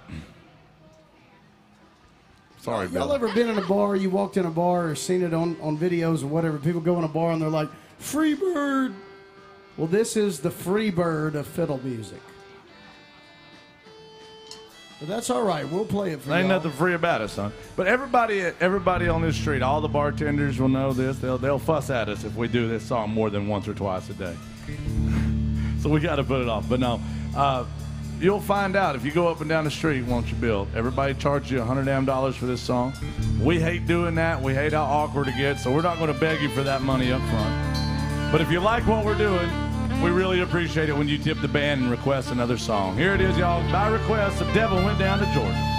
sorry, Y'all Bill. ever been in a bar, you walked in a bar or seen it on videos or whatever, people go in a bar and they're like, free bird. Well, this is the free bird of fiddle music. But that's all right. We'll play it for Ain't y'all. nothing free about it, son. But everybody on this street, all the bartenders will know this. They'll fuss at us if we do this song more than once or twice a day. So we got to put it off. But no, you'll find out if you go up and down the street, won't you, Bill? Everybody charges you $100 for this song. We hate doing that. We hate how awkward it gets. So we're not going to beg you for that money up front. But if you like what we're doing, we really appreciate it when you tip the band and request another song. Here it is, y'all. By request, The Devil Went Down to Georgia.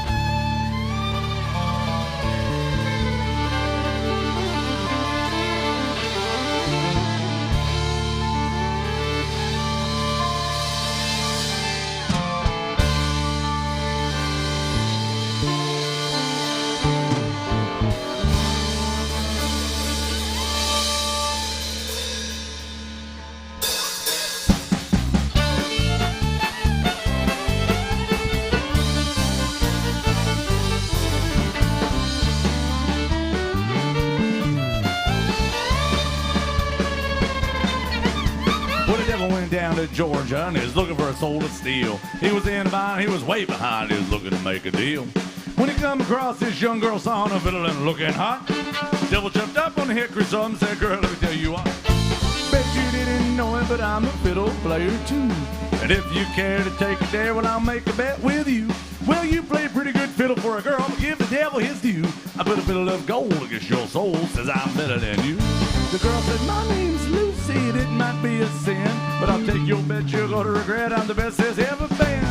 Down to Georgia and is looking for a soul to steal. He was in line, he was way behind, he was looking to make a deal. When he come across this young girl sawing a fiddle and looking hot, Devil jumped up on the hickory saw and said, girl, let me tell you what. Bet you didn't know it, but I'm a fiddle player too. And if you care to take a dare, well, I'll make a bet with you. Well, you play pretty good fiddle for a girl, but give the devil his due. I put a fiddle of gold against your soul, says I'm better than you. The girl said, my name's Lucy, it might be a sin, but I'll take your bet you're gonna regret I'm the best there's ever been.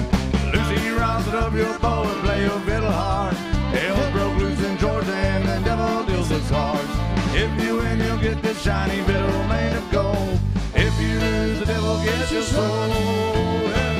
Lucy, rouse it up your bow and play your fiddle hard. Hell broke loose in Georgia and the devil deals the cards. If you win, you'll get this shiny fiddle made of gold. If you lose, the devil gets your soul. Yeah.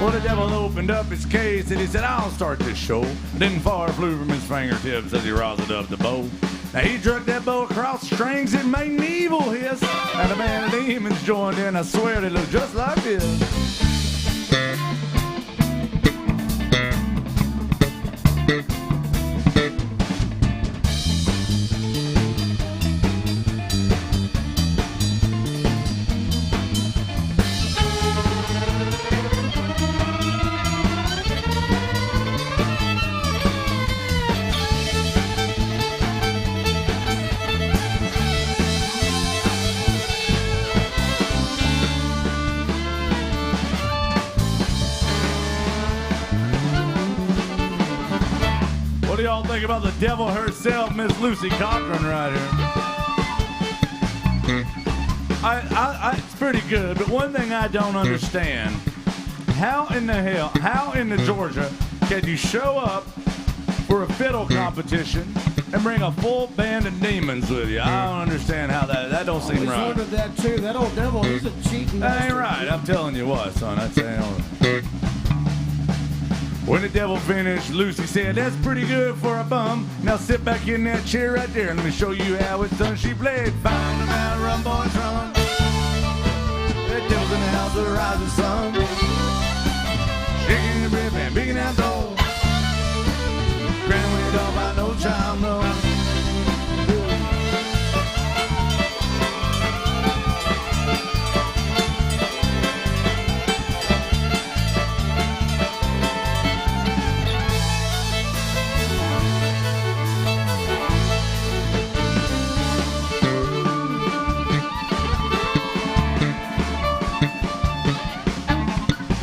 Well, the devil opened up his case and he said, I'll start this show. Then fire flew from his fingertips as he roused up the bow. Now he dragged that bow across the strings and made an evil hiss. And a band of demons joined in. I swear they looked just like this. What do y'all think about the devil herself, Miss Lucy Cochran, right here? It's pretty good, but one thing I don't understand, how in the Georgia, can you show up for a fiddle competition and bring a full band of demons with you? I don't understand how that don't seem I right. wondered that too. That old devil, he's a cheating That ain't bastard. right. I'm telling you what, son. That's ain't all right. When the devil finished, Lucy said, "That's pretty good for a bum. Now sit back in that chair right there and let me show you how it's done." She played "Find them out, run, boys, run." That devil's in the house of the rising sun. Shaking the bread and picking out dough. Granny don't by no child, no.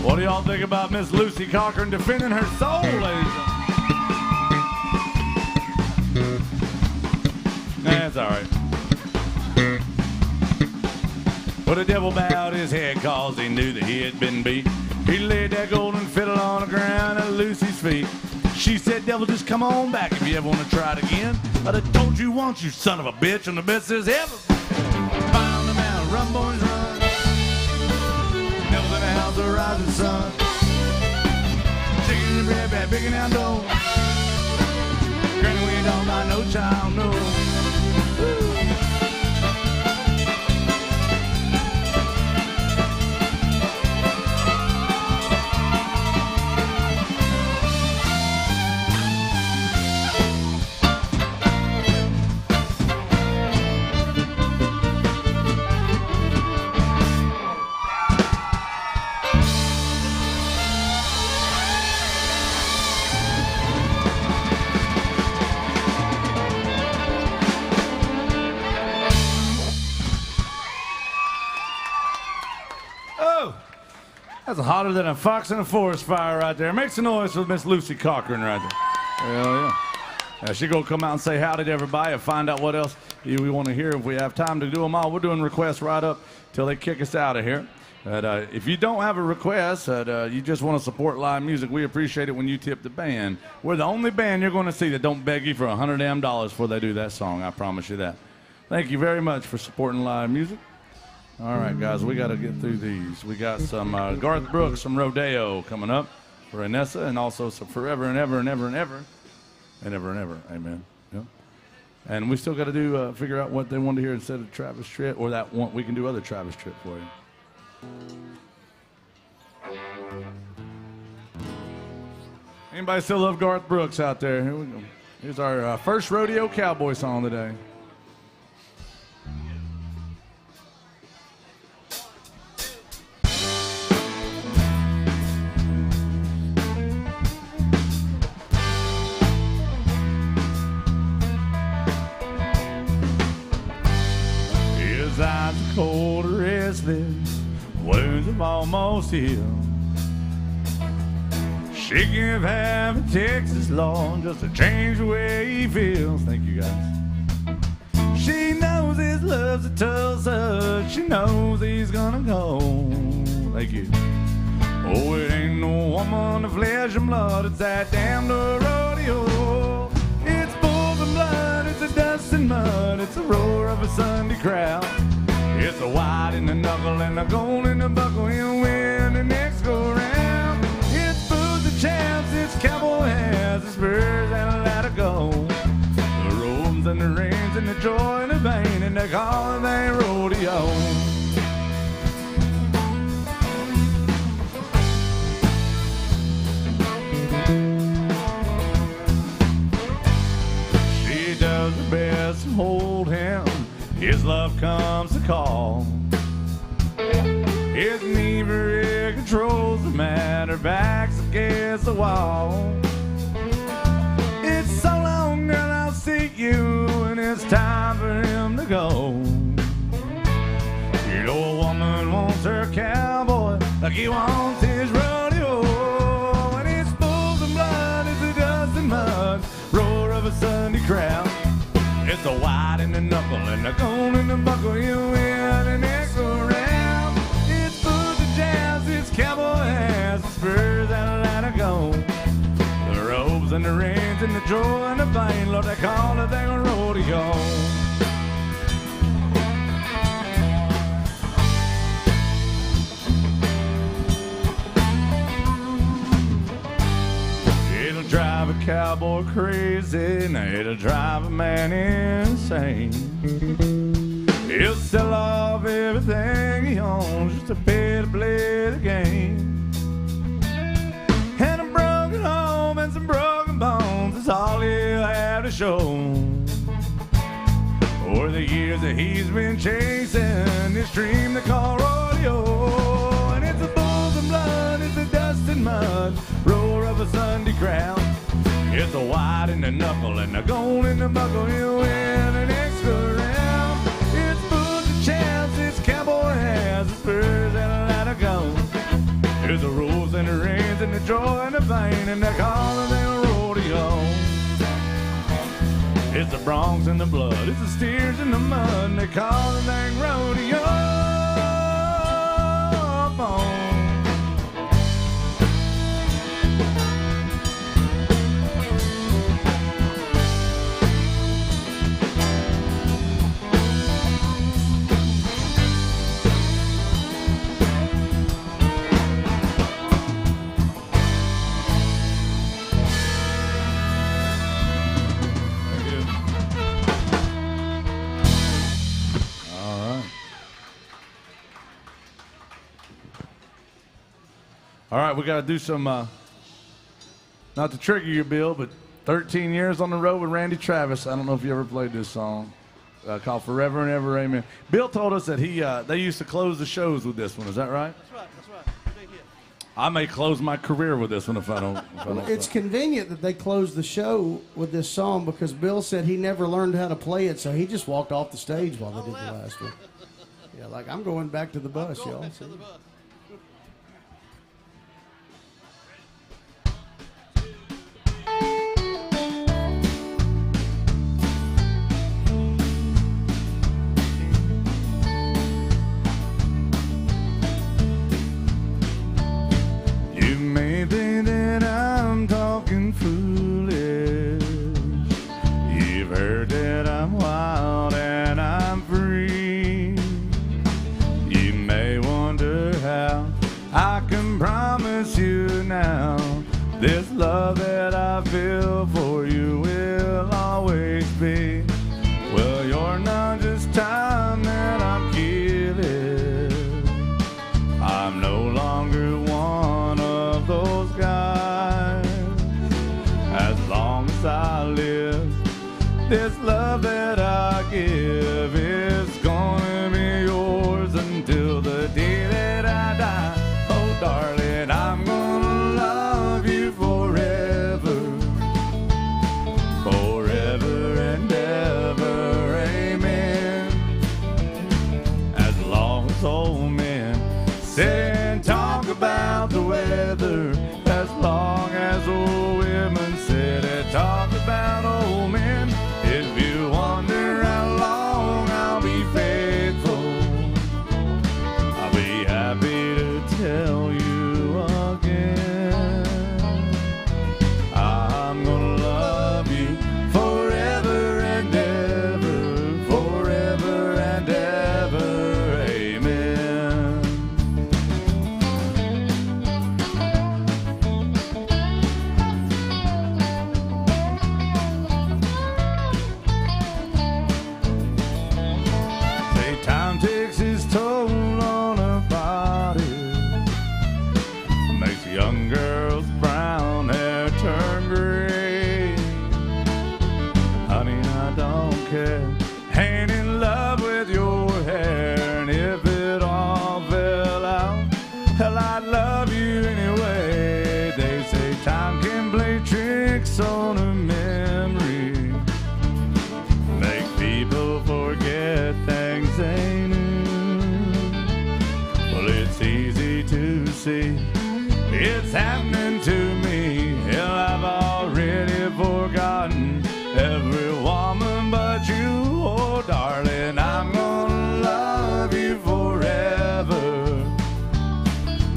What do y'all think about Miss Lucy Cochran defending her soul, ladies? That's all right. But the devil bowed his head cause he knew that he had been beat. He laid that golden fiddle on the ground at Lucy's feet. She said, "Devil, just come on back if you ever want to try it again. I'd have told you once, you son of a bitch." And the bitch says, "Heaven." Found them out, run, boys, run. Devil's in the house of the rising sun. Chicken and bread, bad, picking out dough. Granny, we don't buy no child, no. That's hotter than a fox in a forest fire right there. Make some noise for Miss Lucy Cochran right there. Hell yeah. She gonna come out and say howdy to everybody and find out what else we want to hear. If we have time to do them all, we're doing requests right up till they kick us out of here. But if you don't have a request, you just want to support live music, we appreciate it when you tip the band. We're the only band you're going to see that don't beg you for $100 damn before they do that song. I promise you that. Thank you very much for supporting live music. All right, guys, we got to get through these. We got some Garth Brooks, some Rodeo coming up for Anessa, and also some Forever and Ever and Ever and Ever and Ever and Ever. Amen. Yep. And we still got to do figure out what they want to hear instead of Travis Tritt, or that one we can do other Travis Tritt for you. Anybody still love Garth Brooks out there? Here we go. Here's our first rodeo cowboy song today. His eyes are cold, restless, wounds have almost healed. She can have a Texas law just to change the way he feels. Thank you, guys. She knows his love's a Tulsa. She knows he's gonna go. Thank you. Oh, it ain't no woman of flesh and blood. It's that damn rodeo. It's bulls and blood. It's a dust and mud. It's the roar of a Sunday crowd. It's a white in the knuckle and a gold in the buckle. He'll win the next go round. It's booze and champs. It's cowboy hats. It's spurs and a lot of gold. The robes and the reins and the joy and the vein and they call it a rodeo. She does her best to hold him. His love comes to call. His inebriated controls the matter, backs against the wall. It's so long, girl, I'll see you, and it's time for him to go. You know a woman wants her cowboy like he wants his rodeo. And it's bulls and blood, it's the dust and mud, roar of a Sunday crowd. It's the white in the knuckle and the gold in the buckle. You win the next go round. It's booze and jazz, it's cowboy hats, spurs and a lot of gold. rains and the joy and the pain, Lord, they call the thing a rodeo. It'll drive a cowboy crazy, and it'll drive a man insane. He'll sell off everything he owns just to pay to play the game. And a broken home and some broken bones is all he'll have to show. For the years that he's been chasing this dream they call rodeo. And it's the bulls and blood, it's the dust and mud, roar of a Sunday crowd. It's the white and the knuckle and the gold and the buckle, he'll win an extra round. It's boots and champs, it's cowboy hands, it's spurs and a line of gold. There's the rules and the rains and the joy and the pain, and they call it a rodeo. It's the broncs and the blood, it's the steers and the mud, and they call it a rodeo. All right, we got to do some, not to trigger you, Bill, but 13 years on the road with Randy Travis. I don't know if you ever played this song called Forever and Ever, Amen. Bill told us that they used to close the shows with this one. Is that right? That's right. Big hit. I may close my career with this one if I don't. It's convenient that they closed the show with this song because Bill said he never learned how to play it, so he just walked off the stage while they did the last one. Yeah, like, I'm going back to the bus, y'all. See? This love that I feel for you will always be. Well, you're not just time that I'm killing. I'm no longer one of those guys. As long as I live, this love that I give is gonna be yours until the day that I die. Oh, darling, I'm gonna love you forever, forever and ever, amen. As long as old men sit and talk about the weather, as long as old women sit and talk about old men, if you wonder how long I'll be faithful, I'll be happy to tell you again. I'm gonna love you forever and ever, forever and ever, amen. Say time takes its toll on a body, makes young girls' brown hair turn gray. Honey, I don't care, ain't in love with your hair, and if it all fell out, hell, I'd love you anyway. They say time can play tricks on a memory, make people forget things they knew. Well, it's easy to see it's happening to me. Hell, I've already forgotten every woman but you. Oh, darling, I'm gonna love you forever,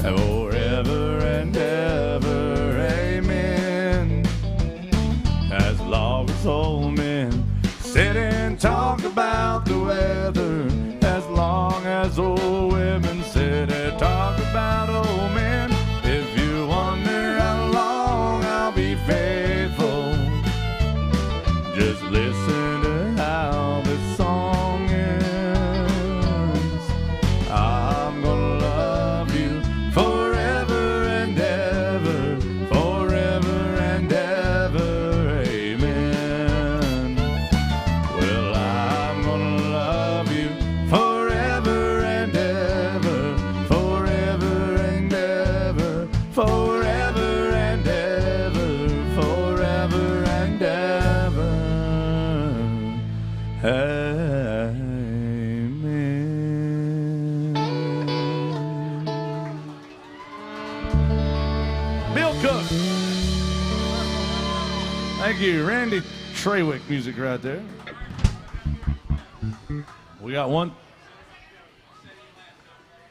forever and ever, amen. all us old men sit and talk about the weather. As long as old women sit and talk about old men. If you wonder how long I'll be faithful, just listen to how this song ends. I'm gonna love you forever and ever, forever and ever, amen. Well, I'm gonna love you forever and ever, forever and ever, forever and ever, forever and ever, amen. Bill Cook. Thank you. Randy Trawick music right there. We got one.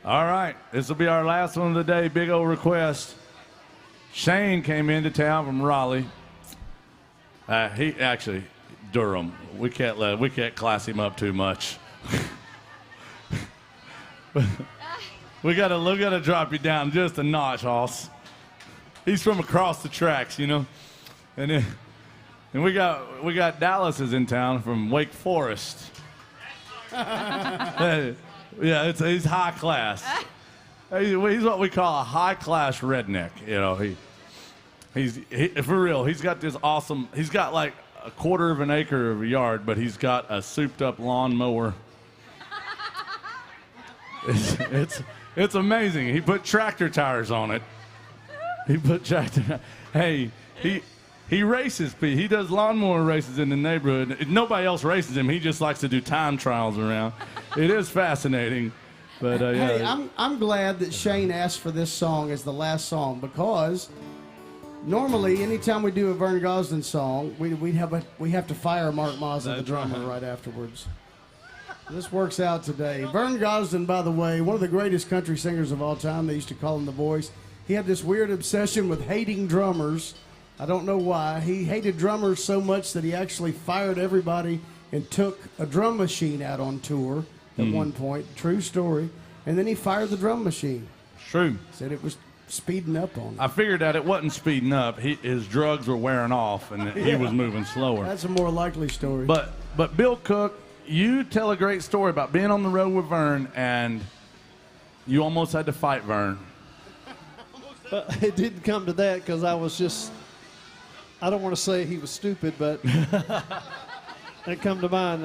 All right. This will be our last one of the day. Big old request. Shane came into town from Raleigh. He actually, Durham. We can't class him up too much. we gotta drop you down just a notch, Hoss. He's from across the tracks, you know. And we got Dallas is in town from Wake Forest. Yeah, he's high class. He's what we call a high class redneck. You know, he's for real. He's got this awesome. He's got like a quarter of an acre of a yard, but he's got a souped up lawnmower. It's amazing. He put tractor tires on it. Hey, he races. He does lawnmower races in the neighborhood. Nobody else races him. He just likes to do time trials around. It is fascinating. But Hey, yeah. I'm glad that Shane asked for this song as the last song, because normally anytime we do a Vern Gosdin song, we have to fire Mark Mazza, the drummer, right afterwards. This works out today. Vern Gosdin, by the way, one of the greatest country singers of all time. They used to call him the Voice. He had this weird obsession with hating drummers. I don't know why. He hated drummers so much that he actually fired everybody and took a drum machine out on tour at one point. True story. And then he fired the drum machine. True. Said it was speeding up on him. I figured out it wasn't speeding up. His drugs were wearing off, and he was moving slower. That's a more likely story. But Bill Cook, you tell a great story about being on the road with Vern, and you almost had to fight Vern. It didn't come to that because I was just, I don't want to say he was stupid, but it come to mind.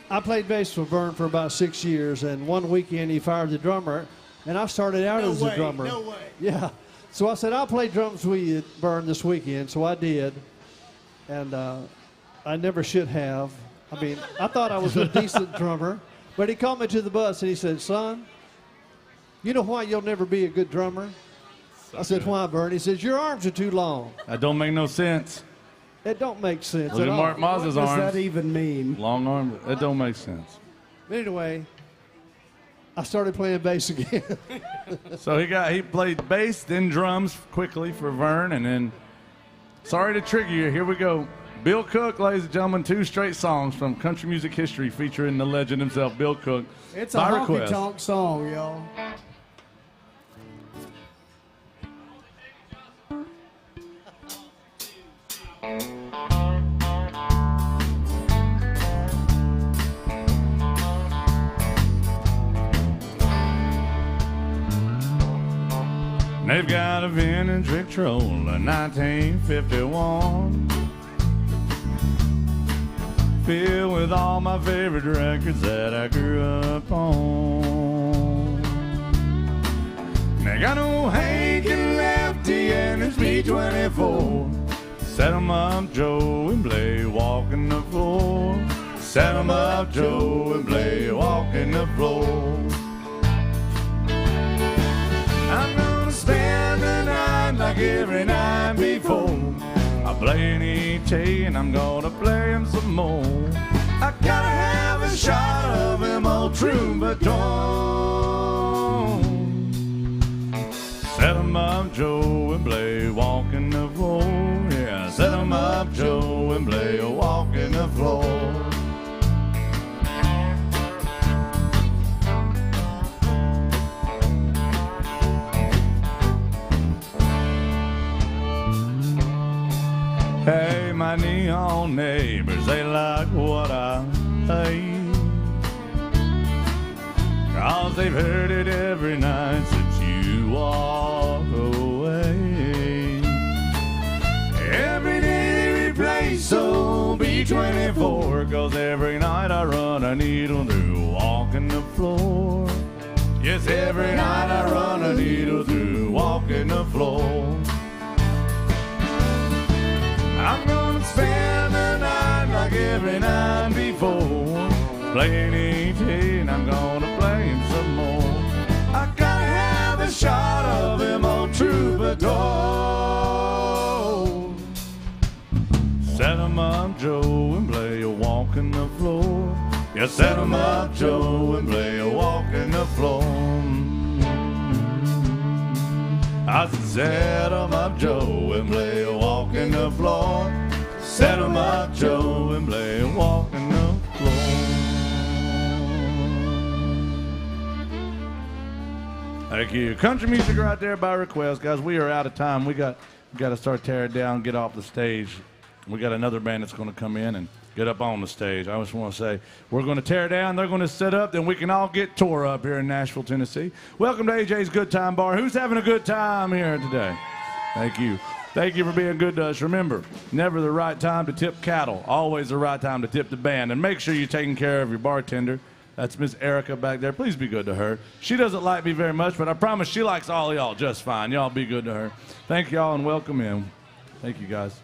I played bass with Vern for about 6 years, and one weekend he fired the drummer, and I started out as a drummer. No way. Yeah. So I said, I'll play drums with you, Vern, this weekend. So I did, and I never should have. I mean, I thought I was a decent drummer, but he called me to the bus, and he said, son, you know why you'll never be a good drummer? I said, why, Vern? He says, your arms are too long. That don't make no sense. It don't make sense Look at at all. Mark Mazza's What does arms. that even mean? Long arms. That don't make sense. But anyway, I started playing bass again. So he played bass, then drums quickly for Vern, and then, sorry to trigger you, here we go. Bill Cook, ladies and gentlemen, 2 straight songs from country music history featuring the legend himself, Bill Cook. It's a by honky request. tonk song, y'all. They've got a vintage Victrola, 1951, filled with all my favorite records that I grew up on. They got old Hank and Lefty and his B-24. Set 'em up, Joe, and play walking the floor. Set 'em up, Joe, and play walking the floor. I'm gonna spend the night like every night before. I play an E.T. and I'm gonna play him some more. I gotta have a shot of him old troubadour. Set 'em up, Joe, and play walking the floor. Yeah, set 'em up, up Joe and play a walk in the floor. Hey, my neon neighbors, they like what I say, 'cause they've heard it every night since you walk away. Every day they replay so B24, 'cause every night I run a needle through walking the floor. Yes, every night I run a needle through walking the floor. I'm gonna spend the night like every night before, playing E.T. and I'm gonna play him some more. I gotta have a shot of him on Troubadour. Set 'em up, Joe, and play a walk in the floor. Yeah, set 'em up, Joe, and play a walk in the floor. I set 'em up, Joe, and play a walk in the floor. Set 'em up, Joe, and play a walk in the floor. Thank you. Country music right there by request. Guys, we are out of time. We got to start tearing down, get off the stage. We got another band that's going to come in and get up on the stage. I just want to say, we're going to tear down, they're going to set up, then we can all get tore up here in Nashville, Tennessee. Welcome to AJ's Good Time Bar. Who's having a good time here today? Thank you. Thank you for being good to us. Remember, never the right time to tip cattle, always the right time to tip the band. And make sure you're taking care of your bartender. That's Miss Erica back there. Please be good to her. She doesn't like me very much, but I promise she likes all of y'all just fine. Y'all be good to her. Thank y'all and welcome in. Thank you, guys.